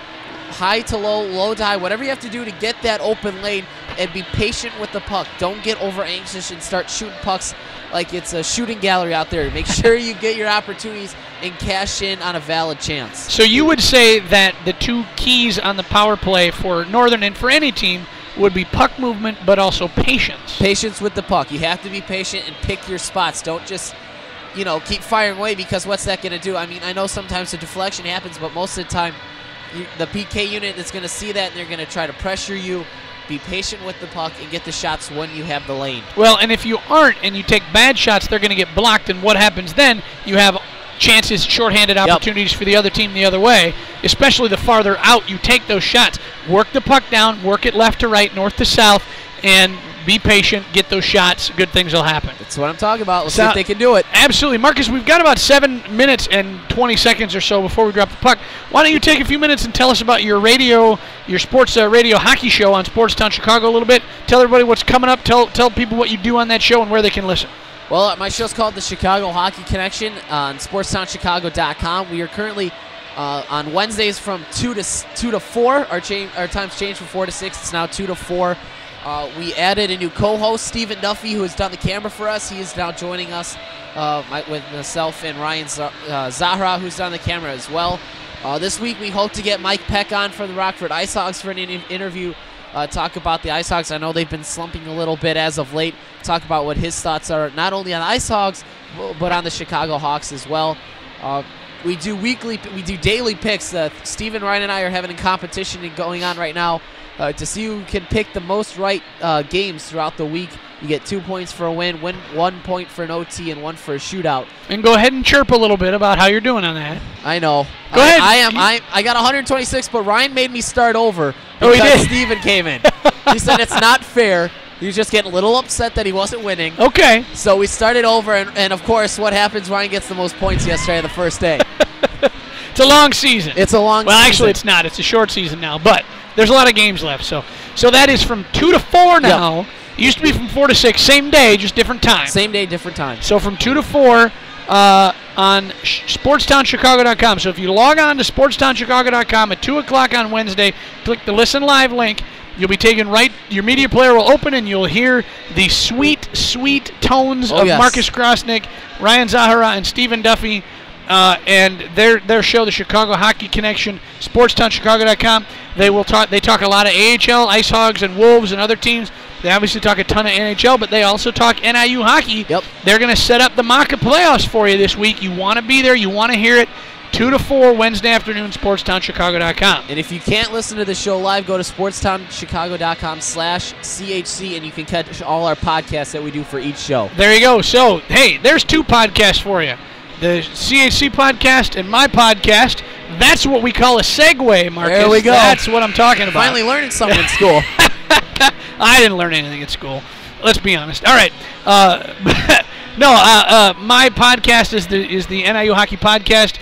high to low, low to high, whatever you have to do to get that open lane, and be patient with the puck. Don't get over anxious and start shooting pucks like it's a shooting gallery out there. Make sure you get your opportunities and cash in on a valid chance. So you would say that the two keys on the power play for Northern and for any team would be puck movement, but also patience. Patience with the puck. You have to be patient and pick your spots. Don't just, keep firing away, because what's that going to do? I mean, I know sometimes the deflection happens, but most of the time, the PK unit is going to see that, and they're going to try to pressure you. Be patient with the puck and get the shots when you have the lane. Well, and if you aren't and you take bad shots, they're going to get blocked, and what happens then? You have chances, shorthanded opportunities for the other team the other way, especially the farther out you take those shots. Work the puck down, work it left to right, north to south, and be patient, get those shots. Good things will happen. That's what I'm talking about. Let's see if they can do it. Absolutely. Marcus, we've got about 7 minutes and 20 seconds or so before we drop the puck. Why don't you take a few minutes and tell us about your sports radio hockey show on Sportstown Chicago a little bit. Tell everybody what's coming up. Tell people what you do on that show and where they can listen. Well, my show's called the Chicago Hockey Connection on SportstownChicago.com. We are currently on Wednesdays from 2 to 4. Our time's changed from 4 to 6. It's now 2 to 4. We added a new co-host, Stephen Duffy, who has done the camera for us. He is now joining us with myself and Ryan Zahra, who's done the camera as well. This week, we hope to get Mike Peck on for the Rockford Ice Hogs for an interview. Talk about the Ice Hogs. I know they've been slumping a little bit as of late. Talk about what his thoughts are, not only on the Ice Hogs, but on the Chicago Hawks as well. We do daily picks. Steven, Ryan, and I are having a competition going on right now to see who can pick the most right games throughout the week. You get 2 points for a win, 1 point for an OT, and 1 for a shootout. And go ahead and chirp a little bit about how you're doing on that. I know. Go ahead. I got 126, but Ryan made me start over because he did. Steven came in. He said it's not fair. He was just getting a little upset that he wasn't winning. Okay. So we started over, and of course, what happens? Ryan gets the most points yesterday, the first day. It's a long season. It's a long season. Well, actually, it's not. It's a short season now, but there's a lot of games left. So that is from 2 to 4 now. Yep. It used to be from 4 to 6. Same day, just different time. Same day, different time. So from 2 to 4 on SportstownChicago.com. So if you log on to SportstownChicago.com at 2 o'clock on Wednesday, click the Listen Live link. You'll be taken right. Your media player will open, and you'll hear the sweet, sweet tones of Marcus Grosnick, Ryan Zahara, and Stephen Duffy, and their show, the Chicago Hockey Connection, SportstownChicago.com. They talk a lot of AHL, Ice Hogs, and Wolves, and other teams. They obviously talk a ton of NHL, but they also talk NIU hockey. Yep. They're going to set up the MACA playoffs for you this week. You want to be there. You want to hear it. 2 to 4 Wednesday afternoon, SportstownChicago.com. And if you can't listen to the show live, go to SportstownChicago.com/CHC, and you can catch all our podcasts that we do for each show. There you go. So, hey, there's 2 podcasts for you. The CHC podcast and my podcast. That's what we call a segue, Marcus. There we go. That's what I'm talking about. Finally learning something in school. I didn't learn anything at school. Let's be honest. All right. My podcast is the NIU Hockey Podcast.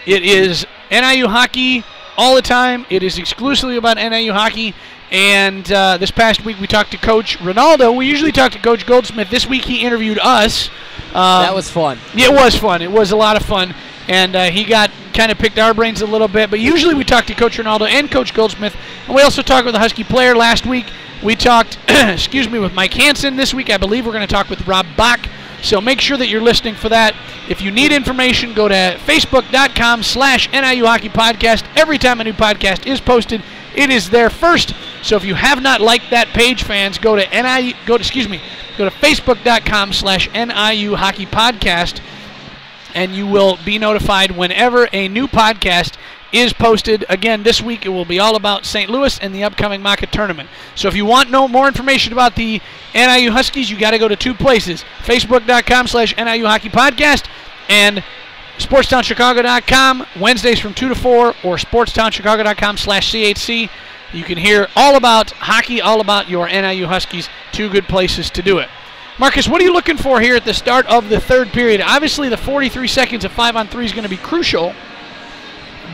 It is NIU hockey all the time. It is exclusively about NIU hockey. And this past week we talked to Coach Ronaldo. We usually talk to Coach Goldsmith. This week he interviewed us. That was fun. Yeah, it was fun. It was a lot of fun. And he kind of picked our brains a little bit. But usually we talk to Coach Ronaldo and Coach Goldsmith. And we also talk with a Husky player. Last week we talked, with Mike Hansen. This week I believe we're going to talk with Rob Bach. So make sure that you're listening for that. If you need information, go to Facebook.com/NIU Hockey Podcast. Every time a new podcast is posted, it is there first. So if you have not liked that page, fans, go to Facebook.com/NIU Hockey Podcast, and you will be notified whenever a new podcast is posted. Again, this week it will be all about St. Louis and the upcoming MACA tournament. So if you want more information about the NIU Huskies, you got to go to 2 places: Facebook.com/NIU Hockey Podcast and SportstownChicago.com, Wednesdays from 2 to 4, or SportstownChicago.com/CHC. You can hear all about hockey, all about your NIU Huskies. 2 good places to do it. Marcus, what are you looking for here at the start of the third period? Obviously, the 43 seconds of 5-on-3 is going to be crucial.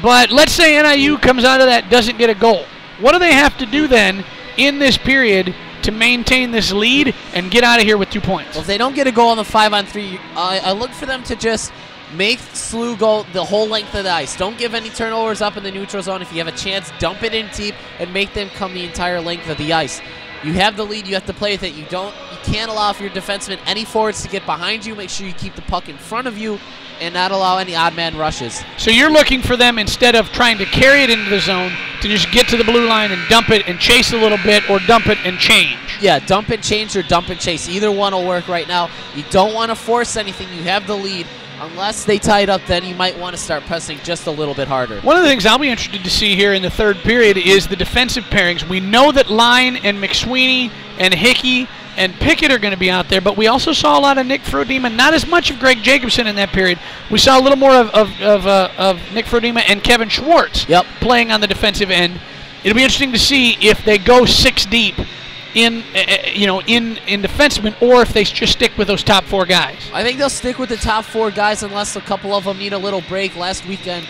But let's say NIU comes out of that, doesn't get a goal. What do they have to do then in this period to maintain this lead and get out of here with 2 points. Well, if they don't get a goal on the 5-on-3, I look for them to just make SLU go the whole length of the ice. Don't give any turnovers up in the neutral zone. If you have a chance, dump it in deep and make them come the entire length of the ice. You have the lead. You have to play with it. You can't allow for your defensemen, any forwards, to get behind you. Make sure you keep the puck in front of you and not allow any odd man rushes. So you're looking for them, instead of trying to carry it into the zone, to just get to the blue line and dump it and chase a little bit, or dump it and change. Yeah, dump and change or dump and chase. Either one will work right now. You don't want to force anything. You have the lead. Unless they tie it up, then you might want to start pressing just a little bit harder. One of the things I'll be interested to see here in the third period is the defensive pairings. We know that Line and McSweeney and Hickey and Pickett are going to be out there, but we also saw a lot of Nick Frodema, not as much of Greg Jacobson in that period. We saw a little more of Nick Frodema and Kevin Schwartz playing on the defensive end. It'll be interesting to see if they go 6 deep in defensemen, or if they just stick with those top 4 guys. I think they'll stick with the top 4 guys unless a couple of them need a little break. Last weekend,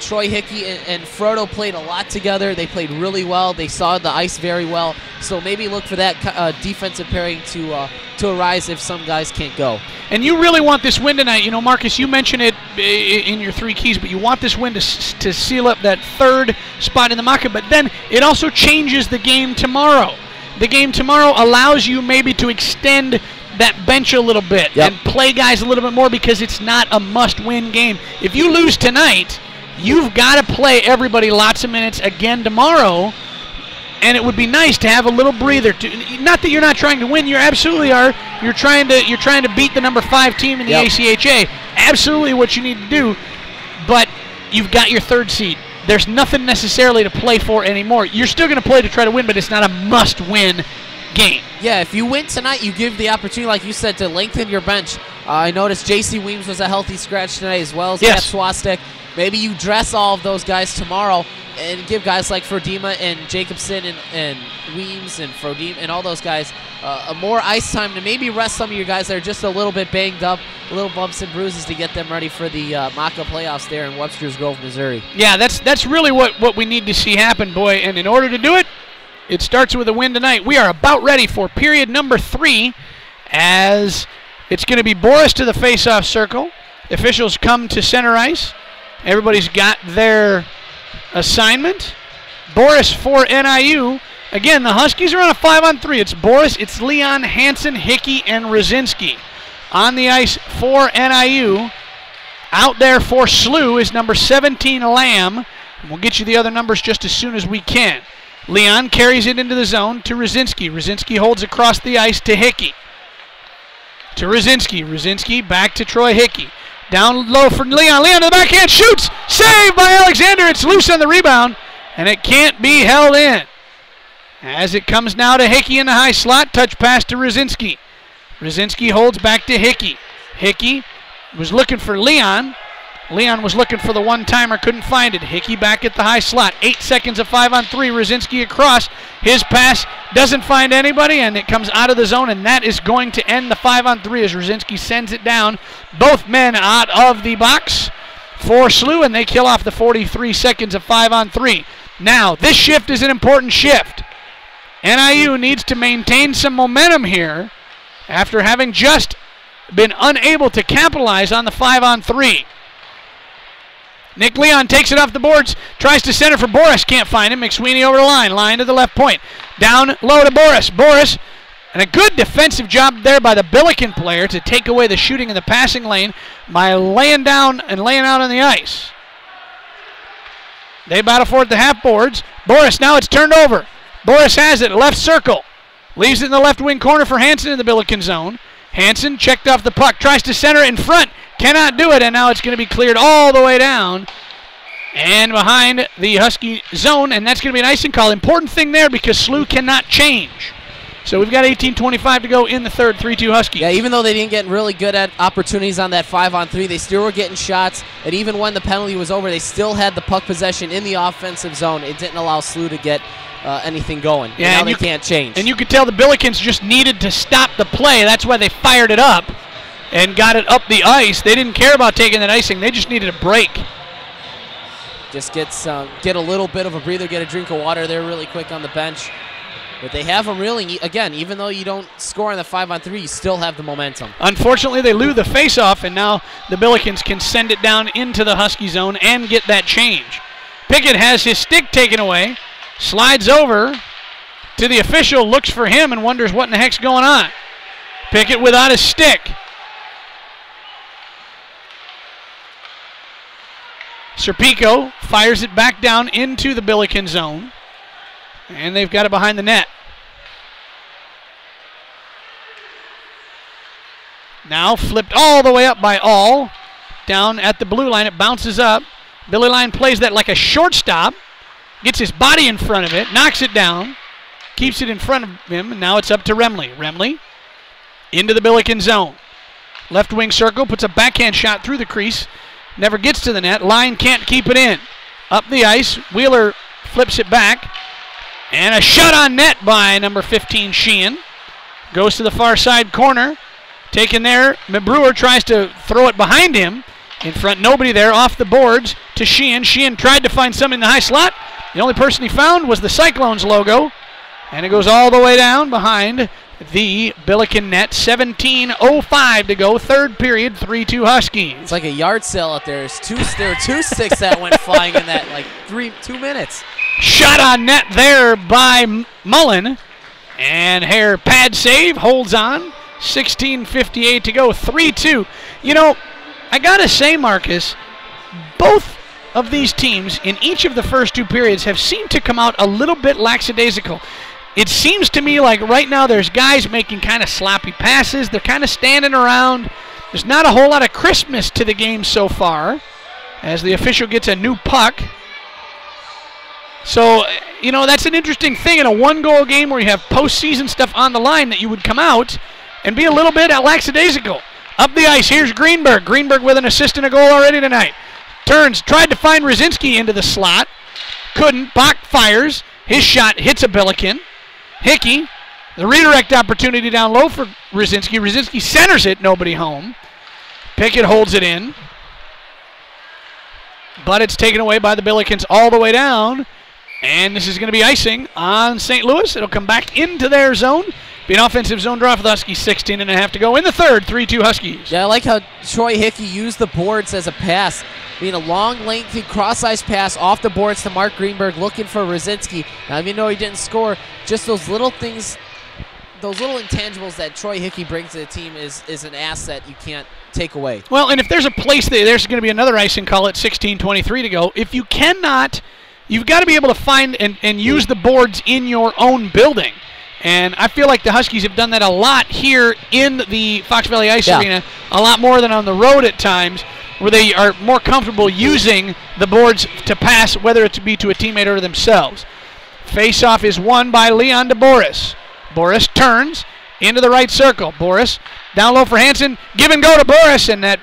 Troy Hickey and Frodo played a lot together. They played really well. They saw the ice very well. So maybe look for that defensive pairing to arise if some guys can't go. And you really want this win tonight. You know, Marcus, you mentioned it in your 3 keys, but you want this win to seal up that 3rd spot in the market. But then it also changes the game tomorrow. The game tomorrow allows you maybe to extend that bench a little bit and play guys a little bit more, because it's not a must-win game. If you lose tonight, you've got to play everybody lots of minutes again tomorrow, and it would be nice to have a little breather. Not that you're not trying to win, you absolutely are. You're trying to beat the number 5 team in the ACHA. Absolutely what you need to do, but you've got your 3rd seed. There's nothing necessarily to play for anymore. You're still going to play to try to win, but it's not a must-win game. Yeah, if you win tonight, you give the opportunity, like you said, to lengthen your bench. I noticed J.C. Weems was a healthy scratch tonight, as well as Matt Swastik. Maybe you dress all of those guys tomorrow and give guys like Frodema and Jacobson and Weems and Frodema and all those guys a more ice time to maybe rest some of your guys that are just a little bit banged up, little bumps and bruises, to get them ready for the MACA playoffs there in Webster's Grove, Missouri. Yeah, that's really what we need to see happen, boy. And in order to do it, it starts with a win tonight. We are about ready for period number 3, as it's going to be Boris to the face-off circle. Officials come to center ice. Everybody's got their assignment. Boris for NIU. Again, the Huskies are on a 5-on-3. It's Boris, it's Leon, Hansen, Hickey, and Rosinski. On the ice for NIU. Out there for SLU is number 17, Lamb. We'll get you the other numbers just as soon as we can. Leon carries it into the zone to Rosinski. Rosinski holds across the ice to Hickey. To Rosinski. Rosinski back to Troy Hickey. Down low for Leon. Leon to the backhand, shoots! Saved by Alexander. It's loose on the rebound, and it can't be held in. As it comes now to Hickey in the high slot, touch pass to Rosinski. Rosinski holds back to Hickey. Hickey was looking for Leon. Leon was looking for the one-timer, couldn't find it. Hickey back at the high slot. 8 seconds of 5-on-3. Rosinski across. His pass doesn't find anybody, and it comes out of the zone, and that is going to end the 5-on-3 as Rosinski sends it down. Both men out of the box for SLU, and they kill off the 43 seconds of 5-on-3. Now, this shift is an important shift. NIU needs to maintain some momentum here after having just been unable to capitalize on the 5-on-3. Nick Leon takes it off the boards, tries to center for Boris, can't find him. McSweeney over the line, line to the left point. Down low to Boris. Boris, and a good defensive job there by the Billiken player to take away the shooting in the passing lane by laying down and laying out on the ice. They battle for it at the half boards. Boris, now it's turned over. Boris has it, left circle. Leaves it in the left wing corner for Hansen in the Billiken zone. Hansen checked off the puck, tries to center in front. Cannot do it, and now it's going to be cleared all the way down and behind the Husky zone, and that's going to be an icing call. Important thing there because SLU cannot change. So we've got 18:25 to go in the third, 3-2 Huskies. Yeah, even though they didn't get really good at opportunities on that 5-on-3, they still were getting shots, and even when the penalty was over, they still had the puck possession in the offensive zone. It didn't allow SLU to get anything going. Yeah, and now they can't change. And you could tell the Billikens just needed to stop the play. That's why they fired it up and got it up the ice. They didn't care about taking that icing. They just needed a break. Just get a little bit of a breather, get a drink of water there really quick on the bench. But they have them reeling. Again, even though you don't score on the 5-on-3, you still have the momentum. Unfortunately, they lose the faceoff, and now the Billikens can send it down into the Husky zone and get that change. Pickett has his stick taken away, slides over to the official, looks for him, and wonders what in the heck's going on. Pickett without his stick. Serpico fires it back down into the Billiken zone, and they've got it behind the net. Now flipped all the way up by All. Down at the blue line, it bounces up. Billy Line plays that like a shortstop, gets his body in front of it, knocks it down, keeps it in front of him, and now it's up to Remley. Remley into the Billiken zone. Left wing circle, puts a backhand shot through the crease, never gets to the net. Line can't keep it in. Up the ice, Wheeler flips it back, and a shot on net by number 15, Sheehan. Goes to the far side corner. Taken there, Brewer tries to throw it behind him. In front, nobody there, off the boards to Sheehan. Sheehan tried to find something in the high slot. The only person he found was the Cyclones logo. And it goes all the way down behind the Billiken net. 17:05 to go, third period, 3-2 Huskies. It's like a yard sale out there. There were two sticks that went flying in that, like 2 minutes. Shot on net there by Mullen. And Hare pad save, holds on. 16:58 to go, 3-2. You know, I got to say, Marcus, both of these teams in each of the first 2 periods have seemed to come out a little bit lackadaisical. It seems to me like right now there's guys making kind of sloppy passes. They're kind of standing around. There's not a whole lot of crispness to the game so far as the official gets a new puck. So, you know, that's an interesting thing in a one-goal game where you have postseason stuff on the line, that you would come out and be a little bit lackadaisical. Up the ice, here's Greenberg. Greenberg with an assist and a goal already tonight. Turns, tried to find Rzyncki into the slot. Couldn't. Bach fires. His shot hits a Billiken. Hickey, the redirect opportunity down low for Rzyncki. Rzyncki centers it, nobody home. Pickett holds it in. But it's taken away by the Billikens all the way down. And this is going to be icing on St. Louis. It'll come back into their zone. Be an offensive zone draw for the Huskies. 16.5 to go in the third. 3-2 Huskies. Yeah, I like how Troy Hickey used the boards as a pass. Being a long, lengthy, cross-ice pass off the boards to Mark Greenberg, looking for Rzyncki. Now, even though he didn't score, just those little things, those little intangibles that Troy Hickey brings to the team is an asset you can't take away. Well, and if there's a place that there's going to be another icing call at 16:23 to go, if you cannot, you've got to be able to find and use the boards in your own building. And I feel like the Huskies have done that a lot here in the Fox Valley Ice Arena, a lot more than on the road at times, where they are more comfortable using the boards to pass, whether it be to a teammate or themselves. Face-off is won by Leon to Boris. Boris turns into the right circle. Boris down low for Hansen. Give and go to Boris, and that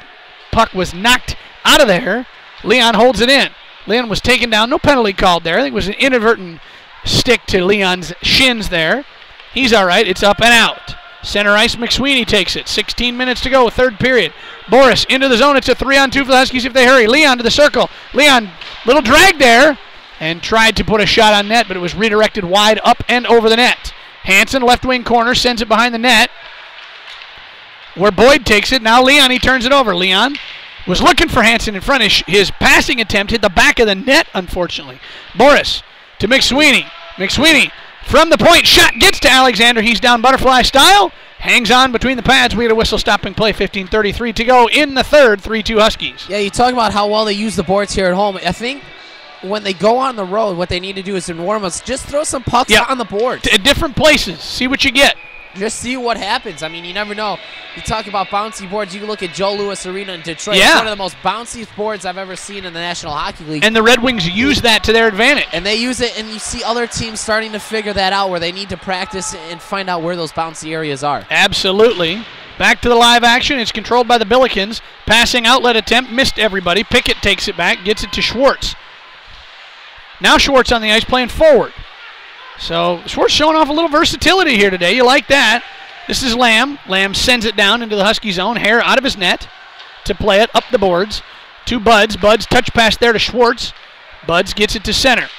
puck was knocked out of there. Leon holds it in. Leon was taken down. No penalty called there. I think it was an inadvertent stick to Leon's shins there. He's all right. It's up and out. Center ice, McSweeney takes it. 16 minutes to go, third period. Boris into the zone. It's a 3-on-2 for the Huskies if they hurry. Leon to the circle. Leon, little drag there, and tried to put a shot on net, but it was redirected wide up and over the net. Hansen, left wing corner, sends it behind the net, where Boyd takes it. Now Leon, he turns it over. Leon was looking for Hansen in front. His passing attempt hit the back of the net, unfortunately. Boris to McSweeney. McSweeney from the point, shot gets to Alexander. He's down butterfly style. Hangs on between the pads. We get a whistle stopping play. 15:33 to go in the third. 3-2 Huskies. Yeah, you talk about how well they use the boards here at home. I think when they go on the road, what they need to do is in warm-ups, just throw some pucks on the board. At different places. See what you get. Just see what happens. I mean, you never know. You talk about bouncy boards. You can look at Joe Louis Arena in Detroit. Yeah. It's one of the most bouncy boards I've ever seen in the National Hockey League. And the Red Wings use that to their advantage. And they use it, and you see other teams starting to figure that out, where they need to practice and find out where those bouncy areas are. Absolutely. Back to the live action. It's controlled by the Billikens. Passing outlet attempt. Missed everybody. Pickett takes it back. Gets it to Schwartz. Now Schwartz on the ice playing forward. So Schwartz showing off a little versatility here today. You like that. This is Lamb. Lamb sends it down into the Husky zone. Hare out of his net to play it up the boards to Buds. Buds touch pass there to Schwartz. Buds gets it to center.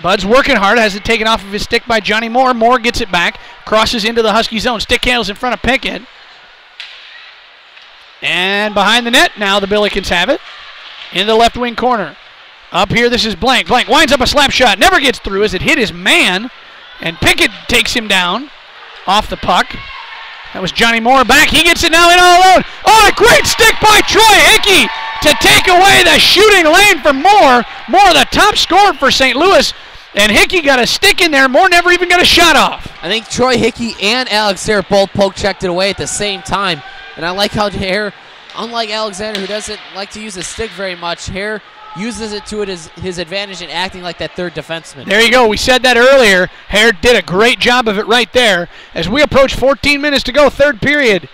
Bud's working hard, has it taken off of his stick by Johnny Moore. Moore gets it back, crosses into the Husky zone. Stick handles in front of Pickett. And behind the net, now the Billikens have it. In the left wing corner. Up here, this is Blank. Blank winds up a slap shot, never gets through as it hit his man. And Pickett takes him down off the puck. That was Johnny Moore back. He gets it now in all alone. Oh, a great stick by Troy Hickey to take away the shooting lane for Moore. Moore, the top scorer for St. Louis. And Hickey got a stick in there. Moore never even got a shot off. I think Troy Hickey and Alex Hare both poke checked it away at the same time. And I like how Hare, unlike Alexander, who doesn't like to use his stick very much, Hare uses it to his advantage in acting like that third defenseman. There you go. We said that earlier. Hare did a great job of it right there. As we approach 14 minutes to go, third period,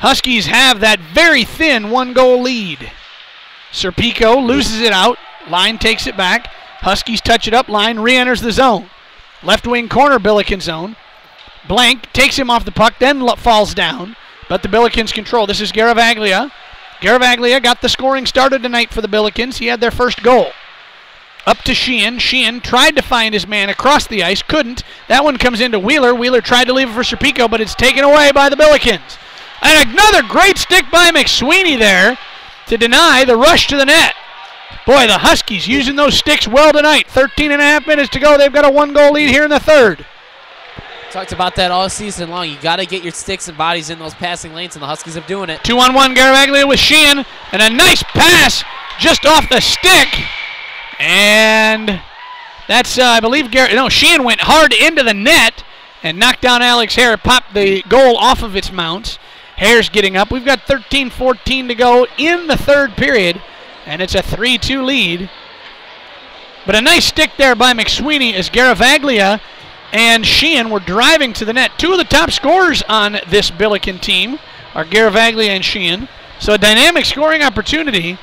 Huskies have that very thin 1-goal lead. Serpico loses it out. Line takes it back. Huskies touch it up. Line re-enters the zone. Left wing corner, Billiken zone. Blank takes him off the puck, then falls down. But the Billikens control. This is Garavaglia. Garavaglia got the scoring started tonight for the Billikens. He had their first goal. Up to Sheehan. Sheehan tried to find his man across the ice. Couldn't. That one comes into Wheeler. Wheeler tried to leave it for Serpico, but it's taken away by the Billikens. And another great stick by McSweeney there to deny the rush to the net. Boy, the Huskies using those sticks well tonight. 13 and a half minutes to go. They've got a 1-goal lead here in the third. Talked about that all season long. You got to get your sticks and bodies in those passing lanes, and the Huskies are doing it. 2-on-1 Garavaglia with Sheehan, and a nice pass just off the stick. And that's, I believe, Sheehan went hard into the net and knocked down Alex Hare, popped the goal off of its mounts. Hare's getting up. We've got 13-14 to go in the third period, and it's a 3-2 lead. But a nice stick there by McSweeney as Garavaglia and Sheehan were driving to the net. Two of the top scorers on this Billiken team are Garavaglia and Sheehan. So a dynamic scoring opportunity,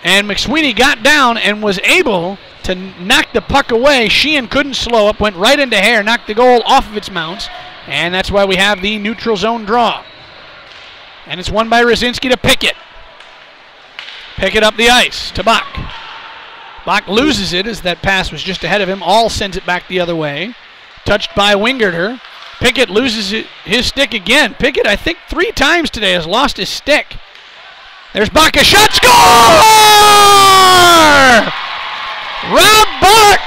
and McSweeney got down and was able to knock the puck away. Sheehan couldn't slow up, went right into Hare, knocked the goal off of its mounts, and that's why we have the neutral zone draw. And it's won by Rosinski to Pickett. Pickett up the ice to Bach. Bach loses it as that pass was just ahead of him. All sends it back the other way. Touched by Wingerter. Pickett loses his stick again. Pickett, I think 3 times today, has lost his stick. There's Bach, a shot, score! Rob Bach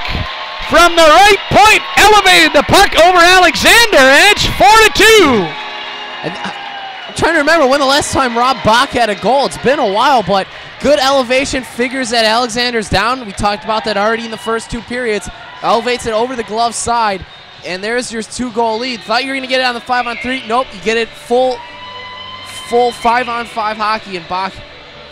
from the right point elevated the puck over Alexander, and it's 4-2. I'm trying to remember when the last time Rob Bach had a goal. It's been a while, but good elevation, figures that Alexander's down. We talked about that already in the first 2 periods. Elevates it over the glove side. And there's your 2-goal lead. Thought you were going to get it on the 5-on-3. Nope, you get it full 5-on-5 hockey, and Bach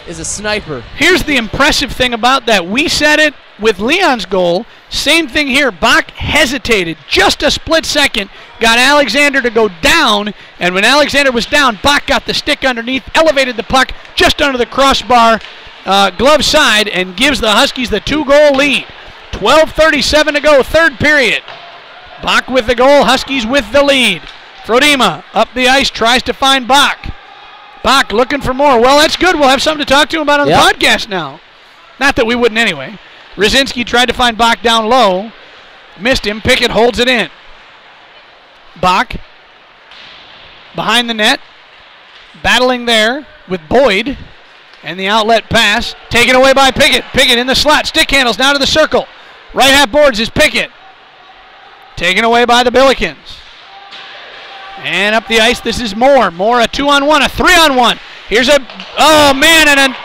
is a sniper. Here's the impressive thing about that. We said it with Leon's goal. Same thing here. Bach hesitated just a split second, got Alexander to go down, and when Alexander was down, Bach got the stick underneath, elevated the puck just under the crossbar glove side, and gives the Huskies the 2-goal lead. 12:37 to go, third period. Bach with the goal, Huskies with the lead. Frodema up the ice, tries to find Bach. Bach looking for more. Well, that's good. We'll have something to talk to him about on the podcast now. Not that we wouldn't anyway. Rosinski tried to find Bach down low. Missed him. Pickett holds it in. Bach behind the net. Battling there with Boyd. And the outlet pass. Taken away by Pickett. Pickett in the slot. Stick handles now to the circle. Right half boards is Pickett. Taken away by the Billikens. And up the ice, this is Moore. Moore a 2-on-1, a 3-on-1. Here's a, oh man, and a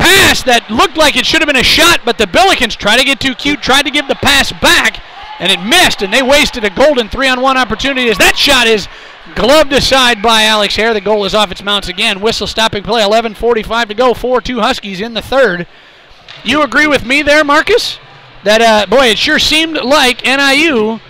pass that looked like it should have been a shot, but the Billikens tried to get too cute, tried to give the pass back, and it missed, and they wasted a golden 3-on-1 opportunity as that shot is gloved aside by Alex Hare. The goal is off its mounts again. Whistle stopping play, 11:45 to go, 4-2 Huskies in the third. You agree with me there, Marcus? That, boy, it sure seemed like NIU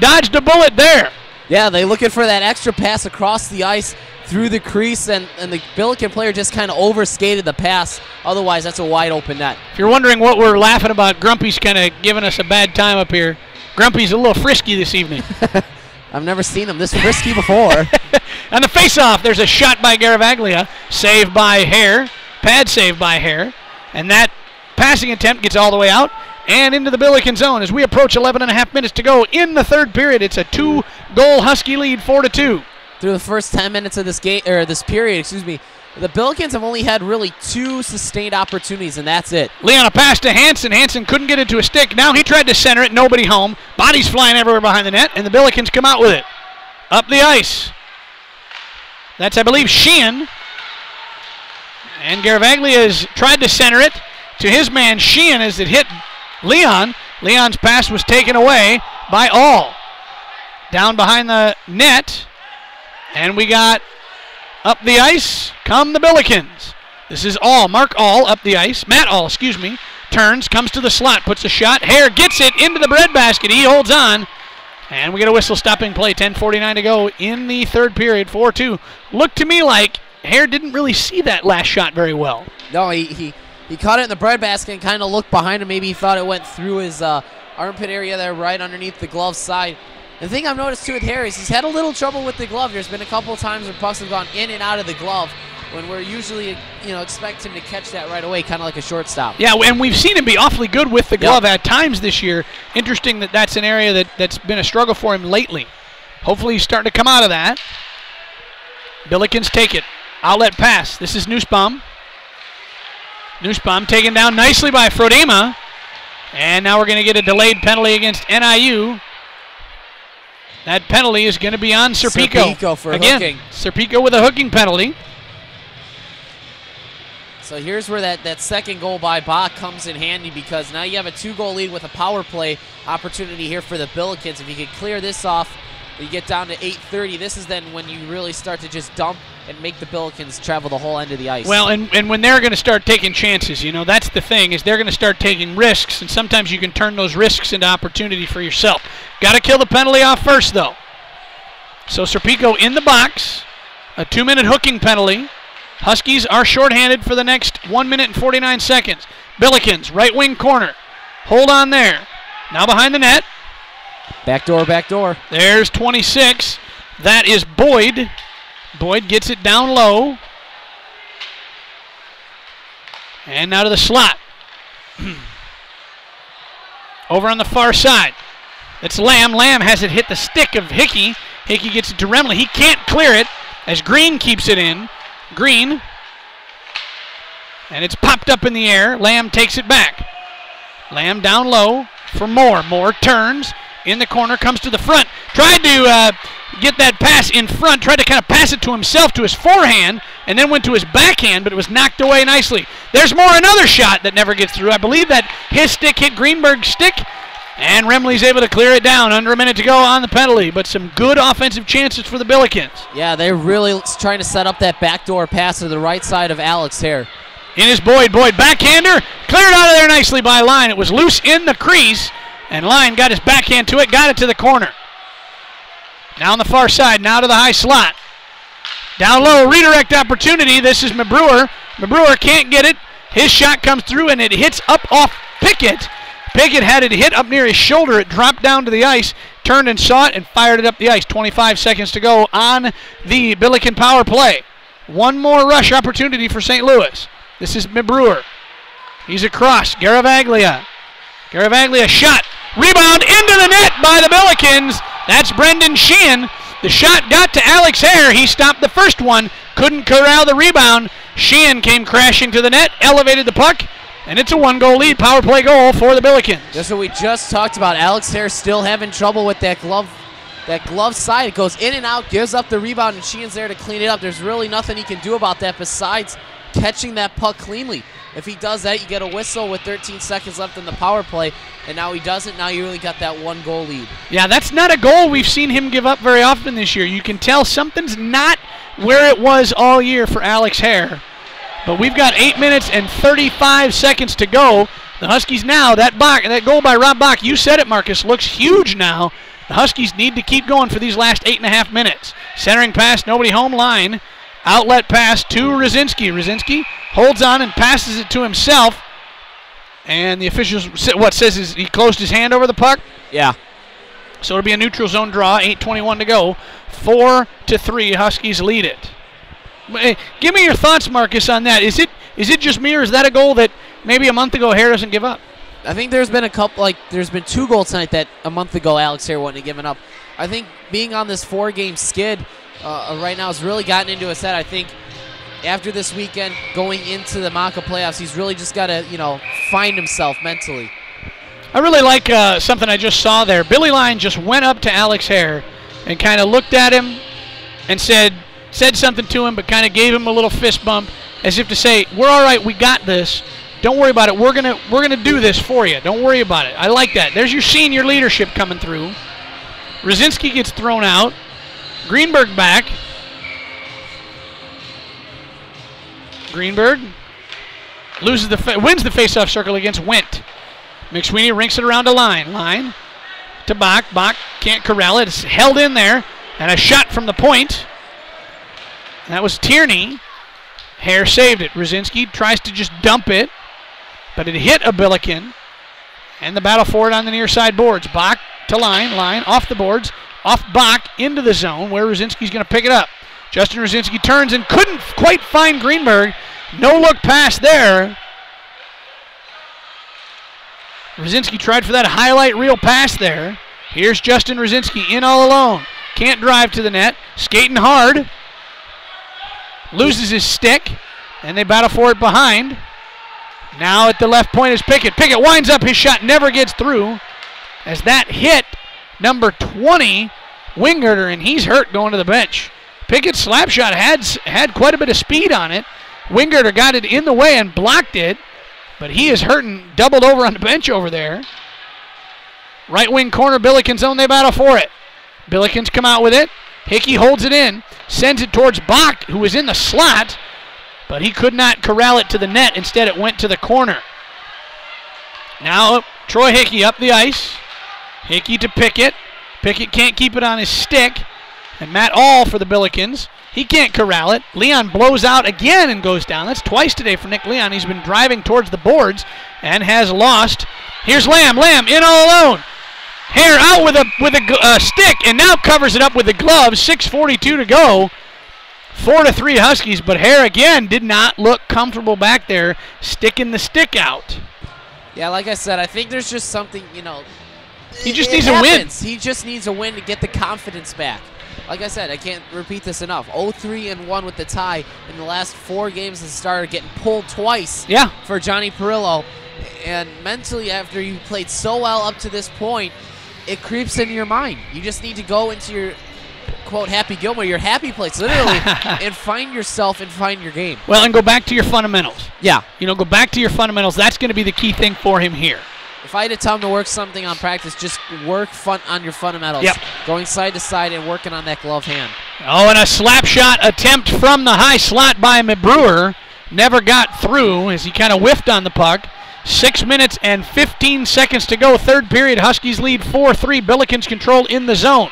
dodged a bullet there. Yeah, they looking for that extra pass across the ice through the crease, and the Billiken player just kind of overskated the pass. Otherwise, that's a wide open net. If you're wondering what we're laughing about, Grumpy's kind of giving us a bad time up here. Grumpy's a little frisky this evening. I've never seen him this frisky before. On the face-off, there's a shot by Garavaglia. Save by Hare. Pad save by Hare. And that passing attempt gets all the way out. and into the Billiken zone as we approach 11.5 minutes to go in the third period. It's a 2-goal Husky lead, 4-2. Through the first 10 minutes of this game, or this period, excuse me, the Billikens have only had really 2 sustained opportunities, and that's it. Leon, a pass to Hansen. Hansen couldn't get it to a stick. Now he tried to center it. Nobody home. Bodies flying everywhere behind the net, and the Billikens come out with it. Up the ice. That's, I believe, Sheehan. And Garavaglia has tried to center it to his man Sheehan as it hit Leon. Leon's pass was taken away by All. Down behind the net. And we got up the ice come the Billikens. This is All. Mark All up the ice. Matt All, excuse me. Turns, comes to the slot, puts a shot. Hare gets it into the breadbasket. He holds on. And we get a whistle stopping play. 10:49 to go in the third period. 4-2. Looked to me like Hare didn't really see that last shot very well. No, he caught it in the breadbasket and kind of looked behind him. Maybe he thought it went through his armpit area there right underneath the glove side. The thing I've noticed too with Hare is he's had a little trouble with the glove. There's been a couple of times where pucks have gone in and out of the glove when we're usually, expect him to catch that right away, kind of like a shortstop. Yeah, and we've seen him be awfully good with the glove at times this year. Interesting that that's an area that's been a struggle for him lately. Hopefully he's starting to come out of that. Billikens take it. Outlet pass. This is Nussbaum. Nussbaum taken down nicely by Frodema. And now we're going to get a delayed penalty against NIU. That penalty is going to be on Serpico. Serpico for again, hooking. Serpico with a hooking penalty. So here's where that second goal by Bach comes in handy, because now you have a 2-goal lead with a power play opportunity here for the Billikens. If you can clear this off, you get down to 8:30. This is then when you really start to just dump and make the Billikens travel the whole end of the ice. Well, and when they're going to start taking chances, that's the thing, is they're going to start taking risks, and sometimes you can turn those risks into opportunity for yourself. Got to kill the penalty off first, though. So Serpico in the box, a 2-minute hooking penalty. Huskies are shorthanded for the next 1 minute and 49 seconds. Billikens, right wing corner. Hold on there. Now behind the net. Back door. There's 26. That is Boyd. Boyd gets it down low. And now to the slot. Over on the far side. It's Lamb. Lamb has it hit the stick of Hickey. Hickey gets it to Remley. He can't clear it as Green keeps it in. Green. And it's popped up in the air. Lamb takes it back. Lamb down low for Moore. Moore turns in the corner, comes to the front. Tried to get that pass in front. Tried to kind of pass it to himself, to his forehand, and then went to his backhand, but it was knocked away nicely. There's Moore, another shot that never gets through. I believe that his stick hit Greenberg's stick, and Remley's able to clear it down. Under a minute to go on the penalty, but some good offensive chances for the Billikens. Yeah, they're really trying to set up that backdoor pass to the right side of Alex Hare. In is Boyd. Boyd, backhander, cleared out of there nicely by Line. It was loose in the crease, and Line got his backhand to it, got it to the corner. Now on the far side, now to the high slot. Down low, redirect opportunity. This is Mabrewer. Mabrewer can't get it. His shot comes through, and it hits up off Pickett. Pickett had it hit up near his shoulder. It dropped down to the ice, turned and saw it, and fired it up the ice. 25 seconds to go on the Billiken power play. One more rush opportunity for St. Louis. This is Mabrewer. He's across. Garavaglia. Garavaglia shot. Rebound into the net by the Billikens. That's Brendan Sheehan. The shot got to Alex Hare. He stopped the first one. Couldn't corral the rebound. Sheehan came crashing to the net, elevated the puck, and it's a 1-goal lead, power play goal for the Billikens. That's what we just talked about. Alex Hare still having trouble with that glove side. It goes in and out, gives up the rebound, and Sheehan's there to clean it up. There's really nothing he can do about that besides catching that puck cleanly. If he does that, you get a whistle with 13 seconds left in the power play, and now he doesn't. Now you really got that 1-goal lead. Yeah, that's not a goal we've seen him give up very often this year. You can tell something's not where it was all year for Alex Hare. But we've got 8 minutes and 35 seconds to go. The Huskies now, that goal by Rob Bach, you said it, Marcus, looks huge now. The Huskies need to keep going for these last 8.5 minutes. Centering pass, nobody home, Line. Outlet pass to Rosinski. Rosinski holds on and passes it to himself. And the officials, what says is he closed his hand over the puck? Yeah. So it'll be a neutral zone draw, 8:21 to go. 4-3, Huskies lead it. Give me your thoughts, Marcus, on that. Is it just me, or is that a goal that maybe a month ago Hare doesn't give up? I think there's been a couple, there's been 2 goals tonight that a month ago Alex Hare wouldn't have given up. I think being on this 4-game skid right now has really gotten into his head. I think after this weekend, going into the MACA playoffs, he's really just got to, find himself mentally. I really like something I just saw there. Billy Line just went up to Alex Hare and kind of looked at him and said something to him, but kind of gave him a little fist bump as if to say, we're all right, we got this. Don't worry about it. We're gonna do this for you. Don't worry about it. I like that. There's your senior leadership coming through. Rosinski gets thrown out. Greenberg back. Greenberg wins the faceoff circle against Wendt. McSweeney rinks it around to Line. Line to Bach. Bach can't corral it. It's held in there. And a shot from the point. That was Tierney. Hare saved it. Rosinski tries to just dump it, but it hit a Billiken. And the battle for it on the near side boards. Bach to Line. Line off the boards. Off Bach into the zone where Rosinski's going to pick it up. Justin Rosinski turns and couldn't quite find Greenberg. No look pass there. Rosinski tried for that highlight reel pass there. Here's Justin Rosinski in all alone. Can't drive to the net. Skating hard. Loses his stick. And they battle for it behind. Now at the left point is Pickett. Pickett winds up his shot. Never gets through. As that hit number 20, Wingert, and he's hurt going to the bench. Pickett's slap shot had quite a bit of speed on it. Wingert got it in the way and blocked it. But he is hurting, doubled over on the bench over there. Right wing corner, Billiken's zone, they battle for it. Billikens come out with it. Hickey holds it in, sends it towards Bach, who was in the slot, but he could not corral it to the net. Instead, it went to the corner. Now, Troy Hickey up the ice. Hickey to Pickett. Pickett can't keep it on his stick. And Matt All for the Billikens. He can't corral it. Leon blows out again and goes down. That's twice today for Nick Leon. He's been driving towards the boards and has lost. Here's Lamb. Lamb in all alone. Hare out with a stick and now covers it up with the glove. 6:42 to go. 4-3 Huskies, but Hare again did not look comfortable back there, sticking the stick out. Yeah, like I said, I think there's just something, he just needs a win. He just needs a win to get the confidence back. Like I said, I can't repeat this enough. 0-3-1 with the tie in the last 4 games of the starter, getting pulled twice for Johnny Perillo. And mentally, after you played so well up to this point, it creeps into your mind. You just need to go into your, quote, Happy Gilmore, your happy place, literally, and find yourself and find your game. Well, and go back to your fundamentals. Yeah. Go back to your fundamentals. That's going to be the key thing for him here. If I had to tell him to work something on practice, just work on your fundamentals. Yep. Going side to side and working on that glove hand. Oh, and a slap shot attempt from the high slot by Brewer. Never got through as he kind of whiffed on the puck. 6 minutes and 15 seconds to go. Third period, Huskies lead 4-3. Billikens control in the zone.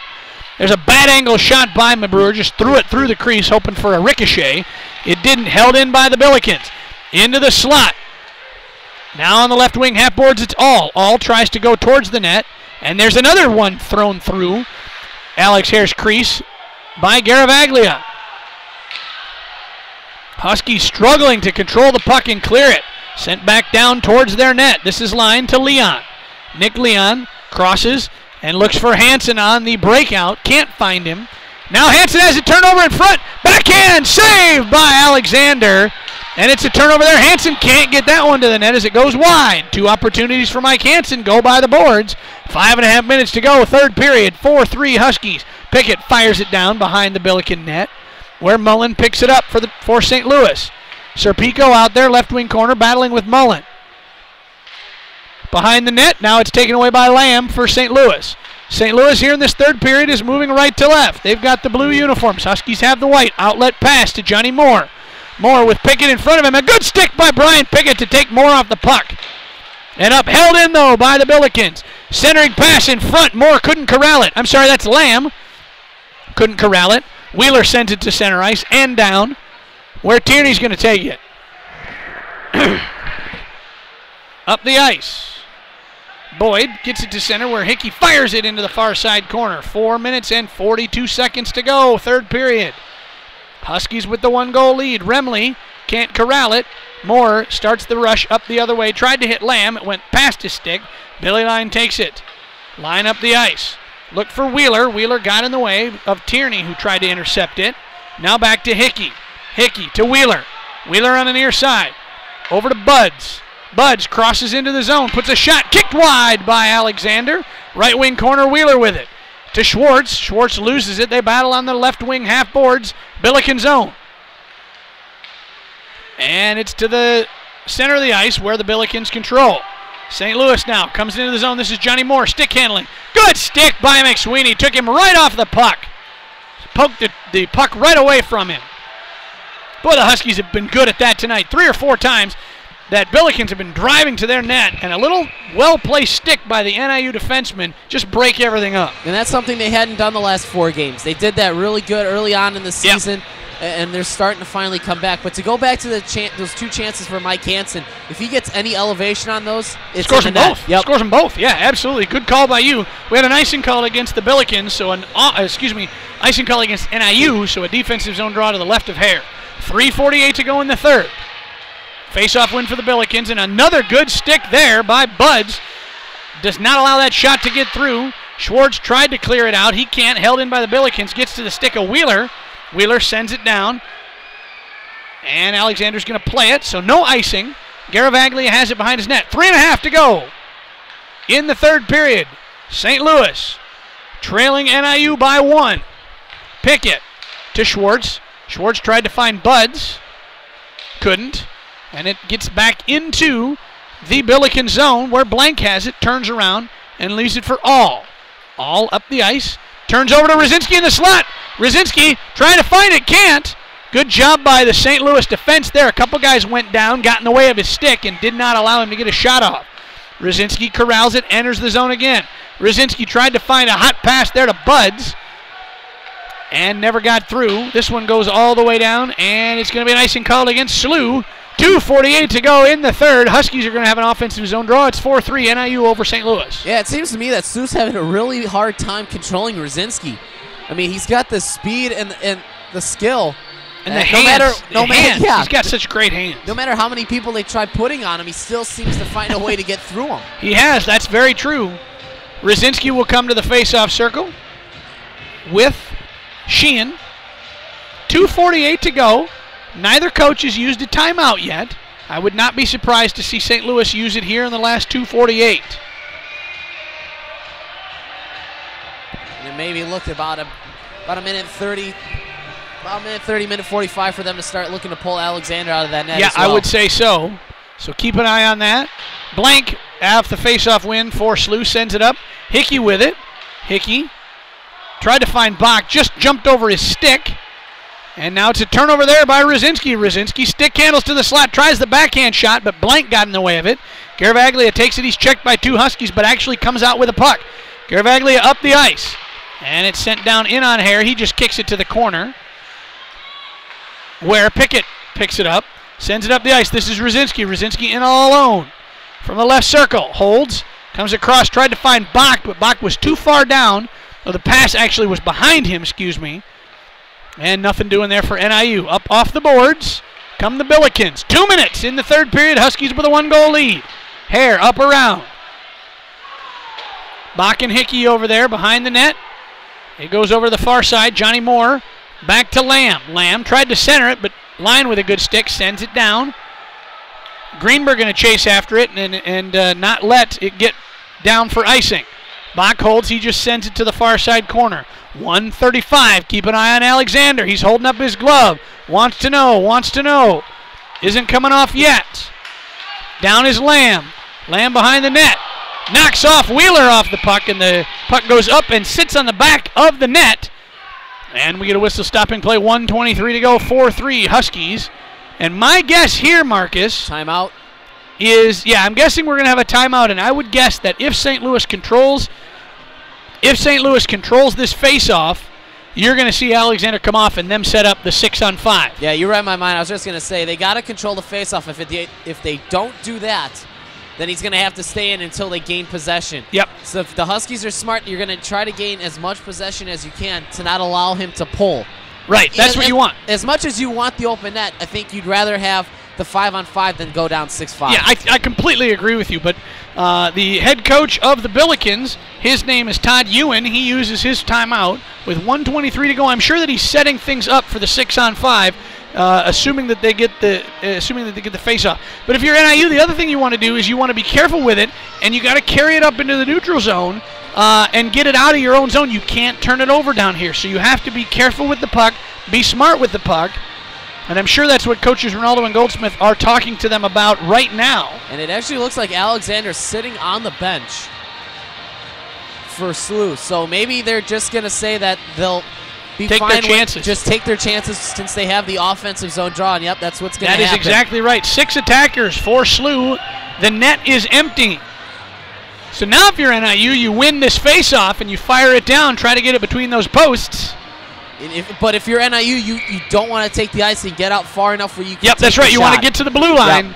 There's a bad angle shot by Brewer. Just threw it through the crease, hoping for a ricochet. It didn't. Held in by the Billikens. Into the slot. Now on the left wing, half boards, it's All. All tries to go towards the net, and there's another one thrown through Alex Hare's crease by Garavaglia. Huskies struggling to control the puck and clear it. Sent back down towards their net. This is Line to Leon. Nick Leon crosses and looks for Hansen on the breakout. Can't find him. Now Hansen has a turnover in front. Backhand saved by Alexander. And it's a turnover there. Hansen can't get that one to the net as it goes wide. 2 opportunities for Mike Hansen go by the boards. 5.5 minutes to go. Third period. 4-3 Huskies. Pickett fires it down behind the Billiken net where Mullen picks it up for St. Louis. Serpico out there, left wing corner, battling with Mullen. Behind the net. Now it's taken away by Lamb for St. Louis. St. Louis here in this third period is moving right to left. They've got the blue uniforms. Huskies have the white. Outlet pass to Johnny Moore. Moore with Pickett in front of him. A good stick by Brian Pickett to take Moore off the puck. And up, held in, though, by the Billikens. Centering pass in front. Moore couldn't corral it. I'm sorry, that's Lamb. Couldn't corral it. Wheeler sends it to center ice and down, where Tierney's going to take it. Up the ice. Boyd gets it to center where Hickey fires it into the far side corner. 4 minutes and 42 seconds to go. Third period. Huskies with the 1-goal lead. Remley can't corral it. Moore starts the rush up the other way, tried to hit Lamb. It went past his stick. Billy Line takes it. Line up the ice. Looked for Wheeler. Wheeler got in the way of Tierney, who tried to intercept it. Now back to Hickey. Hickey to Wheeler. Wheeler on the near side. Over to Buds. Buds crosses into the zone, puts a shot, kicked wide by Alexander. Right wing corner, Wheeler with it. To Schwartz. Schwartz loses it. They battle on the left wing half boards. Billiken zone. And it's to the center of the ice where the Billikens control. St. Louis now comes into the zone. This is Johnny Moore, stick handling. Good stick by McSweeney. Took him right off the puck. Poked the puck right away from him. Boy, the Huskies have been good at that tonight. 3 or 4 times that Billikens have been driving to their net, and a little well-placed stick by the NIU defenseman just break everything up. And that's something they hadn't done the last 4 games. They did that really good early on in the season, and they're starting to finally come back. But to go back to those 2 chances for Mike Hansen, if he gets any elevation on those, it's scores them both. Yep. Scores them both. Yeah, absolutely. Good call by you. We had an icing call against the Billikens, so icing call against NIU, so a defensive zone draw to the left of Hare. 3:48 to go in the third. Face-off win for the Billikens, and another good stick there by Buds. Does not allow that shot to get through. Schwartz tried to clear it out. He can't. Held in by the Billikens. Gets to the stick of Wheeler. Wheeler sends it down. And Alexander's going to play it, so no icing. Garavaglia has it behind his net. 3.5 to go in the third period. St. Louis trailing NIU by 1. Pickett to Schwartz. Schwartz tried to find Buds. Couldn't. And it gets back into the Billiken zone where Blank has it, turns around, and leaves it for All. All up the ice. Turns over to Rosinski in the slot. Rosinski trying to find it, can't. Good job by the St. Louis defense there. A couple guys went down, got in the way of his stick, and did not allow him to get a shot off. Rosinski corrals it, enters the zone again. Rosinski tried to find a hot pass there to Buds, and never got through. This one goes all the way down, and it's going to be an icing call against SLU. 2:48 to go in the third. Huskies are going to have an offensive zone draw. It's 4-3 NIU over St. Louis. Yeah, it seems to me that SLU's having a really hard time controlling Rosinski. I mean, he's got the speed and the skill. And the hands. Yeah. He's got such great hands. No matter how many people they try putting on him, he still seems to find a way to get through them. He has. That's very true. Rosinski will come to the face-off circle with Sheehan. 2:48 to go. Neither coach has used a timeout yet. I would not be surprised to see St. Louis use it here in the last 2:48. And it maybe looked about a minute 30, minute 45 for them to start looking to pull Alexander out of that net. Yeah, as well. I would say so. So keep an eye on that. Blank off the face-off win for SLU, sends it up. Hickey with it. Hickey tried to find Bach, just jumped over his stick. And now it's a turnover there by Rosinski. Rosinski stick handles to the slot, tries the backhand shot, but Blank got in the way of it. Garavaglia takes it. He's checked by 2 Huskies, but actually comes out with a puck. Garavaglia up the ice. And it's sent down in on Hare. He just kicks it to the corner, where Pickett picks it up, sends it up the ice. This is Rosinski. Rosinski in all alone from the left circle. Holds, comes across, tried to find Bach, but Bach was too far down. Well, the pass actually was behind him, excuse me. And nothing doing there for NIU. Up off the boards come the Billikens. 2 minutes in the third period. Huskies with a 1-goal lead. Hare up around. Bach and Hickey over there behind the net. It goes over to the far side. Johnny Moore back to Lamb. Lamb tried to center it, but Line with a good stick sends it down. Greenberg going to chase after it and not let it get down for icing. Bach holds. He just sends it to the far side corner. 1:35. Keep an eye on Alexander. He's holding up his glove. Wants to know. Isn't coming off yet. Down is Lamb. Lamb behind the net. Knocks off Wheeler off the puck, and the puck goes up and sits on the back of the net. And we get a whistle stopping play. 1:23 to go. 4-3 Huskies. And my guess here, Marcus. Timeout. I'm guessing we're going to have a timeout, and I would guess that if St. Louis controls this face-off, you're going to see Alexander come off and them set up the 6-on-5. Yeah, you read my mind. I was just going to say they got to control the face-off. If they don't do that, then he's going to have to stay in until they gain possession. Yep. So if the Huskies are smart, you're going to try to gain as much possession as you can to not allow him to pull. Right, that's what you want. As much as you want the open net, I think you'd rather have the 5-on-5 than go down 6-5. Yeah, I completely agree with you, but the head coach of the Billikens, his name is Todd Ewan. He uses his timeout with 1:23 to go. I'm sure that he's setting things up for the 6-on-5, assuming that they get the face-off. But if you're NIU, the other thing you want to do is you want to be careful with it, and you got to carry it up into the neutral zone and get it out of your own zone. You can't turn it over down here, so you have to be careful with the puck, be smart with the puck. And I'm sure that's what coaches Ronaldo and Goldsmith are talking to them about right now. And it actually looks like Alexander's sitting on the bench for SLU. So maybe they're just going to say that they'll be take fine their chances. Just take their chances since they have the offensive zone drawn. Yep, that's what's going to happen. That is exactly right. 6 attackers for SLU. The net is empty. So now if you're NIU, you win this face-off and you fire it down, try to get it between those posts. But if you're NIU, you don't want to take the ice and get out far enough where you can Yep, that's right. You want to get to the blue line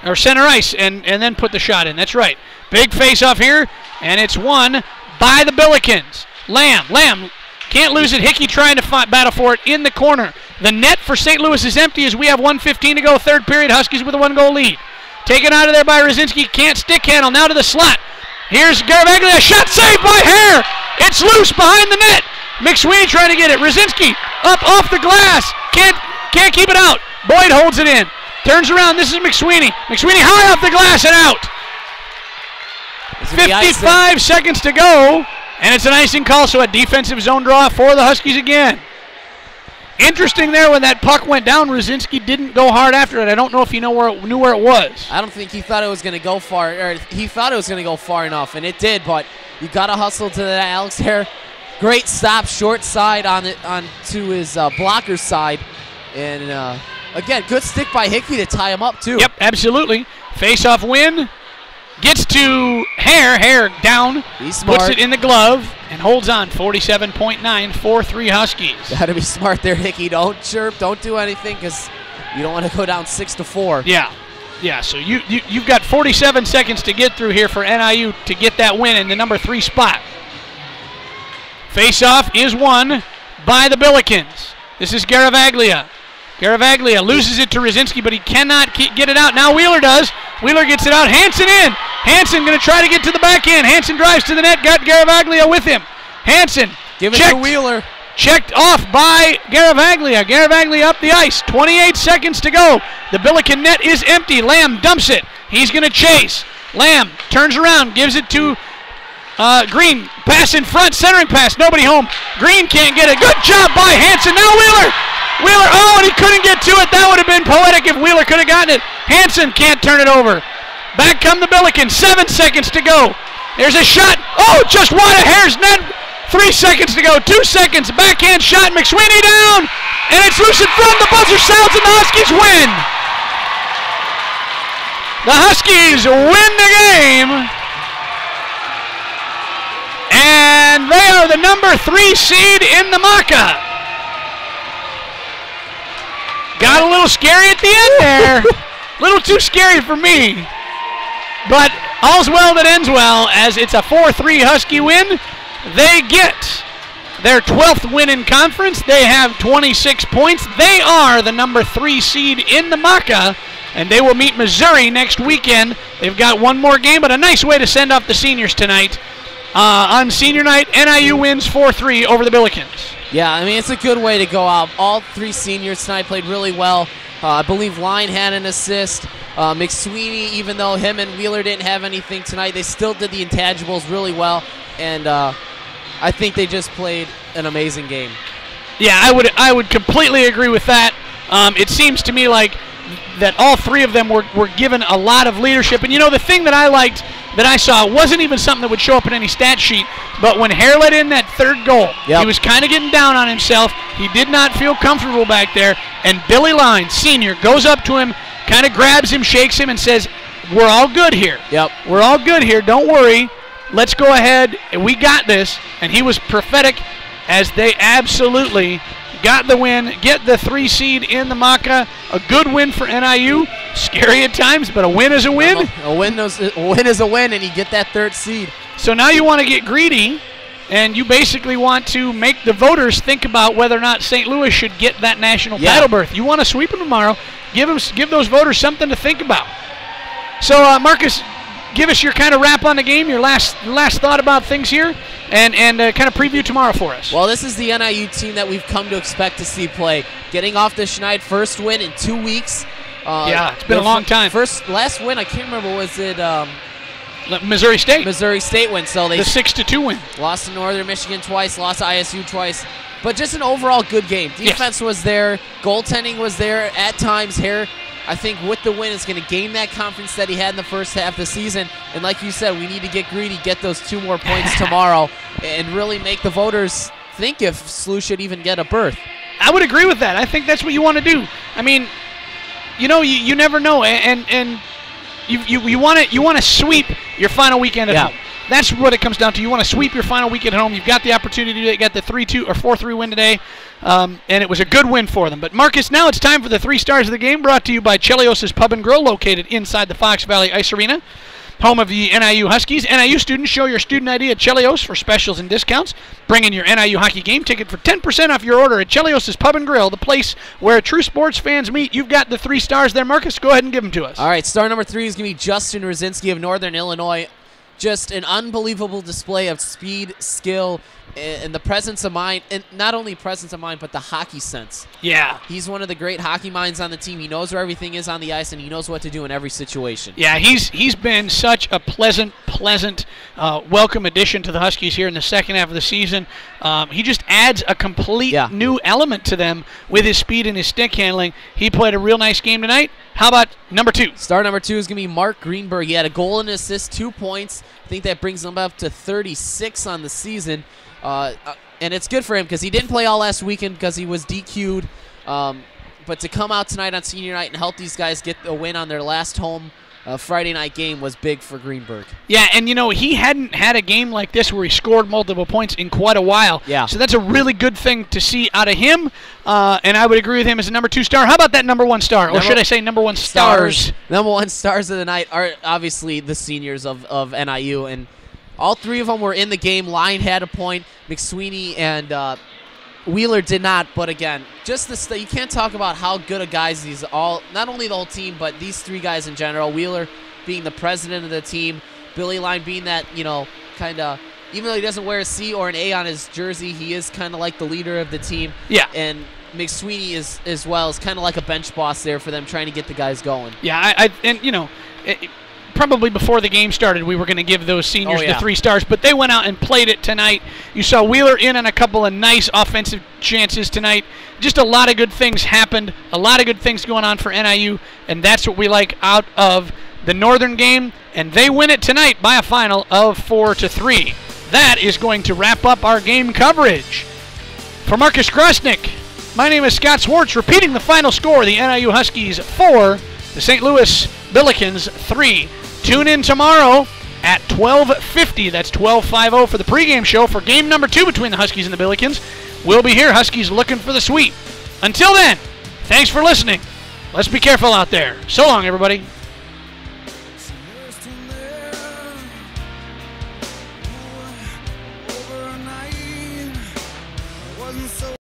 or center ice and then put the shot in. That's right. Big face-off here, and it's won by the Billikens. Lamb can't lose it. Hickey trying to battle for it in the corner. The net for St. Louis is empty as we have 1:15 to go. Third period, Huskies with a 1-goal lead. Taken out of there by Rosinski. Can't stick handle. Now to the slot. Here's Garavaglia. Shot saved by Hare. It's loose behind the net. McSweeney trying to get it. Rosinski up off the glass. Can't keep it out. Boyd holds it in. Turns around. This is McSweeney. McSweeney high off the glass and out. 55 seconds to go. And it's an icing call, so a defensive zone draw for the Huskies again. Interesting there when that puck went down, Rosinski didn't go hard after it. I don't know if he knew where it was. I don't think he thought it was going to go far, or he thought it was going to go far enough, and it did, but you got to hustle to that Alex Hare. Great stop, short side on to his blocker's side. And, again, good stick by Hickey to tie him up, too. Yep, absolutely. Face-off win. Gets to Hare. Hare down. He's smart. Puts it in the glove and holds on. 47.9, 4-3 Huskies. Got to be smart there, Hickey. Don't chirp. Don't do anything because you don't want to go down 6-4. Yeah, so you've got 47 seconds to get through here for NIU to get that win in the number 3 spot. Face-off is won by the Billikens. This is Garavaglia. Garavaglia loses it to Rosinski, but he cannot get it out. Now Wheeler does. Wheeler gets it out. Hansen in. Hansen going to try to get to the back end. Hansen drives to the net. Got Garavaglia with him. Hansen. Give it to Wheeler. Checked off by Garavaglia. Garavaglia up the ice. 28 seconds to go. The Billiken net is empty. Lamb dumps it. He's going to chase. Lamb turns around. Gives it to Green. Pass in front. Centering pass. Nobody home. Green can't get it. Good job by Hansen. Now Wheeler. Wheeler, and he couldn't get to it. That would have been poetic if Wheeler could have gotten it. Hansen can't turn it over. Back come the Billikens. 7 seconds to go. There's a shot. Oh, just wide of Hare's net. 3 seconds to go. 2 seconds. Backhand shot. McSweeney down. And it's loose in front. The buzzer sounds and the Huskies win. The Huskies win the game. And they are the number 3 seed in the MACA. Got a little scary at the end there. A little too scary for me. But all's well that ends well, as it's a 4-3 Husky win. They get their 12th win in conference. They have 26 points. They are the number 3 seed in the MACA, and they will meet Missouri next weekend. They've got one more game, but a nice way to send off the seniors tonight. On senior night, NIU wins 4-3 over the Billikens. Yeah, I mean, it's a good way to go out. All 3 seniors tonight played really well. I believe Line had an assist. McSweeney, even though him and Wheeler didn't have anything tonight, they still did the intangibles really well. And I think they just played an amazing game. Yeah, I would completely agree with that. It seems to me like that all 3 of them were given a lot of leadership. And, you know, the thing that I liked that I saw wasn't even something that would show up in any stat sheet, but when Hare let in that 3rd goal, he was kind of getting down on himself. He did not feel comfortable back there, and Billy Line, senior, goes up to him, kind of grabs him, shakes him, and says, we're all good here. We're all good here. Don't worry. Let's go ahead. We got this. And he was prophetic as they absolutely got the win, get the 3 seed in the MACA. A good win for NIU. Scary at times, but a win is a win. A win is a win, and you get that 3rd seed. So now you want to get greedy and you basically want to make the voters think about whether or not St. Louis should get that national title berth. You want to sweep them tomorrow. Give those voters something to think about. So, Marcus, give us your kind of wrap on the game, your last thought about things here, and kind of preview tomorrow for us. Well, this is the NIU team that we've come to expect to see play. Getting off the Schneid first win in 2 weeks. Yeah, it's been a long time. Last win, I can't remember, was it Missouri State? Missouri State win. So they the 6-2 win. Lost to Northern Michigan twice, lost to ISU twice. But just an overall good game. Defense was there. Goaltending was there at times. Hare, I think with the win, is going to gain that confidence that he had in the first half of the season. And like you said, we need to get greedy, get those 2 more points tomorrow, and really make the voters think if SLU should even get a berth. I would agree with that. I think that's what you want to do. I mean, you never know, and you want to sweep your final weekend at home. That's what it comes down to. You want to sweep your final weekend at home. You've got the opportunity to do it. You got the 3-2 or 4-3 win today, and it was a good win for them. But, Marcus, now it's time for the 3 stars of the game, brought to you by Chelios's Pub and Grill, located inside the Fox Valley Ice Arena, home of the NIU Huskies. NIU students, show your student ID at Chelios for specials and discounts. Bring in your NIU hockey game ticket for 10% off your order at Chelios's Pub and Grill, the place where true sports fans meet. You've got the 3 stars there, Marcus. Go ahead and give them to us. All right, star number 3 is going to be Justin Rosinski of Northern Illinois. Just an unbelievable display of speed, skill, and the presence of mind, and not only presence of mind, but the hockey sense. Yeah. He's one of the great hockey minds on the team. He knows where everything is on the ice, and he knows what to do in every situation. Yeah, he's been such a pleasant, welcome addition to the Huskies here in the second half of the season. He just adds a complete new element to them with his speed and his stick handling. He played a real nice game tonight. How about number 2? Star number 2 is going to be Mark Greenberg. He had a goal and assist, 2 points. I think that brings him up to 36 on the season. And it's good for him because he didn't play all last weekend because he was DQ'd. But to come out tonight on senior night and help these guys get a win on their last home Friday night game was big for Greenberg. Yeah, and he hadn't had a game like this where he scored multiple points in quite a while. Yeah. So that's a really good thing to see out of him. And I would agree with him as a number 2 star. How about that number 1 star? Or should I say number 1 stars? Number 1 stars of the night are obviously the seniors of NIU. And all 3 of them were in the game. Lyon had a point. McSweeney and Wheeler did not, but again, just you can't talk about how good of guys these all, not only the whole team, but these 3 guys in general. Wheeler being the president of the team, Billy Lyon being that, kind of, even though he doesn't wear a C or an A on his jersey, he is kind of like the leader of the team. Yeah. And McSweeney is as well is kind of like a bench boss there for them, trying to get the guys going. Yeah, probably before the game started, we were going to give those seniors the 3 stars, but they went out and played it tonight. You saw Wheeler in on a couple of nice offensive chances tonight. Just a lot of good things happened, a lot of good things going on for NIU, and that's what we like out of the Northern game, and they win it tonight by a final of 4-3. That is going to wrap up our game coverage. For Marcus Grosnick, my name is Scott Swartz, repeating the final score: the NIU Huskies 4, the St. Louis Billikens 3. Tune in tomorrow at 12:50. That's 12:50 for the pregame show for game number 2 between the Huskies and the Billikens. We'll be here. Huskies looking for the sweep. Until then, thanks for listening. Let's be careful out there. So long, everybody.